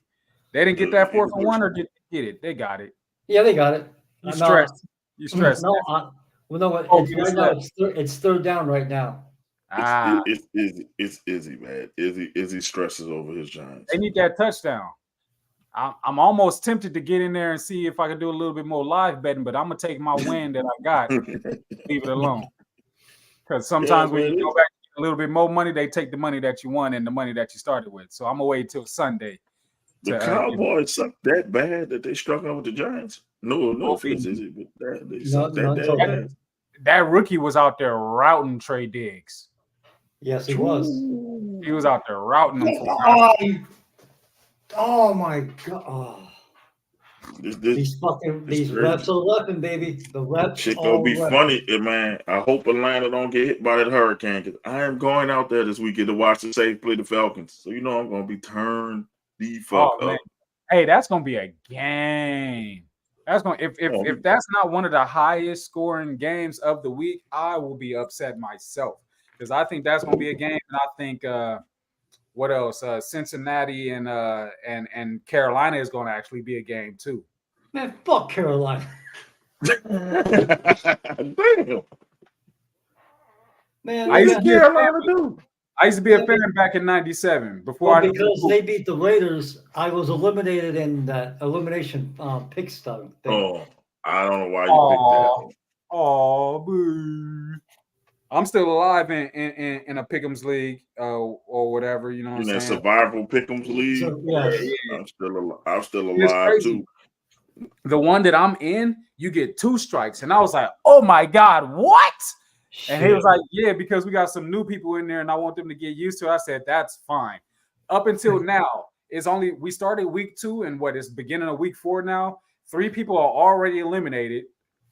They didn't get that 4-for-1 or get it. They got it. Yeah, they got it. You stressed. You stressed. No, well, no, right now it's third down right now. It's Izzy, man. Izzy stresses over his Giants. They need that touchdown. I'm almost tempted to get in there and see if I can do a little bit more live betting, but I'm gonna take my win that I got, leave it alone. Because sometimes when you go back a little bit more money, they take the money that you won and the money that you started with. So I'm gonna wait till Sunday. The Cowboys suck that bad that they struck out with the Giants. No offense, is it? But they suck that bad. That rookie was out there routing Trey Diggs. Yes, he was. He was out there routing them. Oh my god! Oh. These reps are weapon, baby. The reps. Shit gonna be funny, man. I hope Atlanta don't get hit by that hurricane because I am going out there this weekend to watch the Saints play the Falcons. So you know I'm gonna be turned the fuck up. Hey, that's gonna be a game. That's going if that's not one of the highest scoring games of the week, I will be upset myself because I think that's gonna be a game, and I think what else? Cincinnati and Carolina is going to actually be a game too. Man, fuck Carolina. Damn. Man, I used to be a fan back in '97 before because they beat the Raiders. I was eliminated in that elimination pick stub thing. Oh, I don't know why you picked that. Oh, boo. I'm still alive in a Pick'ems league or whatever, you know what I'm saying? Survival Pick'ems league. I'm still alive too. The one that I'm in, you get 2 strikes, and I was like, "Oh my god, what?" Shit. And he was like, "Yeah, because we got some new people in there, and I want them to get used to it." I said, "That's fine." Up until now, we started week 2, and it's beginning of week 4 now. 3 people are already eliminated,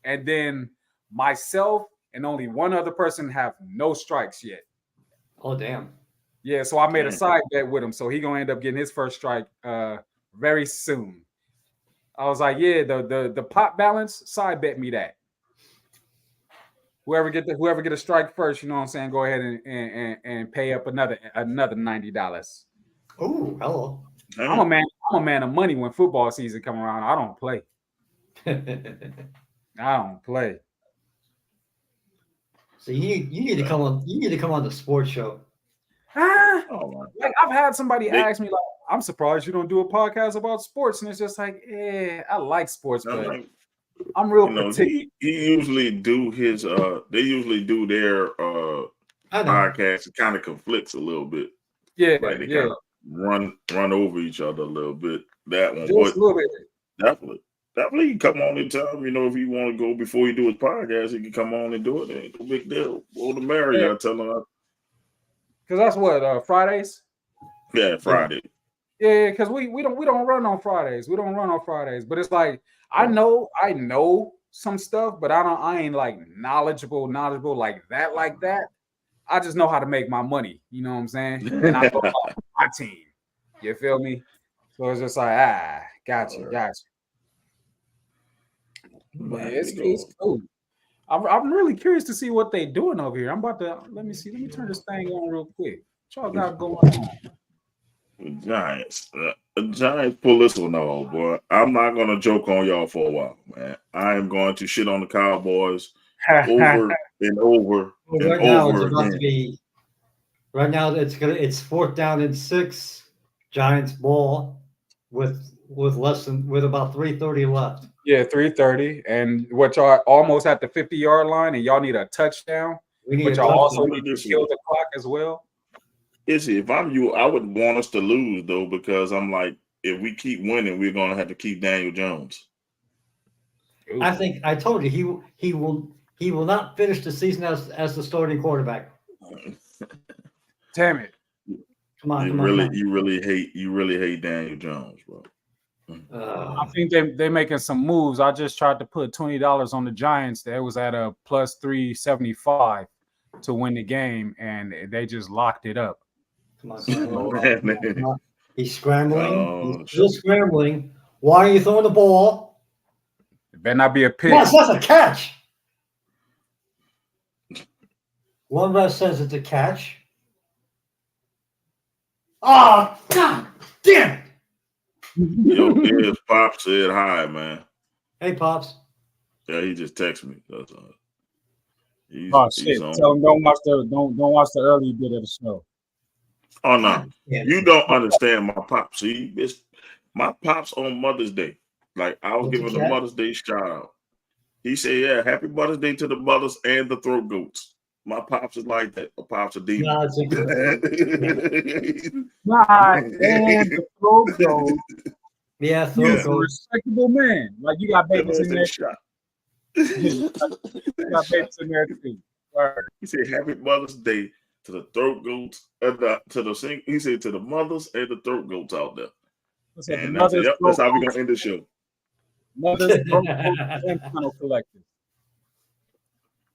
and then myself and only one other person have no strikes yet. Oh, damn. Yeah, so I made a side bet with him. So he's going to end up getting his first strike very soon. I was like, yeah, the pot balance, side bet me that. Whoever get a strike first, you know what I'm saying, go ahead and pay up another $90. Oh, hello. I'm a man of money when football season come around. I don't play. I don't play. So you need to come on. You need to come on the sports show. Like I've had somebody ask me, like, I'm surprised you don't do a podcast about sports, and it's just like, I like sports, but I'm real particular. He usually do his they usually do their podcast. It kind of conflicts a little bit. Yeah, like they kind of run over each other a little bit. That one, just a little bit. Definitely, you come on and tell him, if you want to go before you do his podcast, he can come on and do it. Ain't no big deal. Well, the Mary, I tell him. Because that's what Fridays. Yeah, Friday. Yeah, because we don't run on Fridays. We don't run on Fridays. But it's like I know some stuff, but I ain't like knowledgeable like that. I just know how to make my money. You know what I'm saying? And I know about my team. You feel me? So it's just like gotcha. But it's cool. I'm really curious to see what they doing over here. I'm about to let me turn this thing on real quick. What y'all got going on? Giants. Giants pull this one off, boy. I'm not gonna joke on y'all for a while, man. I am going to shit on the Cowboys over and over and over again. Right now it's 4th down and 6. Giants ball with about 3:30 left. Yeah, 3:30, and what y'all almost at the 50-yard line, and y'all need a touchdown. But y'all also need to kill the clock as well. Izzy, if I'm you, I would want us to lose though, because I'm like, if we keep winning, we're gonna have to keep Daniel Jones. I think I told you he will not finish the season as the starting quarterback. Damn it! You really hate Daniel Jones, bro. I think they're making some moves. I just tried to put $20 on the Giants. That was at a plus 375 to win the game, and they just locked it up. Come on. He's scrambling. He's still scrambling. Why are you throwing the ball? It better not be a pick. Yes, that's a catch. One ref says it's a catch. Oh, God damn it. Yo, his Pops said hi, man. Hey, Pops. Yeah, he just texted me. That's all. Shit! Tell him don't watch the early bit of the show. Oh no, you don't understand my Pops. See, it's my Pops on Mother's Day. Like I was giving a Mother's Day shout out. He said, "Yeah, happy Mother's Day to the mothers and the throat goats." My Pops is like that. My Pops a demon. Nah, and the throat goat. Yeah, he's a respectable man. Like you got babies in there. You got babies in there too. He said, "Happy Mother's Day to the throat goats, he said to the mothers and the throat goats out there." And that's how we're gonna end the show. Mothers, throat goats, and tunnel collectors.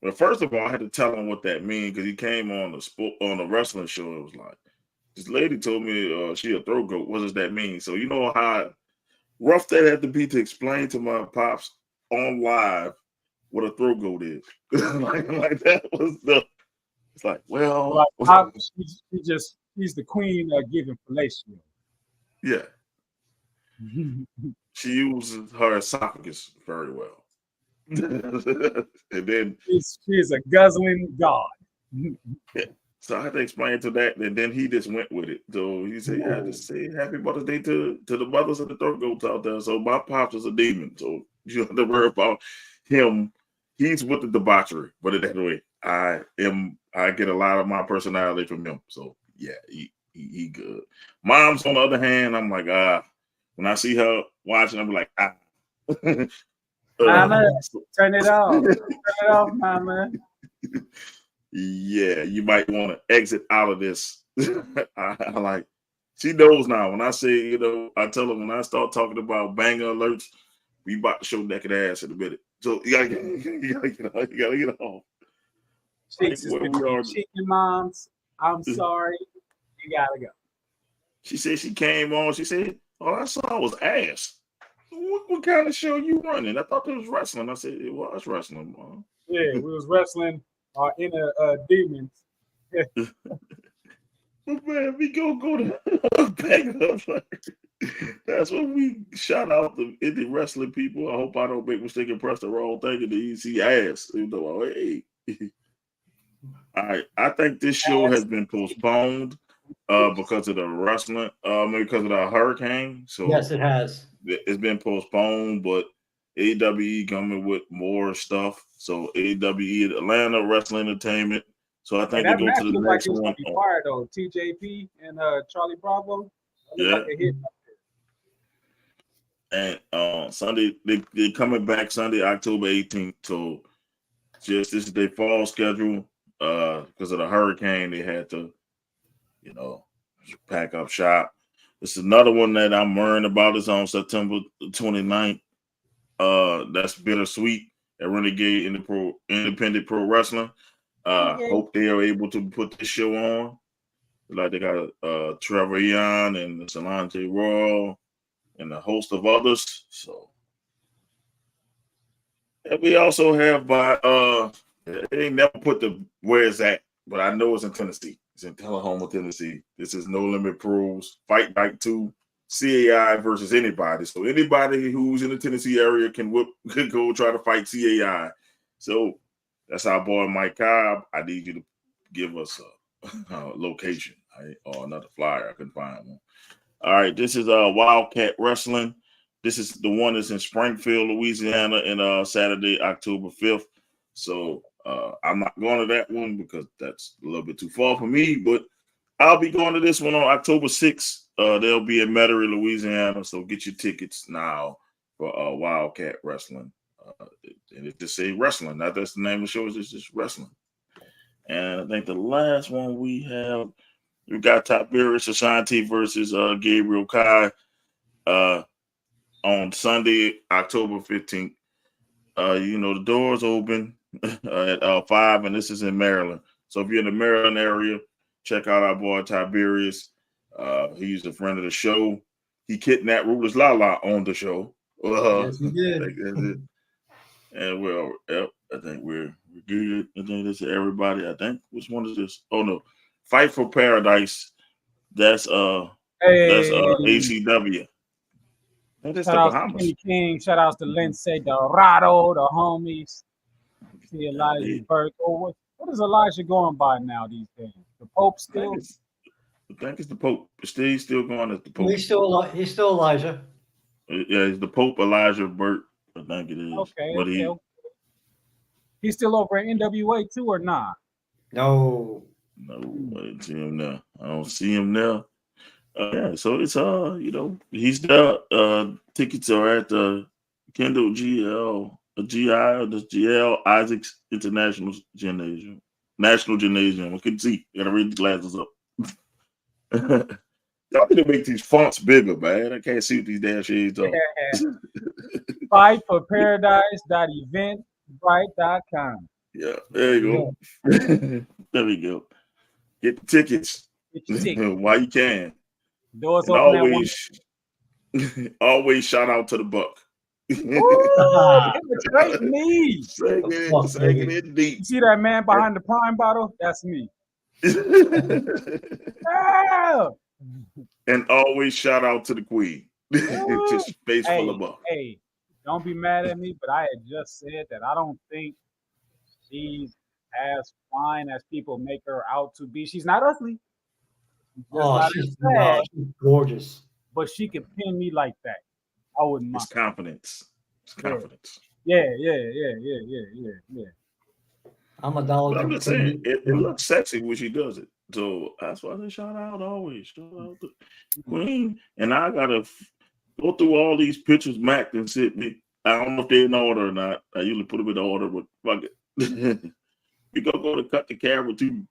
Well, first of all, I had to tell him what that means because he came on the wrestling show. It was like this lady told me she a throat goat. What does that mean? So you know how rough that had to be to explain to my Pops on live what a throat goat is. like that was the. It's like, well, she's the queen of giving fellatio. Yeah, she uses her esophagus very well. And then she's a guzzling god. Yeah. So I had to explain to that, and then he just went with it. So he said, "Yeah, just say Happy Mother's Day to the mothers of the throat goats out there." So my Pops is a demon, so you don't have to worry about him. He's with the debauchery, but it that way. I get a lot of my personality from him. So yeah, he good. Mom's on the other hand, I'm like, when I see her watching, I'm like, Mama, turn it off. Turn it off, Mama. Yeah, you might want to exit out of this. I like, she knows now. When I say, I tell her when I start talking about banger alerts, we about to show naked ass in a minute. So you gotta get off. Chicken moms, I'm sorry. You gotta go. She said she came on. She said, "All I saw was ass." What kind of show you running? I thought it was wrestling. I said it was wrestling, Mom. Yeah, we was wrestling inner demons. Man, we go to back up. That's what we shout out the indie wrestling people. I hope I don't make mistake and press the wrong thing in the EC ass. You know, hey. All right. I think this show has been postponed because of the wrestling, because of the hurricane. So Yes, it has. it's been postponed, but AWE coming with more stuff. So AWE Atlanta Wrestling Entertainment. So I think they that go match to the looked like next it was one. gonna be fire though. TJP and Charlie Bravo. That looked Yeah. like a hit. And Sunday they coming back Sunday, October 18th. So this is their fall schedule. Because of the hurricane, they had to, pack up shop. This is another one that I'm worrying about. Is on September 29th. That's Bittersweet at Renegade Independent Pro Wrestling. Hope they are able to put this show on. Like they got Trevor Ian and Solange Royal and a host of others. So, and we also have they ain't never put the where it's at, but I know it's in Tennessee. It's in Tullahoma, Tennessee. This is No Limit Pros Fight Night 2, CAI versus anybody. So anybody who's in the Tennessee area can go try to fight CAI. So that's our boy Mike Cobb. I need you to give us a location or another flyer. I couldn't find one. All right, this is Wildcat Wrestling. This is the one that's in Springfield, Louisiana, and Saturday, October 5th. So I'm not going to that one because that's a little bit too far for me, but I'll be going to this one on October 6th. They'll be in Metairie, Louisiana. So get your tickets now for Wildcat Wrestling. And it just say wrestling. Not that's the name of the show. It's just wrestling. And I think the last one we got Tiberius Society versus Gabriel Kai on Sunday, October 15th. The doors open at 5, and this is in Maryland. So if you're in the Maryland area, check out our boy Tiberius. He's a friend of the show. He kidnapped Rulers Lala on the show. Yes, he did. And I think we're good. I think that's everybody. I think which one is this? Oh no, Fight for Paradise. That's ACW. I think that's Shout the out to Bahamas. Kenny King. Shout out to Lindsay Dorado, the homies. See Elijah Burke. Oh, what is Elijah going by now these days? The Pope still? I think it's the Pope. He's still going as the Pope. He's still Elijah. Yeah, it's the Pope Elijah Burke. I think it is. Okay, but he's still over at NWA too, or not? No, I don't see him now. I don't see him now. Yeah, so it's he's there. Tickets are at the Kendall GL Isaacs International Gymnasium. National Gymnasium. I couldn't see. Gotta read the glasses up. Y'all need to make these fonts bigger, man. I can't see what these damn shades are. Fight for Paradise.eventbrite.com. Yeah, there you go. There we go. Get the tickets. While you can. Doors and open always shout out to the Buck. Straight me. Singing it deep. You see that man behind the pine bottle? That's me. And always shout out to the Queen. Just face full of Buck. Hey, don't be mad at me, but I had just said that I don't think she's as fine as people make her out to be. She's not ugly. She's gorgeous. But she can pin me like that. I wouldn't mind. It's confidence. Yeah. I'm a dollar. But I'm just saying, it looks sexy when she does it. So that's why they shout out always. Shout out to Queen. And I gotta go through all these pictures Mac and sent me. I don't know if they're in order or not. I usually put them in order, but fuck it. We gonna go to cut the camera too.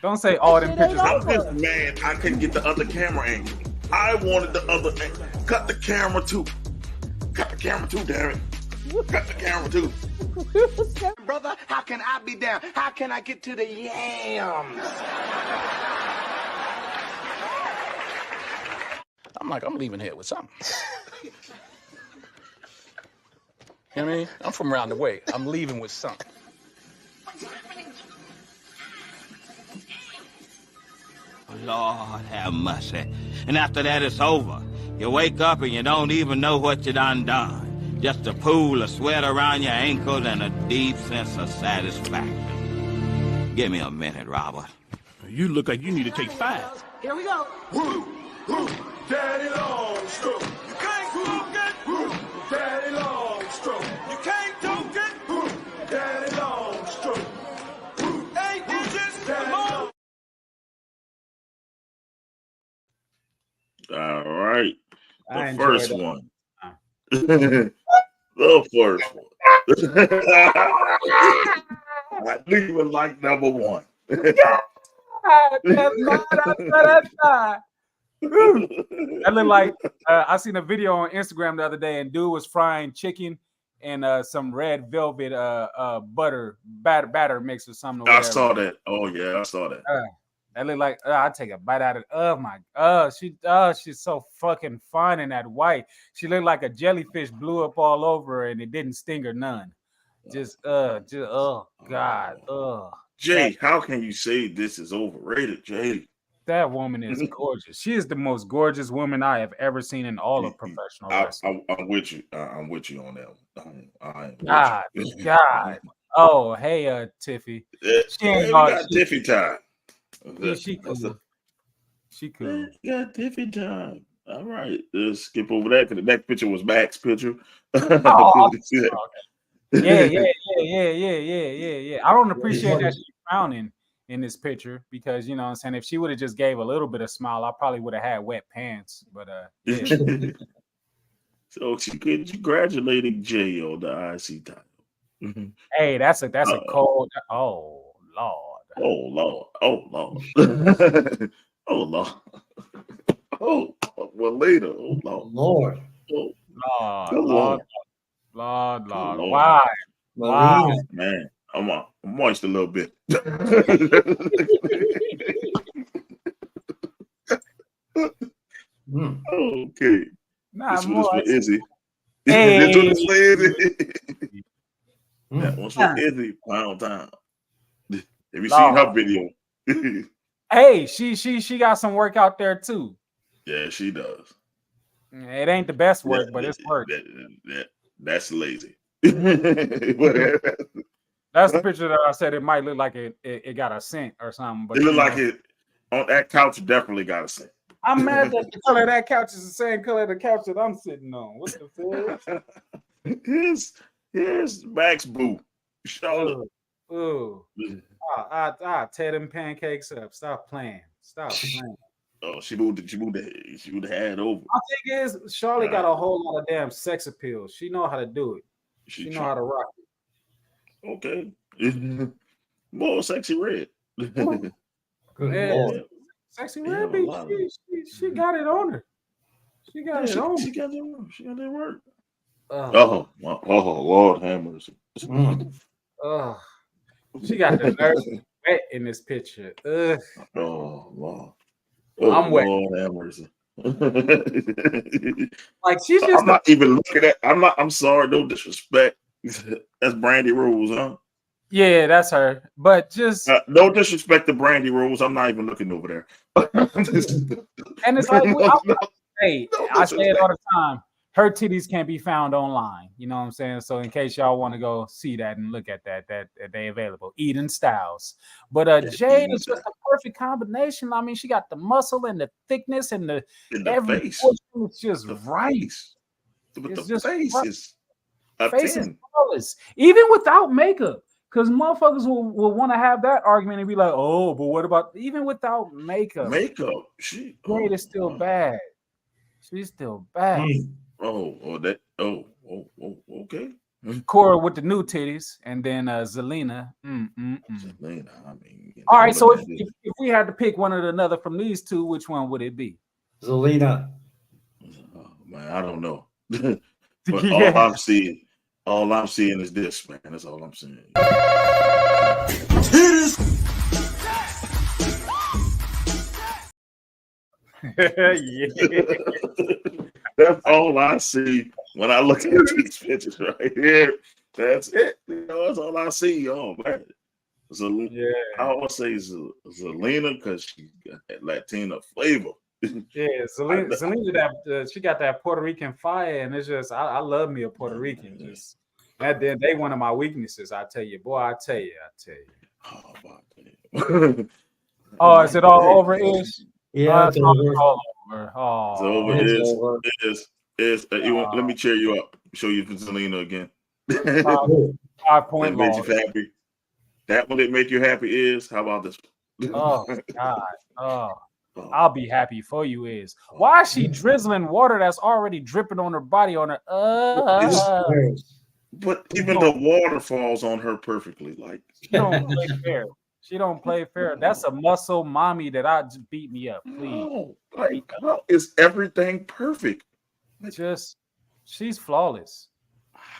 Don't say all them pictures. I was just mad I couldn't get the other camera angle. I wanted the other angle. Cut the camera too. Cut the camera too, damn it. Cut the camera too. Brother, how can I be down? How can I get to the yams? I'm leaving here with something. You know what I mean? I'm from around the way. I'm leaving with something. Lord have mercy. And after that, it's over. You wake up and you don't even know what you done. Just a pool of sweat around your ankles and a deep sense of satisfaction. Give me a minute, Robert. You look like you need to take 5. Here we go. Daddy Longstroke. You can't toke it. Daddy Longstroke. You can't toke it. Daddy Longstroke. 8 inches. Come on. All right. I The enjoyed first that. one. The first one. I knew you would like number 1. That looked like I seen a video on Instagram the other day, and dude was frying chicken and some red velvet butter batter mix or something. Or I whatever. saw that. Oh yeah, I saw that. That looked like I'd take a bite out of it. Oh my she's so fucking fine in that white. She looked like a jellyfish blew up all over her and it didn't sting her none. Oh God. Jay, how can you say this is overrated, Jay? That woman is gorgeous. She is the most gorgeous woman I have ever seen in all of professional wrestling. I'm with you. I'm with you on that one. God. Oh, hey, Tiffy. She ain't got Tiffy time. She cool. She cool. Got Tiffy time. All right. Let's skip over that because the next picture was Mac's picture. Oh, yeah. I don't appreciate that she's frowning in this picture because, you know what I'm saying, if she would have just gave a little bit of smile, I probably would have had wet pants. But yeah. So she congratulating Jay on the IC title. Hey, that's a cold. Oh Lord. Oh Lord. Oh, well later. Oh Lord. Lord. Why? Man, I'm moist a little bit. Okay. This one is for Izzy. Hey. This one is for Izzy. That one's for Izzy. Pound time. Have you seen her video? Hey, she got some work out there too. Yeah, she does. It ain't the best work, but it's work. That's lazy. That's the picture that I said it might look like it got a scent or something. But it looked like it on that couch definitely got a scent. I'm mad that the color of that couch is the same color of the couch that I'm sitting on. What the fuck? Here's Max Boo. Charlotte. I tear them pancakes up. Stop playing. Oh, she moved the head over. My thing is, Charlotte got a whole lot of damn sex appeal. She know how to do it. She know how to rock it. Okay. More sexy red. Sexy red beat. She got it on her. She got it on. She got that work. Lord have mercy. She got the nerve wet in this picture. Oh Lord. I'm wet. Lord have mercy. Like she's just. I'm not even looking at. I'm sorry. No disrespect. That's Brandy Rose, huh? Yeah, that's her. But just no disrespect to Brandy Rose. I'm not even looking over there. And it's like, I say it all the time. Her titties can't be found online. You know what I'm saying? So in case y'all want to go see that and look at that they available. Eden Styles. But Jade is just a perfect combination. I mean, she got the muscle and the thickness and the every face. It's just right. But the face is a face 10. is flawless. Even without makeup. Because motherfuckers will want to have that argument and be like, oh, but what about even without makeup? Jade is still bad. She's still bad. Okay. Cora with the new titties, and then Zelina. Zelina, I mean. All right, so if we had to pick one or another from these two, which one would it be? Zelina. Oh, man, I don't know. But all I'm seeing is this, man. That's all I'm seeing. Yeah. That's all I see when I look at these pictures right here. That's it. That's all I see. Oh man. I always say Zelina because she got that Latina flavor. Yeah, Zelina, that she got that Puerto Rican fire, and it's just I love me a Puerto Rican. Just that they one of my weaknesses. I tell you, boy. I tell you. Oh, my Oh, is it all over? Ish? Yeah, it's over. All over. Oh, It's over. It's Is over. let me cheer you up. Show you Zelina again. 5-point That made you loss. happy. That one that make you happy is how about this? Oh God. Oh. I'll be happy for you. Is why is she drizzling water that's already dripping on her body on her? But even the water falls on her perfectly. Like she don't play fair. She don't play fair. That's a muscle mommy that I just beat me up. Please, no, like how is everything perfect? Just she's flawless.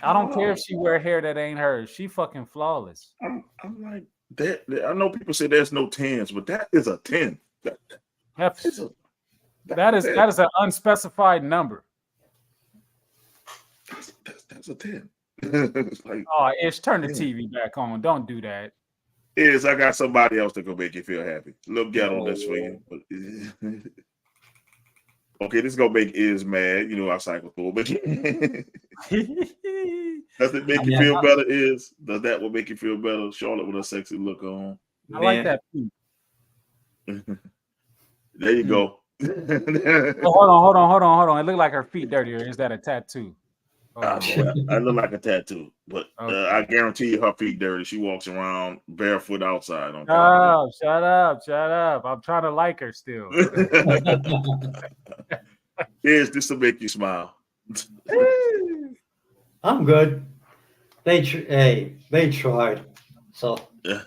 I don't care if she wear hair that ain't hers. She fucking flawless. I'm like that. I know people say there's no 10s, but that is a 10. That is an unspecified number. That's a 10. Like, oh, Ish, turn the TV back on. Don't do that. I got somebody else that can make you feel happy. Look ghetto this for you. But, okay, this is gonna make Iz mad. You know I cycle through, but does it make you feel better? Does that what make you feel better? Charlotte with a sexy look on. I like that. There you go. Hold on. It looked like her feet dirty, or is that a tattoo? I look like a tattoo, but I guarantee you her feet dirty. She walks around barefoot outside. Shut up. I'm trying to like her still. Is this to make you smile? I'm good. They tried. So yeah,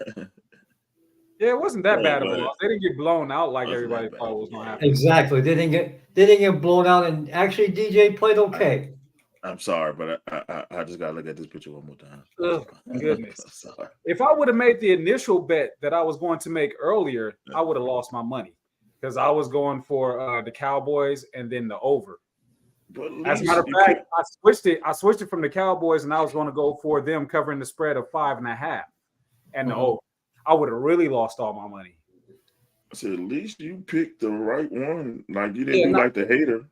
it wasn't that bad of a loss. They didn't get blown out like everybody thought was going to happen. Exactly. They didn't get blown out, and actually DJ played okay. I'm sorry, but I just gotta look at this picture one more time. Oh, goodness. If I would have made the initial bet that I was going to make earlier, I would have lost my money because I was going for the Cowboys and then the over. As a matter of fact, I switched it from the Cowboys, and I was going to go for them covering the spread of 5.5 and the over. I would have really lost all my money. I said, at least you picked the right one. Like you didn't do like the hater.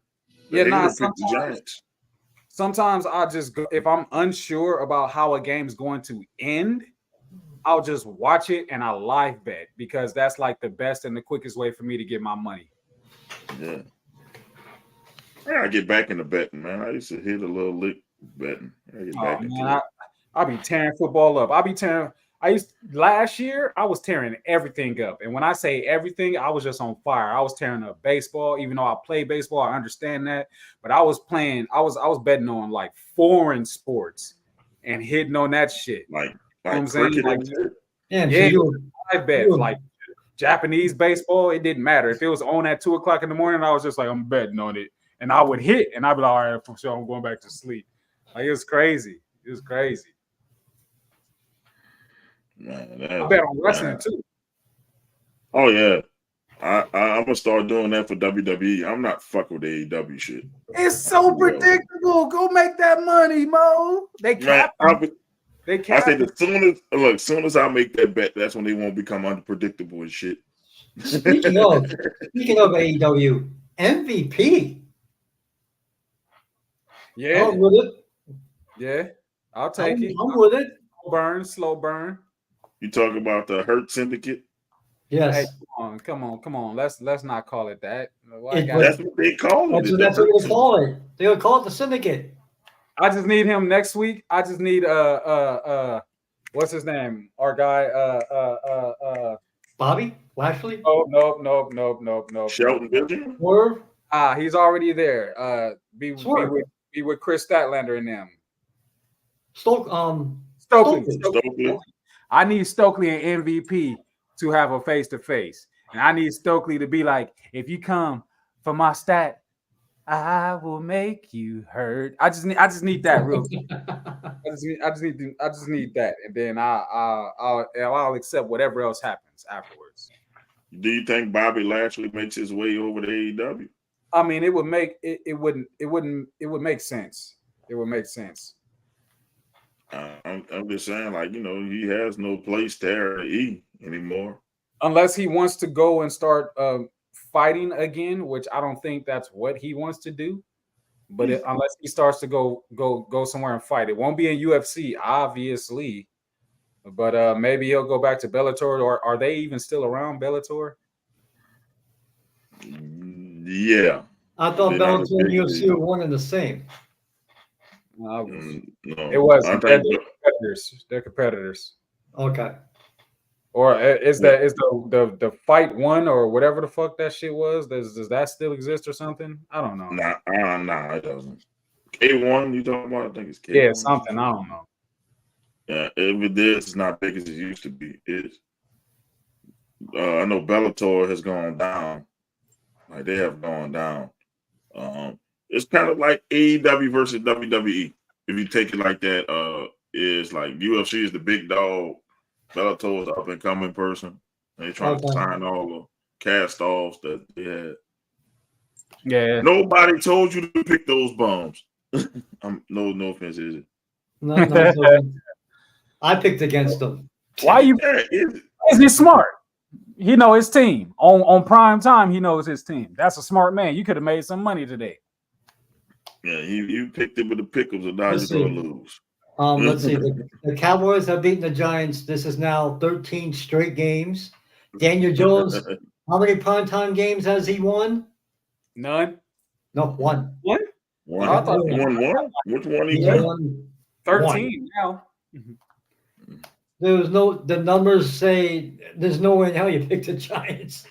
Sometimes I just go, if I'm unsure about how a game's going to end, I'll just watch it and I live bet because that's like the best and the quickest way for me to get my money. Yeah. I gotta get back into betting, man. I used to hit a little lick betting. I get back into it. I'll be tearing football up. Last year, I was tearing everything up. And when I say everything, I was just on fire. I was tearing up baseball, even though I play baseball, I understand that. But I was betting on like foreign sports and hitting on that shit. Like you know what I'm saying? I bet like Japanese baseball, it didn't matter. If it was on at 2:00 in the morning, I was just like, I'm betting on it. And I would hit and I'd be like, all right, for sure, I'm going back to sleep. Like it was crazy. Man, I bet on wrestling too. Oh yeah, I'm gonna start doing that for WWE. I'm not fucking with AEW shit. It's so predictable. Go make that money, Mo. They cap. I said as soon as I make that bet, that's when they won't become unpredictable and shit. Speaking of AEW, MVP. Yeah, I'm with it. Yeah, I'll take it. I'm with it. Slow burn. You talk about the Hurt Syndicate? Yes. Hey, come on. Let's not call it that. That's what they call it. That's what they call it. They would call it the Syndicate. I just need him next week. I just need what's his name? Our guy Bobby Lashley? Oh no. Shelton Benjamin? Swerve? He's already there. Be with Chris Statlander and them. Stokely. I need Stokely and MVP to have a face-to-face. And I need Stokely to be like, if you come for my stat, I will make you hurt. I just need that real quick. I just need that. And then I'll accept whatever else happens afterwards. Do you think Bobby Lashley makes his way over to AEW? I mean, it would make sense. It would make sense. I'm just saying, like, he has no place there to eat anymore. Unless he wants to go and start fighting again, which I don't think that's what he wants to do. But unless he starts to go somewhere and fight, it won't be in UFC, obviously. But maybe he'll go back to Bellator, or are they even still around, Bellator? Yeah. I thought They're not as Bellator and big as UFC they- were one and the same. No, No, it was. I They're think competitors. They're competitors. Okay. Or is the fight one or whatever the fuck that shit was? Does that still exist or something? I don't know. nah, it doesn't. K1, you talking about? I think it's K1. Yeah, something. I don't know. Yeah, if it is, it's not big as it used to be. I know Bellator has gone down. Like they have gone down. It's kind of like AEW versus WWE. If you take it like that, is like UFC is the big dog, Bellator is the up and coming person. They trying to sign all the cast offs that they had. Yeah. Nobody told you to pick those bums. No offense, is it? No, I picked against them. Why you? Is he smart? He know his team on prime time. He knows his team. That's a smart man. You could have made some money today. Yeah, you picked it with the pickles, and now you're gonna lose. Let's see. The Cowboys have beaten the Giants. This is now 13 straight games. Daniel Jones, how many primetime games has he won? None. No, one. What? One. I thought He won one. Which one he won? 13 now. The numbers say there's no way in hell you picked the Giants.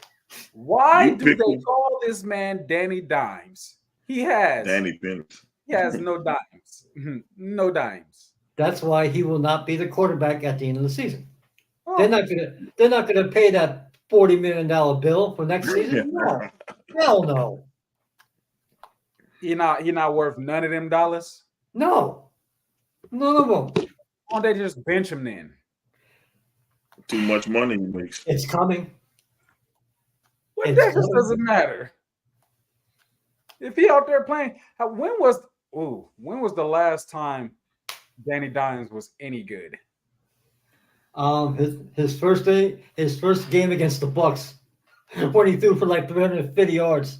Why do they call this man Danny Dimes? He has Danny Pence. He has no dimes. No dimes. That's why he will not be the quarterback at the end of the season. They're not gonna pay that $40 million bill for next season. No. Hell no. He not worth none of them dollars. No. None of them. Why don't they just bench him then? Too much money he makes. It's coming. What the heck doesn't matter? If he out there playing, when was the last time Danny Dimes was any good? His first game against the Bucks when he threw for like 350 yards.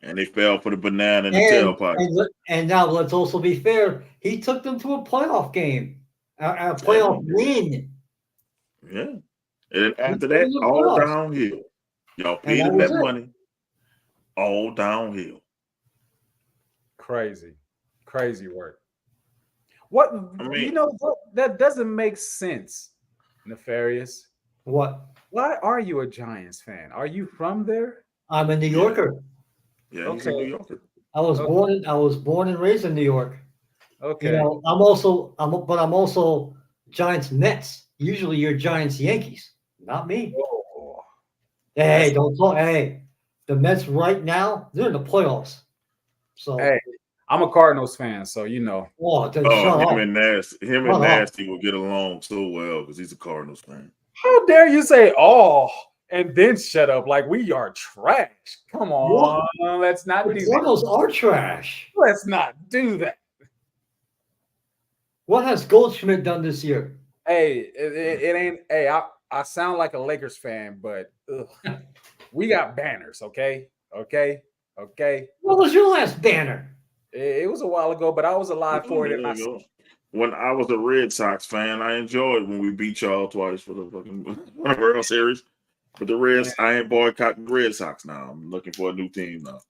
And they fell for the banana in the tailpipe. And now let's also be fair. He took them to a playoff game, a playoff win. Yeah. And then after that, all downhill. Y'all paid him that money. All downhill. Crazy work. What that doesn't make sense, Nefarious. What? Why are you a Giants fan? Are you from there? I'm a New Yorker. Yeah, he's a New Yorker. I was born and raised in New York. Okay. You know, I'm also Giants Mets. Usually you're Giants Yankees. Not me. Oh. Hey, don't talk. Hey, the Mets right now, they're in the playoffs. So hey, I'm a Cardinals fan, so you know. Him and Nasty will get along so well because he's a Cardinals fan. How dare you say and then shut up like we are trash? Come on, let's not do that. Cardinals are trash. Let's not do that. What has Goldschmidt done this year? Hey, it ain't. Hey, I sound like a Lakers fan, but we got banners. Okay. What was your last banner? It was a while ago, but I was alive for it. When I was a Red Sox fan, I enjoyed when we beat y'all twice for the fucking World Series. But the Reds, I ain't boycotting the Red Sox now. I'm looking for a new team now.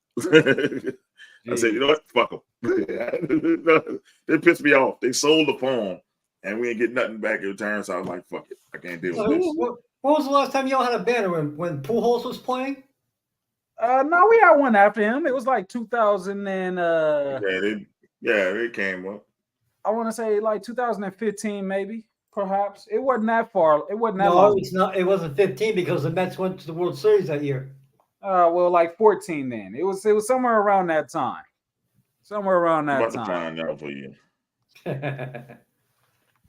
I said, you know what? Fuck them. They pissed me off. They sold the farm, and we ain't get nothing back in return. So I was like, fuck it. I can't deal with this. When was the last time y'all had a banner when Pujols was playing? No, we had one after him. It was like 2000 and they came up. I want to say like 2015, maybe, perhaps. It wasn't that far. It wasn't that long. No, it's not. It wasn't 15 because the Mets went to the World Series that year. Well, like 14 then. It was somewhere around that time. Somewhere around that I'm time. about to find out for you.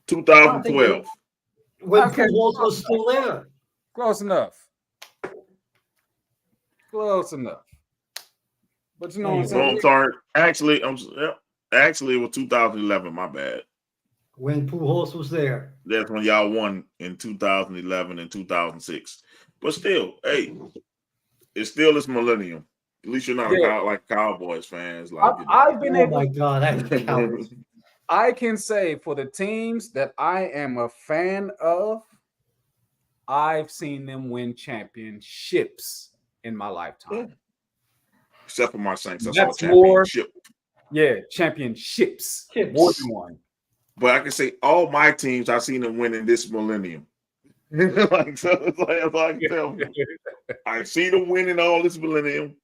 2012. When Pujols was still there. Close enough. But you know what I'm saying? I'm sorry. Actually, it was 2011. My bad. When Pujols was there. That's when y'all won in 2011 and 2006. But still, hey, It's still this millennium. At least you're not like Cowboys fans. Like I've been Oh able. my God, that's countless. I can say for the teams that I am a fan of, I've seen them win championships in my lifetime. Except for my Saints, I saw a That's more, championship. championships, Chips. more than one. But I can say all my teams, I've seen them win in this millennium. Like, so it's like I can tell you. I see them winning all this millennium.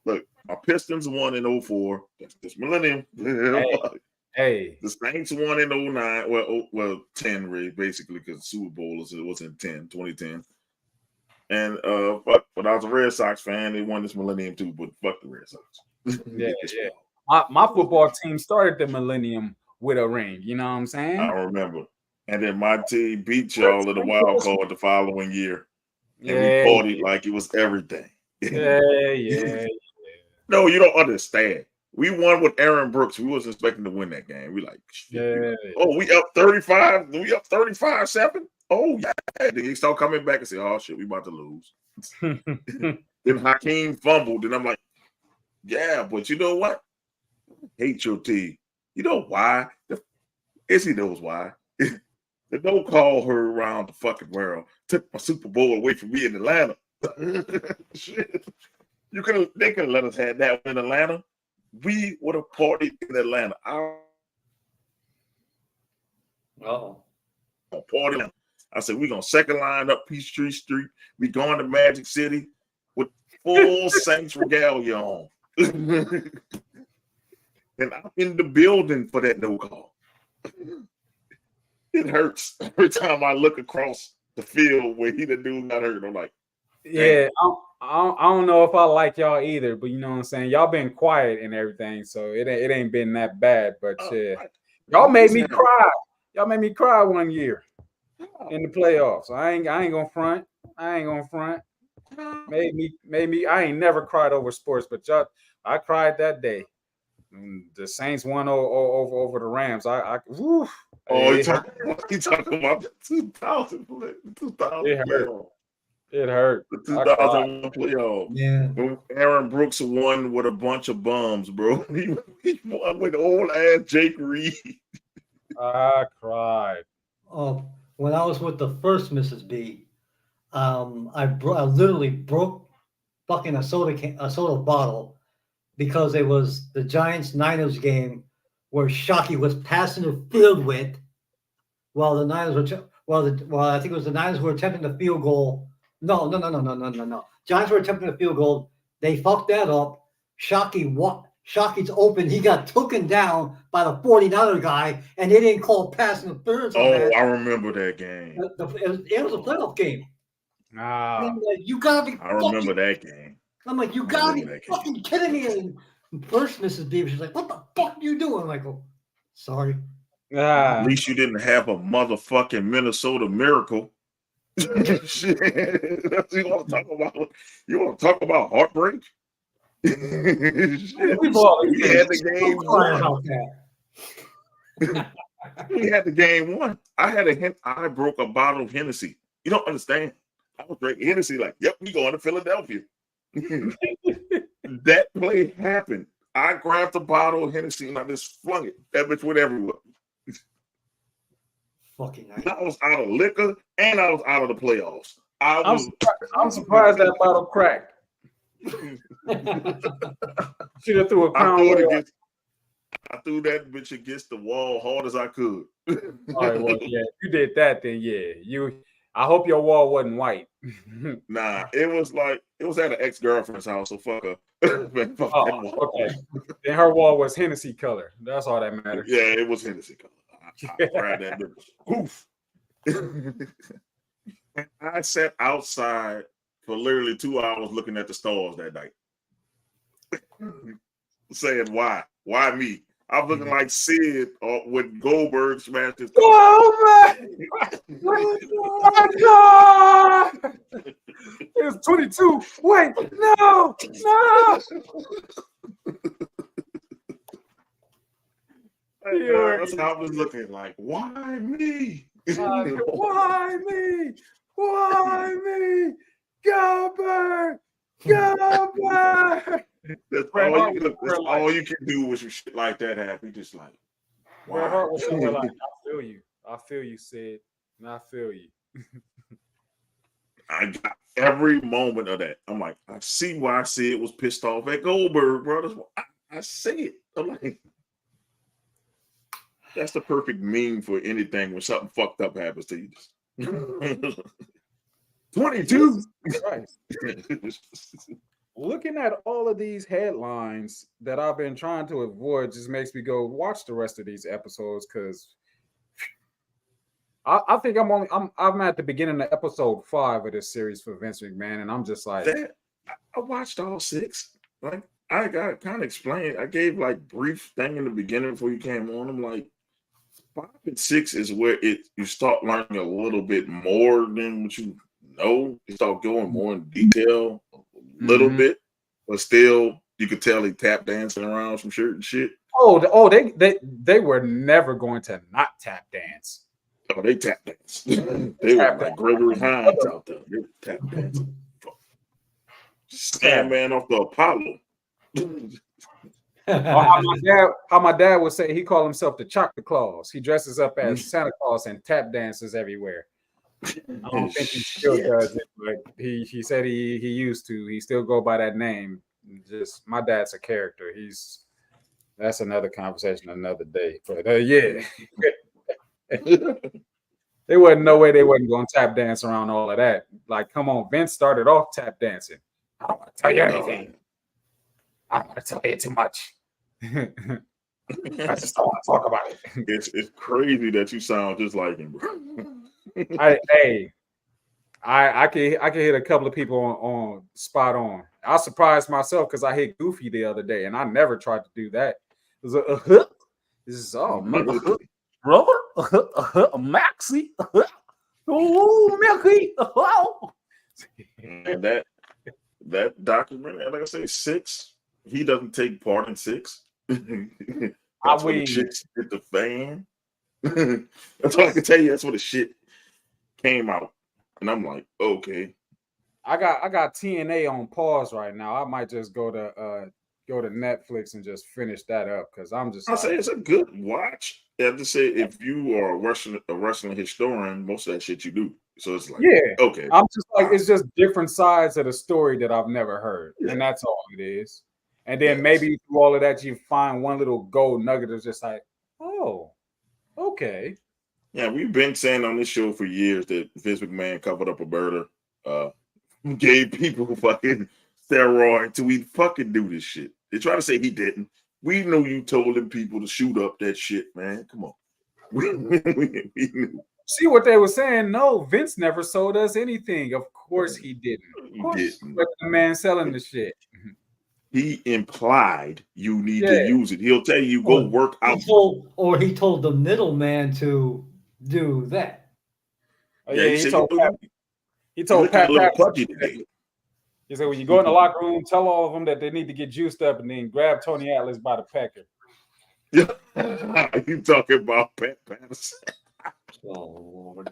Look, my Pistons won in 04. That's this millennium. Hey. The Saints won in 09. Well, 10 really, basically, because Super Bowl was in 2010. And but I was a Red Sox fan. They won this millennium too, but fuck the Red Sox. Yeah. My football team started the millennium with a ring. You know what I'm saying? I remember. And then my team beat y'all in the wild card the following year. And we partied like it was everything. Yeah. No, you don't understand. We won with Aaron Brooks. We wasn't expecting to win that game. We like, oh, we up 35. We up 35-7. Oh, yeah. Then he start coming back and say, oh, shit, we about to lose. Then Hakeem fumbled. And I'm like, yeah, but you know what? I hate your team. You know why? Izzy knows why. They don't call her around the fucking world. Took my Super Bowl away from me in Atlanta. Shit. They could have let us have that in Atlanta. We would have partied in Atlanta. Party. I said, we're going to second line up Peachtree Street. We going to Magic City with full Saints regalia on. And I'm in the building for that no call. It hurts every time I look across the field where the dude got hurt. I'm like, yeah, I don't know if I like y'all either, but you know what I'm saying? Y'all been quiet and everything, so it ain't been that bad. But y'all made me cry. Y'all made me cry one year in the playoffs. I ain't gonna front. Made me. I ain't never cried over sports, but I cried that day. The Saints won over the Rams. Woo. You talking about the 2000 playoff. It hurt. The 2001 playoff. Yeah. When Aaron Brooks won with a bunch of bums, bro. He won with old ass Jake Reed. I cried. When I was with the first Mrs. B, I literally broke fucking a soda bottle because it was the Giants-Niners game where Shockey was passing the field with while the Niners were I think it was the Niners were attempting the field goal. No. Giants were attempting the field goal. They fucked that up. Shockey's open. He got taken down by the 49er guy, and they didn't call pass interference. I remember that game. It was a playoff game. I'm like, you gotta be. I remember that game. I'm like, you gotta be fucking kidding me. And first, Mrs. B, she's like, what the fuck are you doing? I'm like, oh, sorry. At least you didn't have a motherfucking Minnesota Miracle. Shit. That's what you want to talk about. You want to talk about heartbreak? We had the game won. We had the game won. I broke a bottle of Hennessy. You don't understand. I was drinking Hennessy like, yep, we going to Philadelphia. That play happened. I grabbed a bottle of Hennessy and I just flung it. That bitch went everywhere. Fucking nice. I was out of liquor and I was out of the playoffs. I'm surprised that bottle cracked. Should have threw a crown. I threw that bitch against the wall hard as I could. All right, well, yeah, if you did that, then yeah, I hope your wall wasn't white. Nah, it was at an ex-girlfriend's house, so fuck her. Fuck okay. Then her wall was Hennessy color. That's all that matters. Yeah, it was Hennessy color. I grabbed that bitch. Oof. I sat outside for literally 2 hours looking at the stars that night. Saying why? Why me? I was looking like Sid when Goldberg smashed his. Oh my God! It was 22. Wait, no. That's how I was looking like. Why me? Why me? Why me? Goldberg! Yeah, boy. That's Bret all Hart you was look. That's all you can do when some shit like that happen. Just like, Bret wow. Hart was somewhere like, I feel you. I feel you, Sid. And I feel you. I got every moment of that. I'm like, I see why Sid was pissed off at Goldberg, bro. I see it. I'm like, that's the perfect meme for anything when something fucked up happens to you. 22. Right. Looking at all of these headlines that I've been trying to avoid just makes me go watch the rest of these episodes because I think I'm at the beginning of episode 5 of this series for Vince McMahon, and I'm just like I watched all 6. Like I got kind of explained. I gave like brief thing in the beginning before you came on. I'm like 5 and 6 is where you start learning a little bit more than what you know. You start going more in detail a little bit, but still you could tell he tap dancing around some shirt and shit. They were never going to not tap dance. Oh, they tap dance. They were like Gregory Hines out there. They were tap dancing. Sandman off the Apollo. How my dad would say he called himself the Chocolate Claus. He dresses up as Santa Claus and tap dances everywhere. I don't think he still does it, but he said he used to. He still go by that name. Just my dad's a character. That's another conversation another day. But yeah. There wasn't no way they wasn't going to tap dance around all of that. Like, come on, Vince started off tap dancing. I don't want to tell you anything. I don't want to tell you too much. I just don't want to talk about it. It's crazy that you sound just like him, bro. I can hit a couple of people on spot on. I surprised myself because I hit Goofy the other day, and I never tried to do that. It was this is all brother, Maxie, oh Milky, And that documentary, like I say, 6. He doesn't take part in 6. That's when the chicks hit the fan. That's all I can tell you. That's when the shit came out, and I'm like, okay. I got TNA on pause right now. I might just go to Netflix and just finish that up because I'm just. I say it's a good watch. I have to say, if you are a wrestling historian, most of that shit you do. So it's like, okay. I'm just like, it's just different sides of the story that I've never heard, and that's all it is. And then maybe through all of that, you find one little gold nugget that's just like, oh, okay. Yeah, we've been saying on this show for years that Vince McMahon covered up a murder, gave people fucking steroids till we fucking do this shit. They try to say he didn't. We knew you told them people to shoot up that shit, man. Come on. We knew. See what they were saying? No, Vince never sold us anything. Of course he didn't. Of course, but the man selling the shit. He implied you need to use it. He'll tell you go work out. He told the middleman to do that. He told Pat Patterson. He said, when you go in the locker room, tell all of them that they need to get juiced up and then grab Tony Atlas by the pecker. Yeah, you talking about Pat Patterson? Oh, Lord.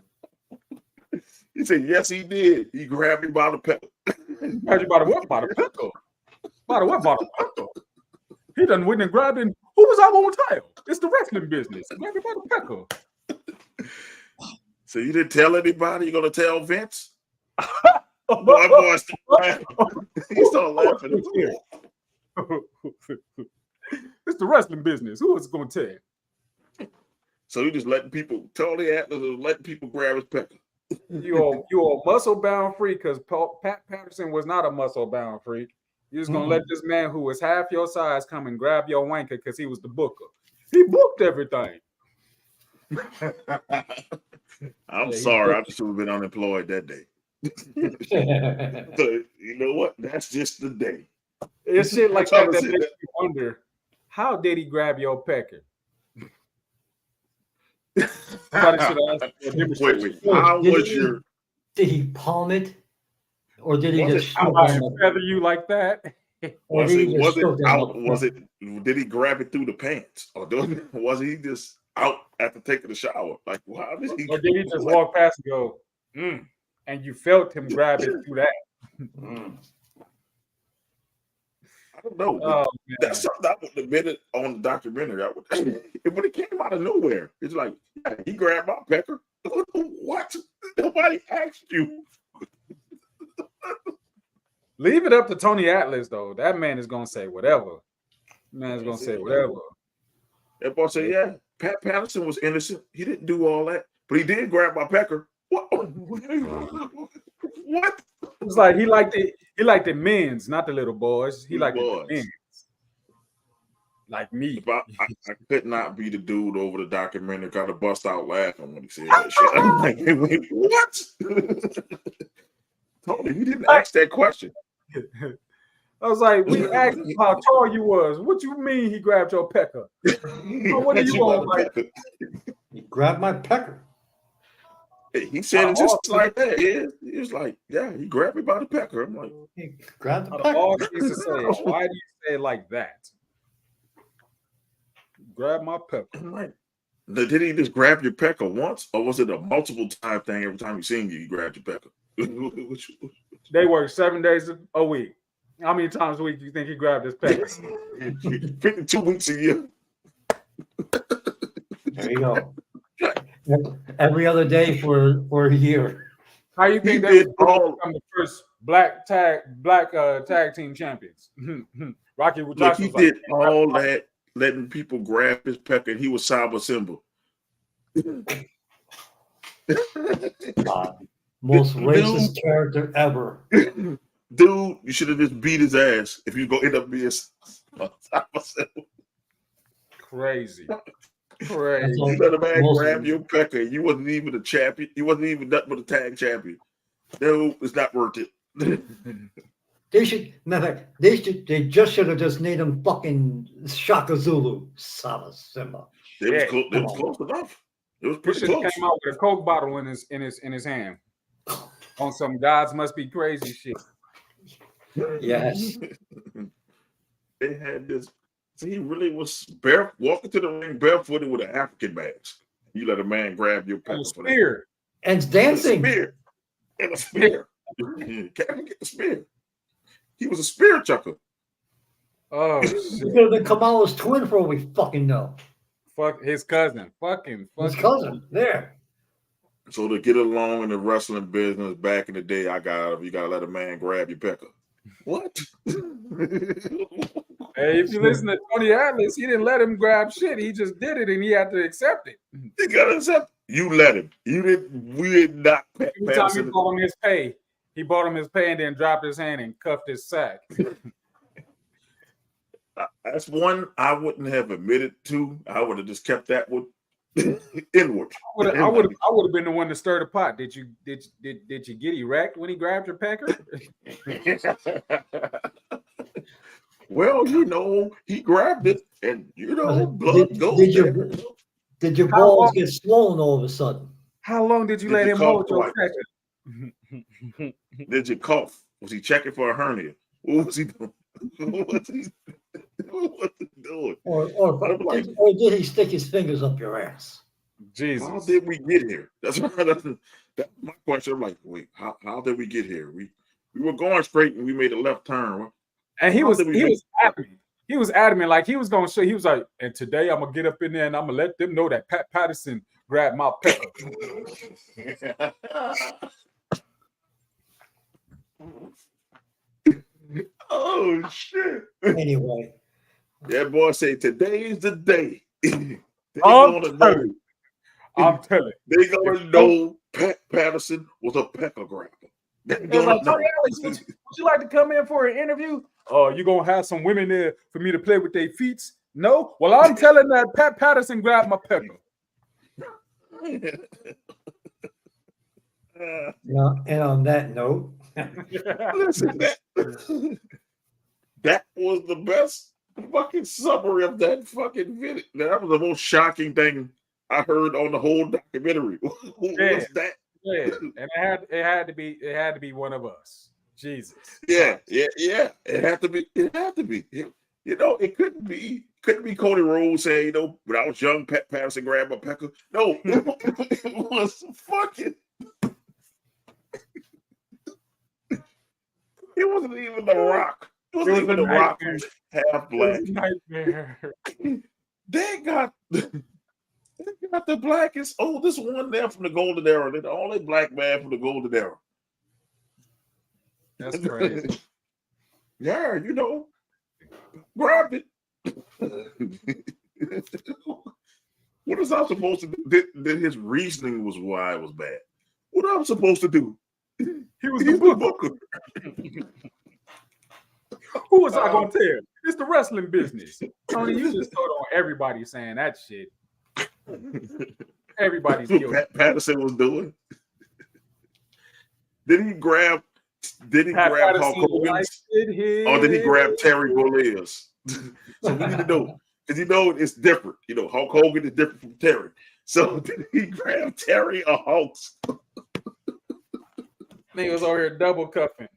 He said, yes, he did. He grabbed me by the pecker. Grabbed you by the what? By the pecker. By the what? By the pecker. He done went and grabbed him. Who was I going to tell? It's the wrestling business. Grab me by the pecker. So you didn't tell anybody? You're going to tell Vince? My boy started laughing. He started laughing. It's the wrestling business. Who is going to tell? So he just letting people, Tony Atlas was letting people grab his pecker. You a muscle bound freak because Pat Patterson was not a muscle bound freak. You're just gonna let this man who was half your size come and grab your wanker because he was the booker. He booked everything. I'm sorry, I should have been unemployed that day. But you know what? That's just the day. It's shit like that makes you wonder, how did he grab your pecker? Wait. How was your? Did he palm it, or did he just feather you like that? Was it out? Was it? Did he grab it through the pants, or was he just out after taking a shower? Like, how did he? Or did he just walk past and go, and you felt him grab it through that? I don't know. Oh, That's something I would admit it on the documentary. I would, when it came out of nowhere, it's like, yeah, he grabbed my pecker. What? Nobody asked you. Leave it up to Tony Atlas, though. That man is gonna say whatever. Man's gonna say whatever. That boy said, yeah, Pat Patterson was innocent. He didn't do all that, but he did grab my pecker. What? What? It's like he liked the men's, not the little boys. He liked the men's. Like me. I could not be the dude over the documentary got to bust out laughing when he said that shit. I'm like, wait, what? Tony, you didn't ask that question. I was like, we asked him how tall you was. What you mean he grabbed your pecker? What do you want? Like, he grabbed my pecker. He said it just like that. Yeah, he was like, yeah, he grabbed me by the pecker. I'm like, he grabbed the pecker. All he used to say, why do you say it like that? Grab my pecker. I'm like, did he just grab your pecker once, or was it a multiple time thing? Every time he seen you, he grabbed your pecker. They work 7 days a week. How many times a week do you think he grabbed his pecker? 52 weeks a year. There you go. Every other day for a year. How you think they would become the first black tag team champions? Rocky Look, he did all that, letting people grab his pecker, and he was Saba Simba. Most racist character ever. Dude, you should have just beat his ass if you go end up being Saba Simba. Crazy. Crazy. You let a man grab your pecker. You wasn't even a champion. You wasn't even nothing but a tag champion. No, it's not worth it. They just should have just named him fucking Shaka Zulu. Saba Simba. It was close enough. It was pretty close. Came out with a Coke bottle in his hand on some gods must be crazy shit. Yes. They had this. So he really was walking to the ring barefooted with an African badge. You let a man grab your pecker for that. And dancing. And a spear. Can't get the spear. He was a spear chucker. Oh, shit. He could have been Kamala's twin for all we fucking know. Fuck his cousin. His cousin. There. So to get along in the wrestling business back in the day, you gotta let a man grab your pecker. What? Hey, if you listen to Tony Atlas, he didn't let him grab shit. He just did it, and he had to accept it. You gotta accept. You let him. You didn't. We did not. Every time he bought him his pay, and then dropped his hand and cuffed his sack. That's one I wouldn't have admitted to. I would have just kept that one inward. I would have been the one to stir the pot. Did you get erect when he grabbed your pecker? Well, he grabbed it, and blood goes. Did your balls get swollen all of a sudden? How long did you let him hold your pecker? Did you cough? Was he checking for a hernia? What was he doing? What was he doing? Or did he stick his fingers up your ass? Jesus. How did we get here? That's my question. I'm like, wait, how did we get here? We were going straight and we made a left turn. And he was adamant. He was adamant, like he was gonna show. He was like, and today I'm gonna get up in there and I'm gonna let them know that Pat Patterson grabbed my pecker. Oh shit. Anyway. That boy say today is the day. I'm telling you. They gonna know Pat Patterson was a pecker grabber. Like, Tony Alex, would you like to come in for an interview? Oh, you gonna have some women there for me to play with their feet? No? Well, I'm telling that Pat Patterson grabbed my pecker. Yeah, and on that note, listen, that was the best fucking summary of that fucking video. That was the most shocking thing I heard on the whole documentary. What's that? Yeah, and it had to be one of us. Jesus. Yeah. It had to be. It couldn't be Cody Rhodes saying, when I was young, Pat Patterson grabbed my pecker. No, it was fucking. It wasn't even The Rock. It was even The Rock was half black. It was a nightmare. They got the blackest oldest one there from the Golden Era. They're the only black man from the Golden Era. That's crazy. Yeah, you know, grab it. What was I supposed to do? Then his reasoning was why it was bad. What I was supposed to do? He was the booker. Who was I gonna tell? It's the wrestling business. Tony, you just told on everybody saying that shit. Everybody's what guilty. Pat Patterson was doing. Did he grab Hulk Hogan's? Or did he grab Terry Bollez? So we need to know. Because you know it's different. You know, Hulk Hogan is different from Terry. So did he grab Terry or Hulk? Nigga was over here double cuffing.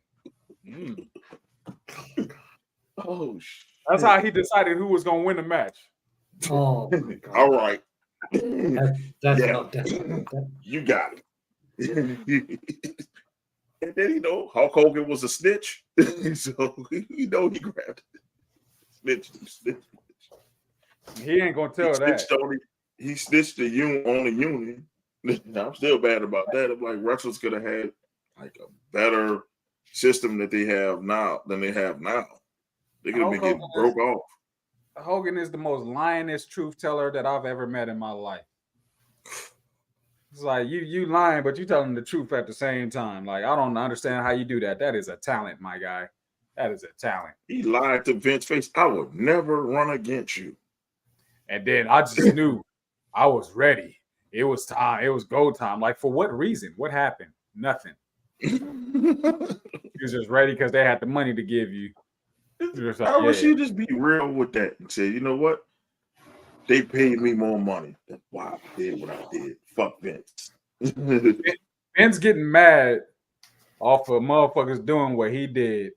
Oh shit. That's how he decided who was gonna win the match. Oh, all right. That's not that. You got it. And then you know Hulk Hogan was a snitch. So you know he grabbed it. Snitch. He ain't gonna tell that. He snitched on the union. I'm still bad about that. I'm like wrestlers could have had like a better system that they have now than they have now. They could have been getting broke off. Hogan is the most lioness truth teller that I've ever met in my life. It's like you lying, but you telling the truth at the same time. Like I don't understand how you do that. That is a talent, my guy. That is a talent. He lied to Vince's face. I would never run against you. And then I just knew I was ready. It was time. It was go time. Like for what reason? What happened? Nothing. He was just ready because they had the money to give you. Like, I wish you just be real with that and say, you know what? They paid me more money. That's why I did what I did. Fuck Vince. Vince getting mad off of motherfuckers doing what he did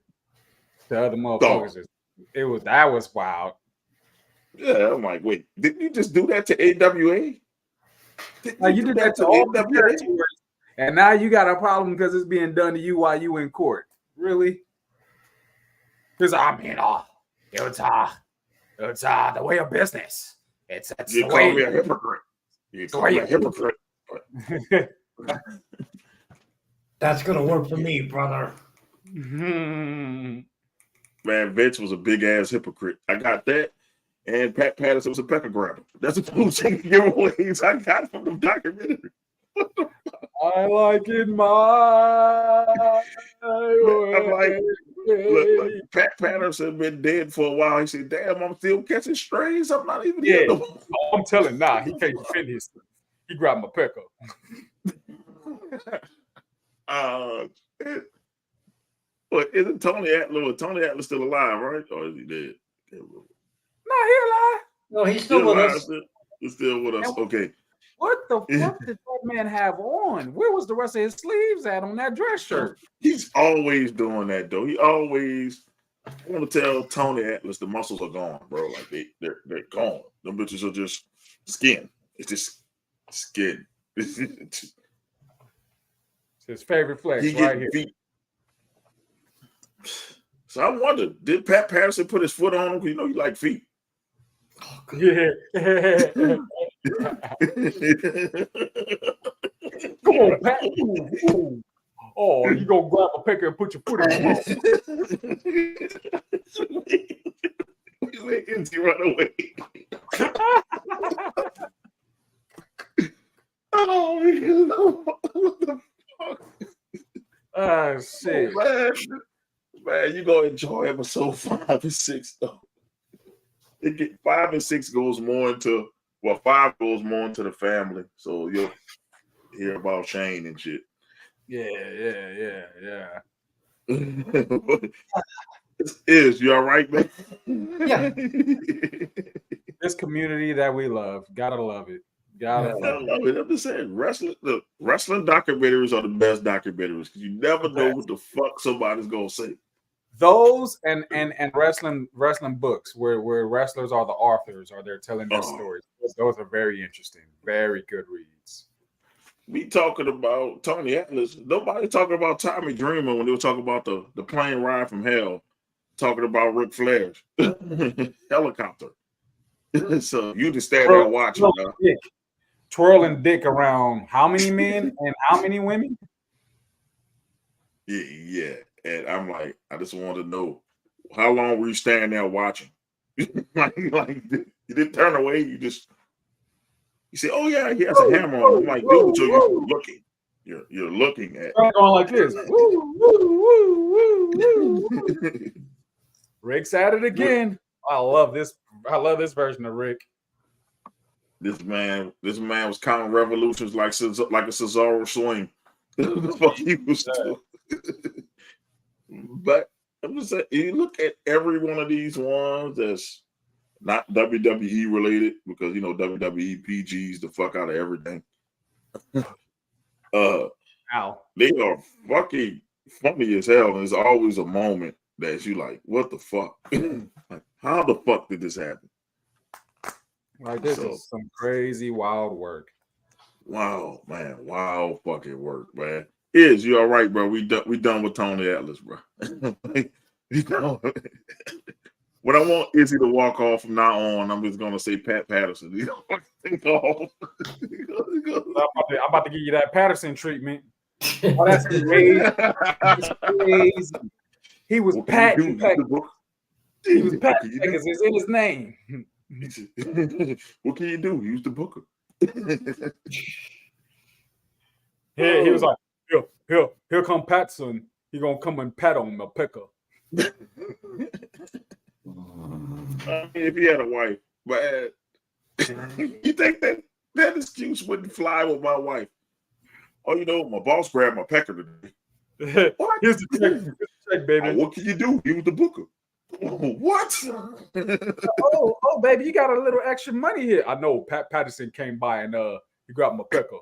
to other motherfuckers. That was wild. Yeah, I'm like, wait, didn't you just do that to AWA? Like you did that to all the territories, and now you got a problem because it's being done to you while you in court. Really? Because I mean, it's the way of business. It's you the call way. Me a hypocrite. You call me a hypocrite. That's gonna work for me, brother. Man, Vince was a big ass hypocrite. I got that. And Pat Patterson was a pecker grabber. That's the two giveaways I got from the documentary. I like it my way. I'm like, look, Pat Patterson been dead for a while. He said, damn, I'm still catching strays. I'm not even here. No. I'm telling he can't defend his. He grabbed my pecker. But isn't Tony Atlas still alive, right? Or is he dead? No, he alive. No, he's still with us. He's still with us. Okay. What the fuck did that man have on? Where was the rest of his sleeves at on that dress shirt? He's always doing that, though. He always. I want to tell Tony Atlas the muscles are gone, bro. Like they're gone. Them bitches are just skin. It's just skin. It's his favorite flex right here. Beat. So I wonder, did Pat Patterson put his foot on him? You know, he like feet. Yeah. Come on, Pat. Ooh. Oh, you gonna grab a pecker and put your foot in his mouth. Let Izzy run away. Oh, what the fuck? Oh, shit. Oh, man, you gonna enjoy episode 5 and 6 though. 5 and 6 goes more into 5 goes more into the family, so you'll hear about Shane and shit. Yeah. Is you all right, man? Yeah. This community that we love, gotta love it. Gotta love it. I'm just saying, wrestling documentaries are the best documentaries because you never know what the fuck somebody's gonna say. Those and wrestling books where wrestlers are the authors or they're telling their stories. Those are very interesting, very good reads. We talking about Tony Atlas. Nobody talking about Tommy Dreamer when they were talking about the plane ride from hell talking about Ric Flair's helicopter. So you just stand there watching. Twirling dick around how many men and how many women? Yeah. And I'm like, I just want to know, how long were you standing there watching? like you didn't turn away. You say, oh yeah, he has a hammer on. I'm like, dude, so you're looking. You're looking at. I'm going like this. Woo, woo, woo, woo. Rick's at it again. I love this version of Rick. This man was counting revolutions like a Cesaro swing. The fuck he was doing. But I'm just saying, you look at every one of these ones that's not WWE related, because you know WWE PGs the fuck out of everything. They are fucking funny as hell, and there's always a moment that you like, what the fuck? Like, how the fuck did this happen? Like, this is some crazy wild work. Wow, man, wow fucking work, man. Is you all right, bro? We done with Tony Atlas, bro. When I want Izzy to walk off from now on, I'm just gonna say Pat Patterson. You know, I'm about to give you that Patterson treatment. Oh, that's crazy. That's crazy. He was Pat. He was Pat because it's in his name. What can you do? Use the booker. Yeah, he was like, here come Patson. He gonna come and pat on the picker. If he had a wife, but you think that excuse wouldn't fly with my wife? Oh, you know, my boss grabbed my pecker today. What? Here's the check, baby. Oh, what can you do? He was the booker. What? oh, baby, you got a little extra money here. I know. Pat Patterson came by and he grabbed my pecker.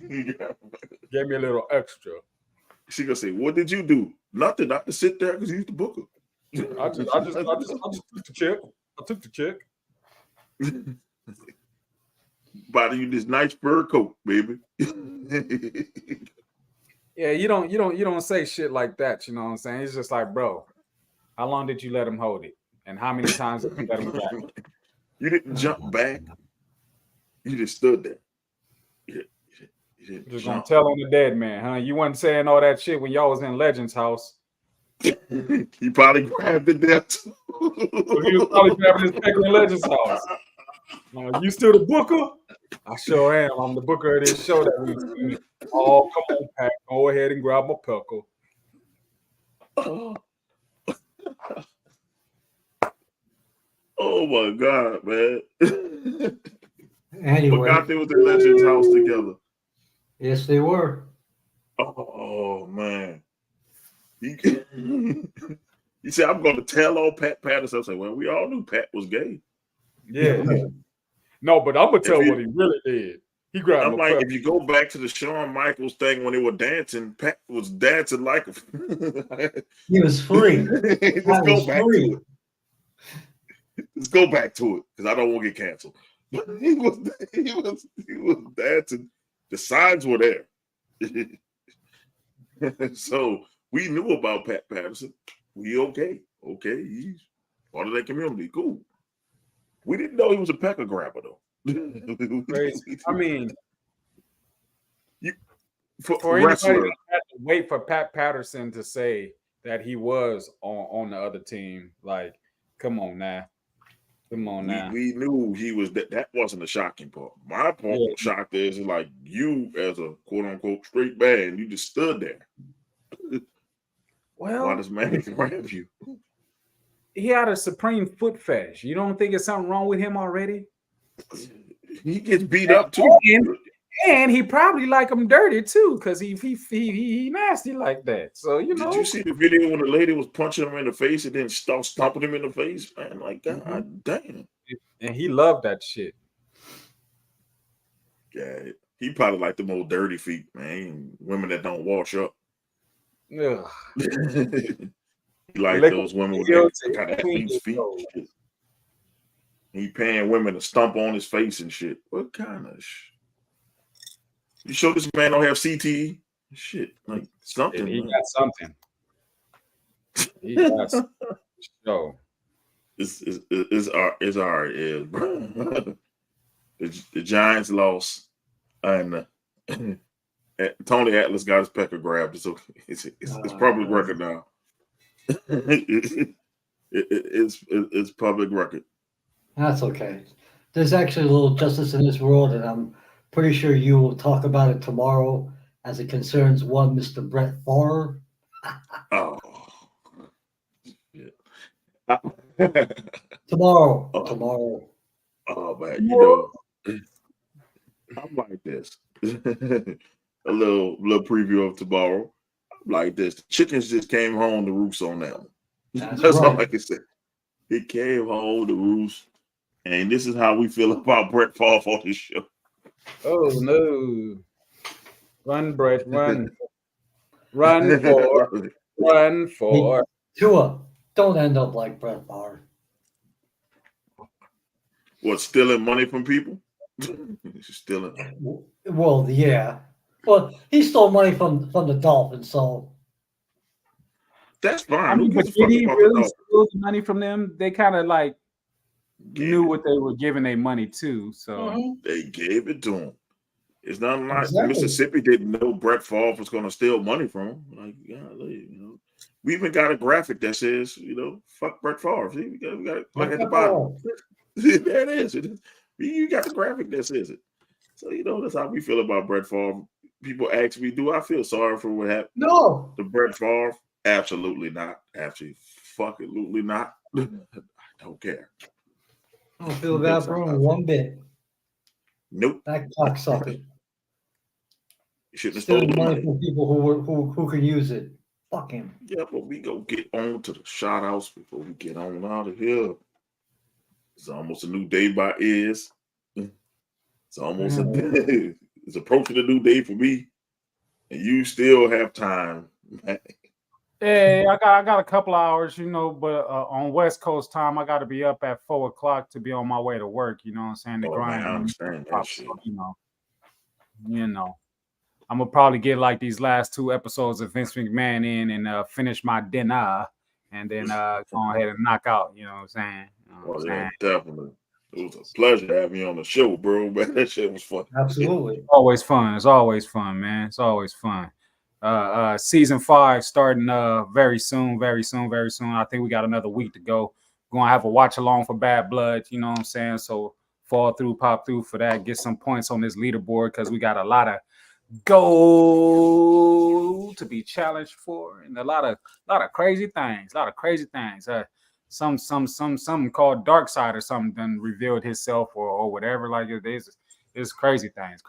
Gave me a little extra. She gonna say, "What did you do? Nothing. Not to sit there because he's the booker." I just took the check. I took the check. Bought you this nice fur coat, baby. Yeah, you don't say shit like that. You know what I'm saying? It's just like, bro, how long did you let him hold it, and how many times did you let him grab it? You didn't jump back. You just stood there. You Just gonna tell on the dead man, huh? You wasn't saying all that shit when y'all was in Legend's house. He probably grabbed it there too. So he was probably grabbing his pecker in Legend's house. You still the booker? I sure am. I'm the booker of this show that we see. Oh, come on, Pat. Go ahead and grab my pecker. Oh my God, man. Anyway. Forgot they was in Legend's house together. Yes, they were. Oh man. He said, I'm gonna tell on Pat Patterson. I said, well, we all knew Pat was gay. Yeah. No, but I'm gonna tell what he really did. He grabbed I'm my like, pecker. if you go back to the Shawn Michaels thing when they were dancing, Pat was dancing like a He was free. Let's go back to it. Let's go back to it because I don't want to get canceled. He was dancing. The signs were there. So we knew about Pat Patterson. We okay. Okay, he's part of that community. Cool. We didn't know he was a pecker grabber though. Crazy. I mean, for anybody that had to wait for Pat Patterson to say that he was on the other team, like, come on now. Come on now. We knew he was that wasn't a shocking part. My part was shocked is like you as a quote unquote straight man, you just stood there. Well, why does man grab you? He had a supreme foot fetish. You don't think there's something wrong with him already? He gets beat up too. And he probably like him dirty too, because he nasty like that. So you know. Did you see the video when the lady was punching him in the face and then start stomping him in the face? Man, like God damn. And he loved that shit. Yeah, he probably like them old dirty feet, man. Women that don't wash up. Yeah. He like those women with that kind of feet. He paying women to stomp on his face and shit. What kind of shit? You sure this man don't have CTE? Shit, like something. He got something. He got something. So It's all right, is, bro. The Giants lost, and Tony Atlas got his pecker grabbed. It's okay. It's public record now. It's public record. That's okay. There's actually a little justice in this world, and I'm pretty sure you will talk about it tomorrow as it concerns one Mr. Brett Favre. Oh, yeah. Tomorrow. Oh. Tomorrow. Oh man, you know, I'm like this. A little preview of tomorrow. I'm like this. The chickens just came home to roost on them. That's all I can say. It came home to roost, and this is how we feel about Brett Favre on this show. Oh no! Run, Brett, run! Run for, run for. Tua, don't end up like Brett Favre. What, stealing money from people? Stealing. Well, yeah. Well, he stole money from the Dolphins, so that's fine. I mean, but did he really steal the money from them? They kind of like knew what they were giving their money to, so they gave it to him. It's not like Mississippi didn't know Brett Favre was going to steal money from him. Like, golly, you know, we even got a graphic that says, you know, fuck Brett Favre. See, we got it like at the bottom. There it is. You got the graphic that says it. So, you know, that's how we feel about Brett Favre. People ask me, do I feel sorry for what happened? No. To Brett Favre? Absolutely not. Absolutely not. I don't care. I don't feel bad for him one bit. Nope. That cocksucker. You shouldn't have Stealing stolen money from people who can use it. Fuck him. Yeah, but we go get on to the shout outs before we get on out of here. It's almost a new day by Iz. It's almost a day. It's approaching a new day for me. And you still have time. Hey, I got a couple hours, you know, but on West Coast time, I got to be up at 4 o'clock to be on my way to work. You know what I'm saying? The grind. Man, I understand that shit. You know, I'm gonna probably get like these last 2 episodes of Vince McMahon in and finish my dinner, and then go ahead and knock out. You know what I'm saying? Yeah, definitely. It was a pleasure having you on the show, bro. Man, that shit was fun. Absolutely. It's always fun. It's always fun, man. It's always fun. Season 5 starting very soon. I think we got another week to go. We're gonna have a watch along for Bad Blood, you know what I'm saying? So pop through for that, get some points on this leaderboard because we got a lot of gold to be challenged for, and a lot of crazy things. Some called Dark Side or something done revealed himself or whatever. Like it's crazy things.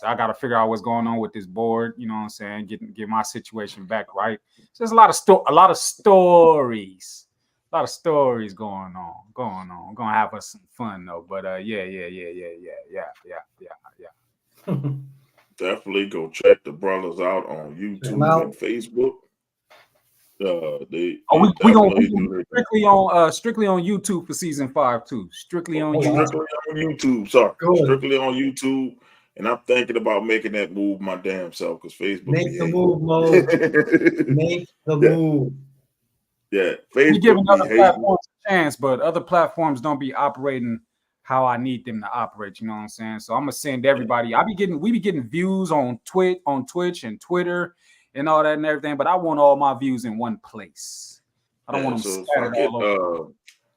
I got to figure out what's going on with this board. You know what I'm saying? Get my situation back right. So there's a lot of stories going on. We're gonna have us some fun though. But yeah. Definitely go check the brothers out on YouTube and Facebook. We gonna strictly on YouTube for season 5 too. Strictly on YouTube. Sorry, strictly on YouTube. And I'm thinking about making that move my damn self because Facebook. Make the move, Mo. Make the move. Yeah, Facebook. You giving other platforms a chance, but other platforms don't be operating how I need them to operate. You know what I'm saying? So I'm gonna send everybody. We be getting views on Twitch and Twitter and all that and everything, but I want all my views in one place. I don't want them scattered all over.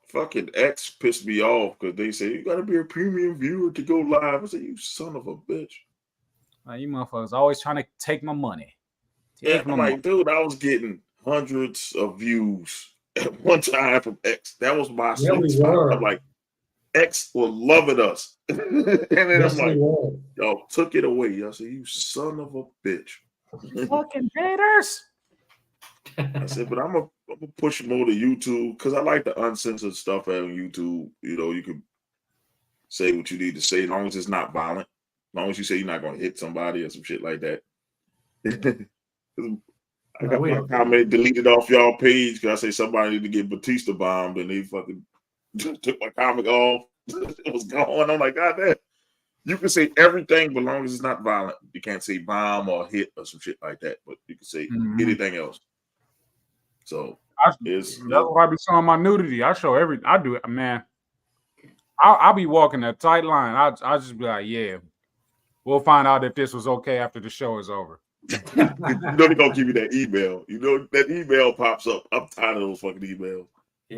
Fucking X pissed me off because they say you gotta be a premium viewer to go live. I said, you son of a bitch. You motherfuckers always trying to take my money. I'm like, dude, I was getting hundreds of views at one time from X. That was my sweet spot. I'm like, X was loving us. And then I'm like, y'all took it away. I said, you son of a bitch. Fucking haters. I said, but I'm gonna push more to YouTube because I like the uncensored stuff on YouTube. You know, you can say what you need to say as long as it's not violent. As long as you say you're not gonna hit somebody or some shit like that. I got my comment deleted off y'all page because I say somebody need to get Batista bombed and they fucking took my comic off. It was gone. I'm like, God damn. You can say everything, but as long as it's not violent. You can't say bomb or hit or some shit like that, but you can say anything else. So That's it's why I be showing my nudity. I show everything. I do it, man. I'll be walking a tight line. I'll just be like, yeah, we'll find out if this was okay after the show is over. you know they're gonna give you that email. You know that email pops up. I'm tired of those fucking emails.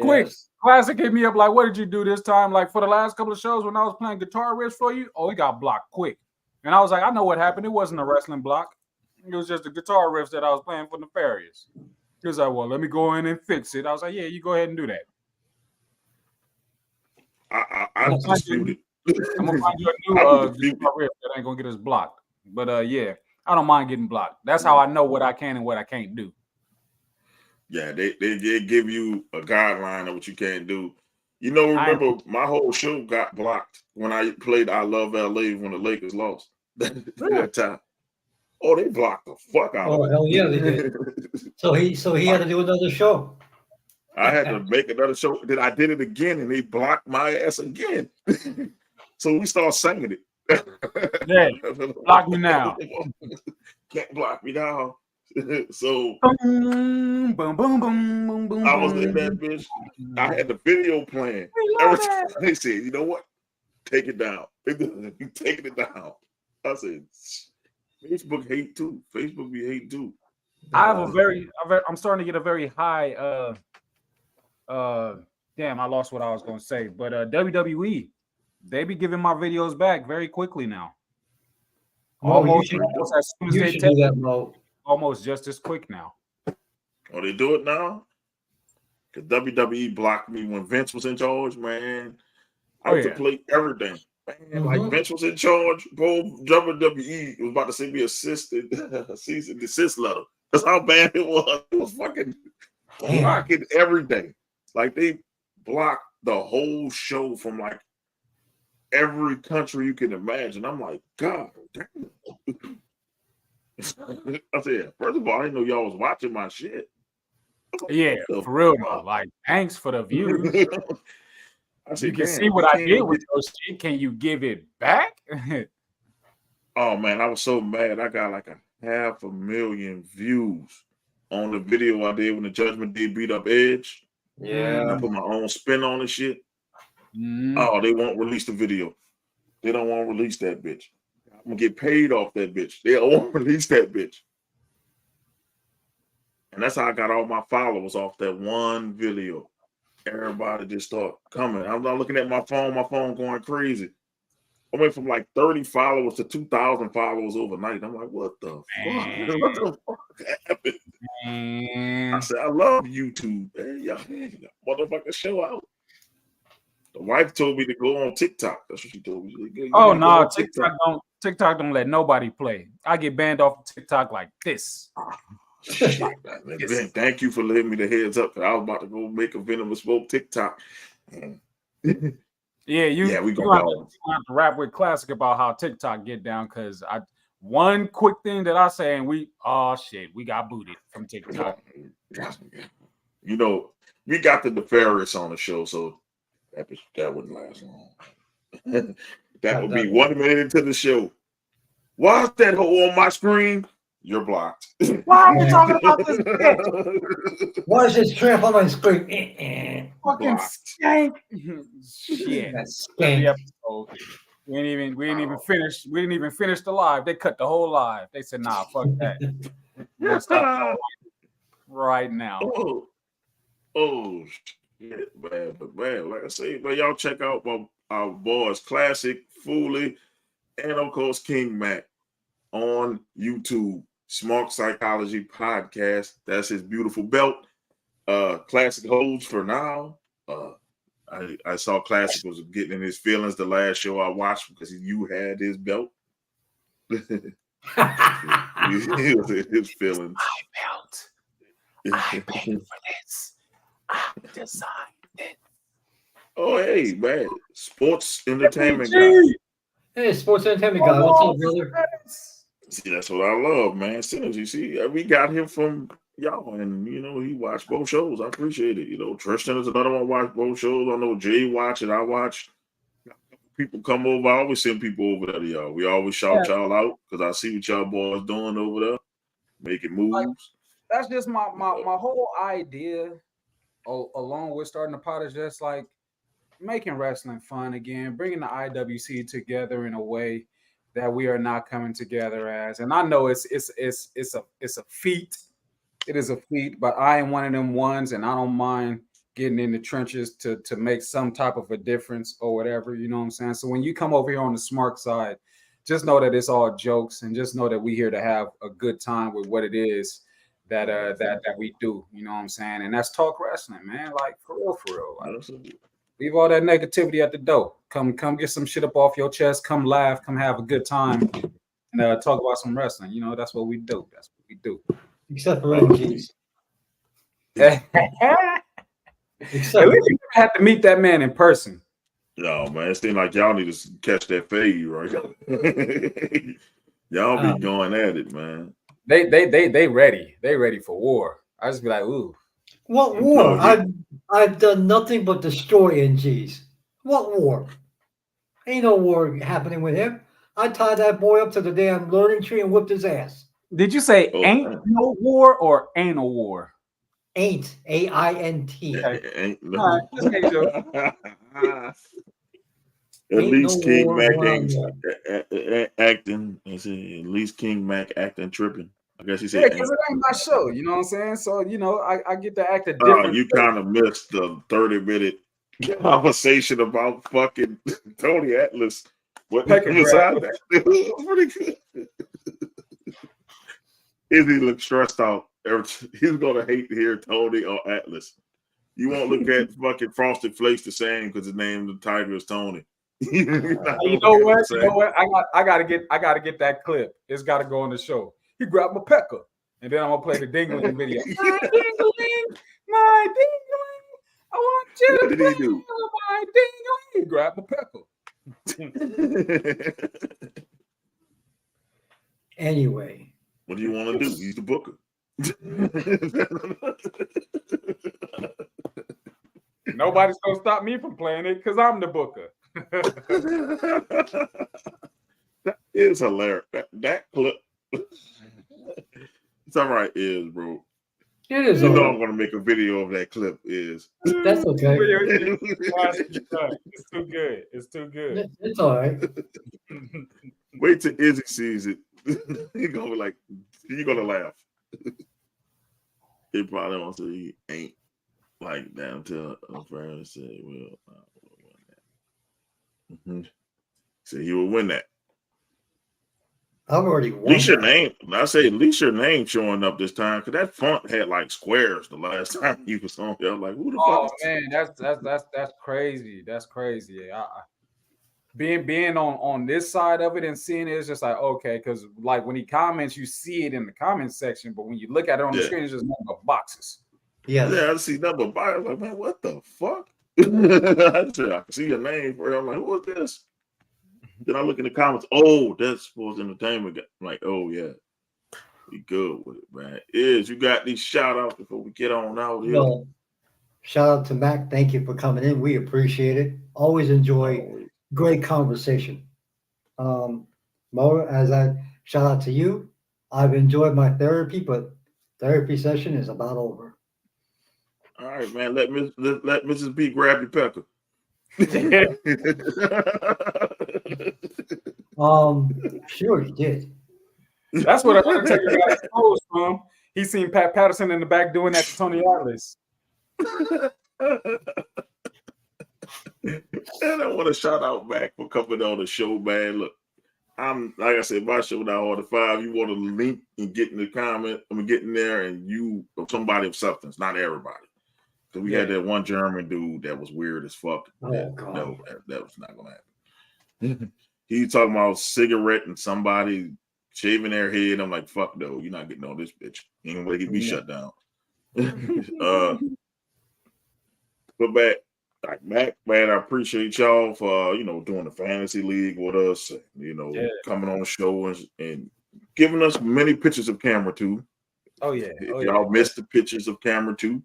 Quick, Classic hit me up like, what did you do this time? Like for the last couple of shows when I was playing guitar riffs for you, oh, it got blocked quick. And I was like, I know what happened. It wasn't a wrestling block. It was just the guitar riffs that I was playing for Nefarious. He was like, well, let me go in and fix it. I was like, yeah, you go ahead and do that. I dispute it. I'm gonna find you a new guitar riff that ain't gonna get us blocked. But yeah, I don't mind getting blocked. That's how I know what I can and what I can't do. Yeah, they give you a guideline of what you can't do. You know, remember my whole show got blocked when I played I Love LA when the Lakers lost. That time. Oh, they blocked the fuck out of it. Oh, hell yeah, they did. So he had to do another show. I had to make another show. Then I did it again, and they blocked my ass again. So we start singing it. Yeah, block me now. Can't block me now. So boom, boom, boom, boom, boom, I was in that bitch. I had the video playing. Every time they said, you know what? Take it down. You taking it down. I said, Facebook hate too. Facebook be hate too. I have I'm starting to get a very high damn, I lost what I was gonna say. But WWE, they be giving my videos back very quickly now. Almost as soon as they take that, almost just as quick now. Oh, they do it now? Because WWE blocked me when Vince was in charge, man. I had to play everything. Man, like Vince was in charge, bro. WWE was about to send me a cease and desist letter. That's how bad it was. It was fucking blocking everything. Like they blocked the whole show from like every country you can imagine. I'm like, God damn. I said, first of all, I didn't know y'all was watching my shit. Yeah, for real though. Like, thanks for the views. I said, you can see what I did with your shit. Can you give it back? Oh man, I was so mad. I got like 500,000 views on the video I did when the Judgment Day beat up Edge. Yeah. I put my own spin on the shit. Oh, they won't release the video. They don't want to release that bitch. I'm gonna get paid off that bitch. They don't want to release that bitch. And that's how I got all my followers off that one video. Everybody just start coming. I'm not looking at my phone going crazy. I went from like 30 followers to 2,000 followers overnight. I'm like, what the fuck? What the fuck happened? I said, I love YouTube. Hey, y'all, motherfucker, show out. The wife told me to go on TikTok. That's what she told me. Oh no, TikTok don't let nobody play. I get banned off of TikTok like this. Shit, man. Thank you for letting me the heads up. I was about to go make a Venomous Smoke TikTok. Yeah, we gonna have to rap with Classic about how TikTok get down because one quick thing that I say and we got booted from TikTok. You know, we got the Nefarious on the show, so that wouldn't last long. That would be 1 minute into the show. Why's that hole on my screen? You're blocked. Why are we talking about this bitch? Why is this tramp on my screen? Fucking skank. Shit. Skank. We didn't even finish the live. They cut the whole live. They said, nah, fuck that. We'll stop right now. Oh shit, man. But man, like I say, man, y'all check out our boys Classic, Fooly, and of course King Mac on YouTube. Smart Psychology Podcast. That's his beautiful belt. Classic holds for now. I saw Classic was getting in his feelings the last show I watched because you had his belt. He was in his feelings. My belt. I paid for this. I designed it. Oh, hey, man. Sports entertainment guy. Hey, sports entertainment guy. What's up, brother? See, that's what I love, man. Synergy. See, we got him from y'all, and you know, he watched both shows. I appreciate it. You know, Tristan is another one watched both shows. I know Jay watched it. I watched. People come over. I always send people over there to y'all. We always shout y'all out because I see what y'all boys doing over there, making moves. that's just my whole idea. Along with starting the pod is just like making wrestling fun again, bringing the IWC together in a way that we are not coming together as. And I know it's a feat. It is a feat, but I am one of them ones, and I don't mind getting in the trenches to make some type of a difference or whatever. You know what I'm saying? So when you come over here on the smart side, just know that it's all jokes, and just know that we here to have a good time with what it is that we do. You know what I'm saying? And that's talk wrestling, man. Like for real. Like, leave all that negativity at the door. Come get some shit up off your chest. Come laugh. Come have a good time, and talk about some wrestling. You know, that's what we do. That's what we do. Except for MGs. At least you have to meet that man in person. No, man, it seems like y'all need to catch that fade, right? Y'all be going at it, man. They ready. They ready for war. I just be like, ooh. What war? I've done nothing but destroy NGs. What war? Ain't no war happening with him. I tied that boy up to the damn learning tree and whipped his ass. Did you say ain't no war or anal war? Ain't AINT. Ain't no. All right, just make sure. At least King Mac ain't acting. At least King Mac acting tripping. I guess he said. Yeah, because it ain't my show. You know what I'm saying? So I get to act a different. You kind of missed the 30-minute conversation about fucking Tony Atlas. What besides that? It was pretty good. Izzy looked stressed out. He's gonna hate to hear Tony or Atlas. You won't look at fucking Frosted Flakes the same because his name the Tiger is Tony. You know what? I gotta get that clip. It's gotta go on the show. He grabbed my pecker, and then I'm gonna play the dingling video. My dingling. I want you to play my dingling. He grabbed my pecker. Anyway. What do you want to do? He's the booker. Nobody's gonna stop me from playing it because I'm the booker. That is hilarious. That clip. It's all right, bro. It is. You know I'm gonna make a video of that clip. That's okay. It's too good. It's too good. It's all right. Wait till Izzy sees it. He's gonna be like, you're gonna laugh. He probably wants to he ain't like that until Nefarious said, well, win that. So he will win that. I've already won. At least your name. I say at least your name showing up this time because that font had like squares the last time you was on there. Like, who the fuck? Oh man, that's crazy. That's crazy. Being on this side of it and seeing it, it's just like okay, because like when he comments, you see it in the comment section, but when you look at it on the screen, it's just nothing but boxes. Yeah, I see nothing but boxes. Like, man, what the fuck? I can see your name. I'm like, who is this? Then I look in the comments. Oh, that's Sports Entertainment. I'm like, oh yeah, be good with it, man. You got these shout outs before we get on out here. Well, shout out to Mac. Thank you for coming in. We appreciate it. Always enjoy great conversation. Mo, as I shout out to you, I've enjoyed my therapy, but therapy session is about over. All right, man. Let Mrs. B grab your pecker. Sure he did. That's what Undertaker got exposed from. He seen Pat Patterson in the back doing that to Tony Atlas. And I want to shout out Mac for coming on the show, man. Look, I'm like I said, my show now on the 5. You want to link and get in the comment. Get in there and you somebody of substance, not everybody. So we had that one German dude that was weird as fuck. God. No, that was not gonna happen. He talking about cigarette and somebody shaving their head. I'm like, fuck no, you're not getting on this bitch. You ain't gonna get me shut down. But back, like Mac, man, I appreciate y'all for doing the fantasy league with us. Coming on the show and giving us many pictures of camera 2. Oh yeah. If y'all missed the pictures of camera 2.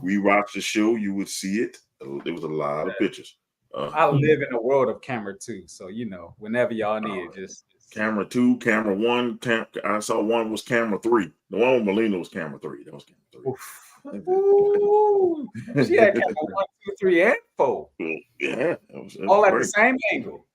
We watched the show, you would see it. There was a lot of pictures. I live in a world of camera 2, so whenever y'all need it, just camera 2, camera 1. I saw one was camera 3. The one with Melina was camera 3. That was camera 3. Ooh, she had camera 1, 2, 3, and 4. Yeah, that was all at great. the same angle.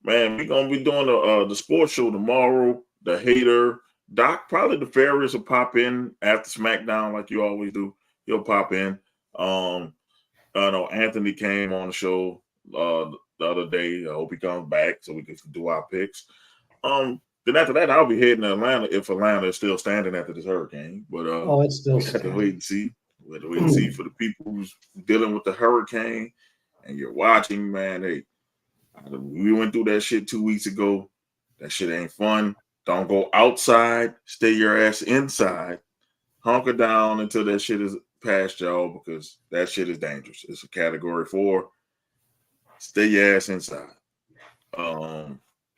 Man, we're gonna be doing the sports show tomorrow. The Hater Doc, probably Nefarious will pop in after SmackDown, like you always do. He'll pop in. I know Anthony came on the show the other day. I hope he comes back so we can do our picks. Then after that, I'll be heading to Atlanta if Atlanta is still standing after this hurricane. But it's still we have to wait and see. We have to wait and see for the people who's dealing with the hurricane and you're watching, man. Hey, we went through that shit 2 weeks ago. That shit ain't fun. Don't go outside. Stay your ass inside. Hunker down until that shit is past y'all because that shit is dangerous. It's a category 4. Stay your ass inside.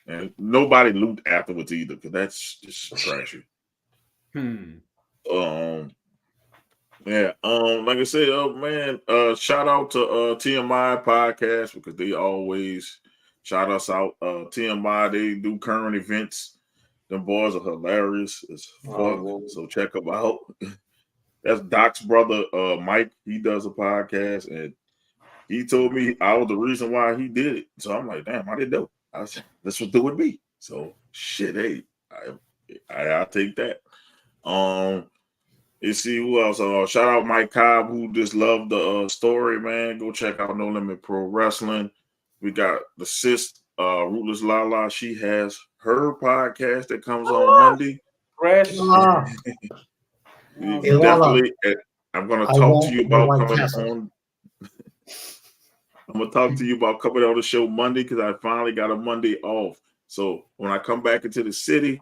And nobody loot afterwards either because that's just trashy. Yeah. Like I said, man, shout out to TMI podcast because they always shout us out. TMI, they do current events. Them boys are hilarious as fuck. So check them out. That's Doc's brother, Mike. He does a podcast, and he told me I was the reason why he did it. So I'm like, damn, I didn't know. I said, this was doing me. So shit, hey, I take that. You see who else? Shout out Mike Cobb, who just loved the story, man. Go check out No Limit Pro Wrestling. We got the sis, Rootless Lala. She has her podcast that comes on Monday. Definitely. I'm gonna talk to you about coming on. I'm gonna talk to you about coming on the show Monday because I finally got a Monday off. So when I come back into the city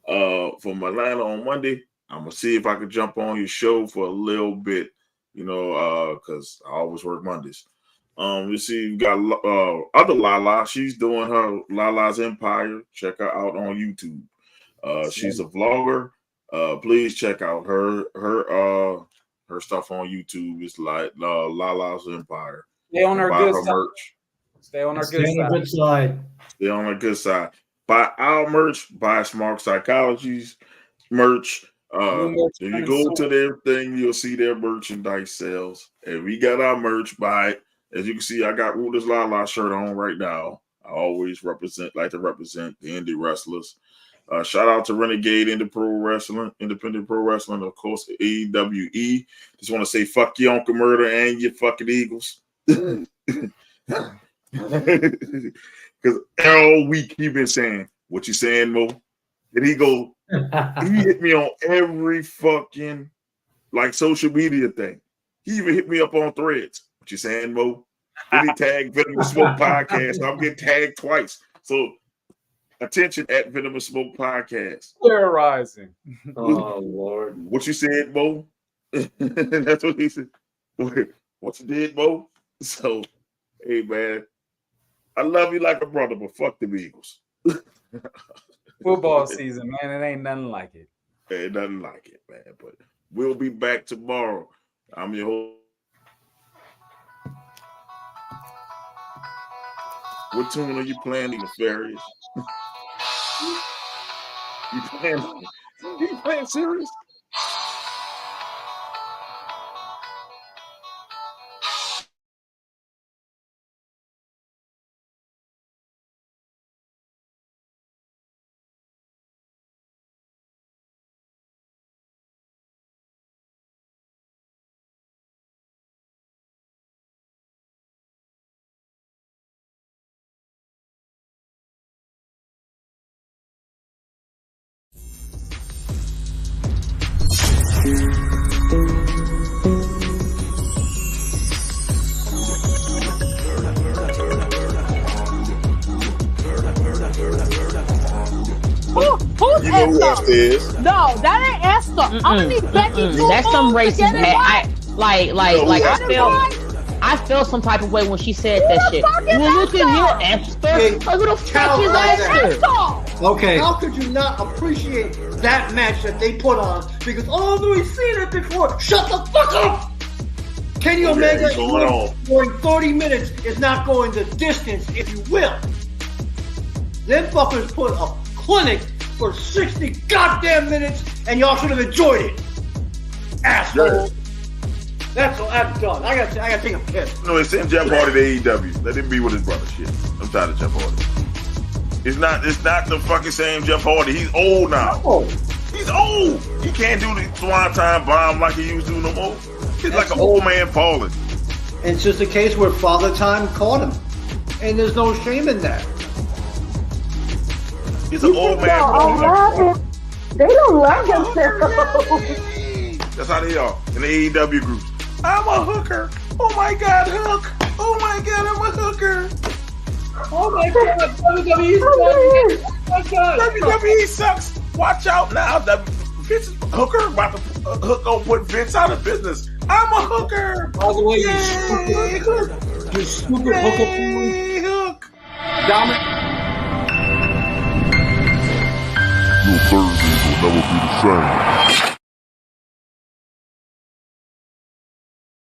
from Atlanta on Monday, I'm gonna see if I can jump on your show for a little bit, because I always work Mondays. You see, you got other Lala. She's doing her Lala's Empire. Check her out on YouTube. She's a vlogger. Please check out her stuff on YouTube. It's like Lala's Empire. Stay on her good side. Merch. Stay on her good side. Stay on her good side. Buy our merch. Buy Smart Psychology's merch. If you go to their thing, you'll see their merchandise sales. And we got our merch. Buy it. As you can see, I got Rootless Lala shirt on right now. I always like to represent the indie wrestlers. Shout out to Renegade Independent Pro Wrestling, of course, AWE. Just want to say fuck you, Uncle Murder, and you fucking Eagles. Because all week he been saying, what you saying, Mo? And he hit me on every fucking social media thing. He even hit me up on Threads. What you saying, Mo? Then he tagged Venomous Smoke Podcast. So I'm getting tagged twice. So attention at Venomous Smoke Podcast. Terrorizing. Oh Lord. What you said, Mo? That's what he said. What you did, Mo? So, hey man, I love you like a brother, but fuck the Eagles. Football season, man. It ain't nothing like it. Ain't nothing like it, man. But we'll be back tomorrow. I'm your host. What tune are you playing, Nefarious? You playing serious? Who's You know who Esther? that is? No, that ain't Esther. I'm gonna need Becky. That's some racist. I feel some type of way when she said that shit. Well, look at here, Esther. Who the fuck is Esther? Okay. How could you not appreciate that match that they put on? Because we've seen it before. Shut the fuck up. Kenny Okay, Omega going on. going 30 minutes is not going the distance, if you will. Them fuckers put a clinic for 60 goddamn minutes, and y'all should have enjoyed it. Asshole. That's all. I'm done. I gotta take a piss. No, it's send Jeff Hardy to AEW. Let him be with his brother. Shit, I'm tired of Jeff Hardy. It's not the fucking same Jeff Hardy. He's old now. He's old. He can't do the swanton bomb like he used to no more. He's like an old man falling. It's just a case where Father Time caught him, and there's no shame in that. He's an old man falling. They don't love themselves. That's how they are in the AEW groups. I'm a hooker. Oh my God, Hook. Oh my God, I'm a hooker. Oh my God, WWE sucks. Oh my God. WWE sucks. Watch out now. Vince Hooker about to Hook gonna put Vince out of business. I'm a hooker. By the way, Yay, Hook. you stupid hooker. Yay, Hook. Dominic. Your Thursdays will never be the same.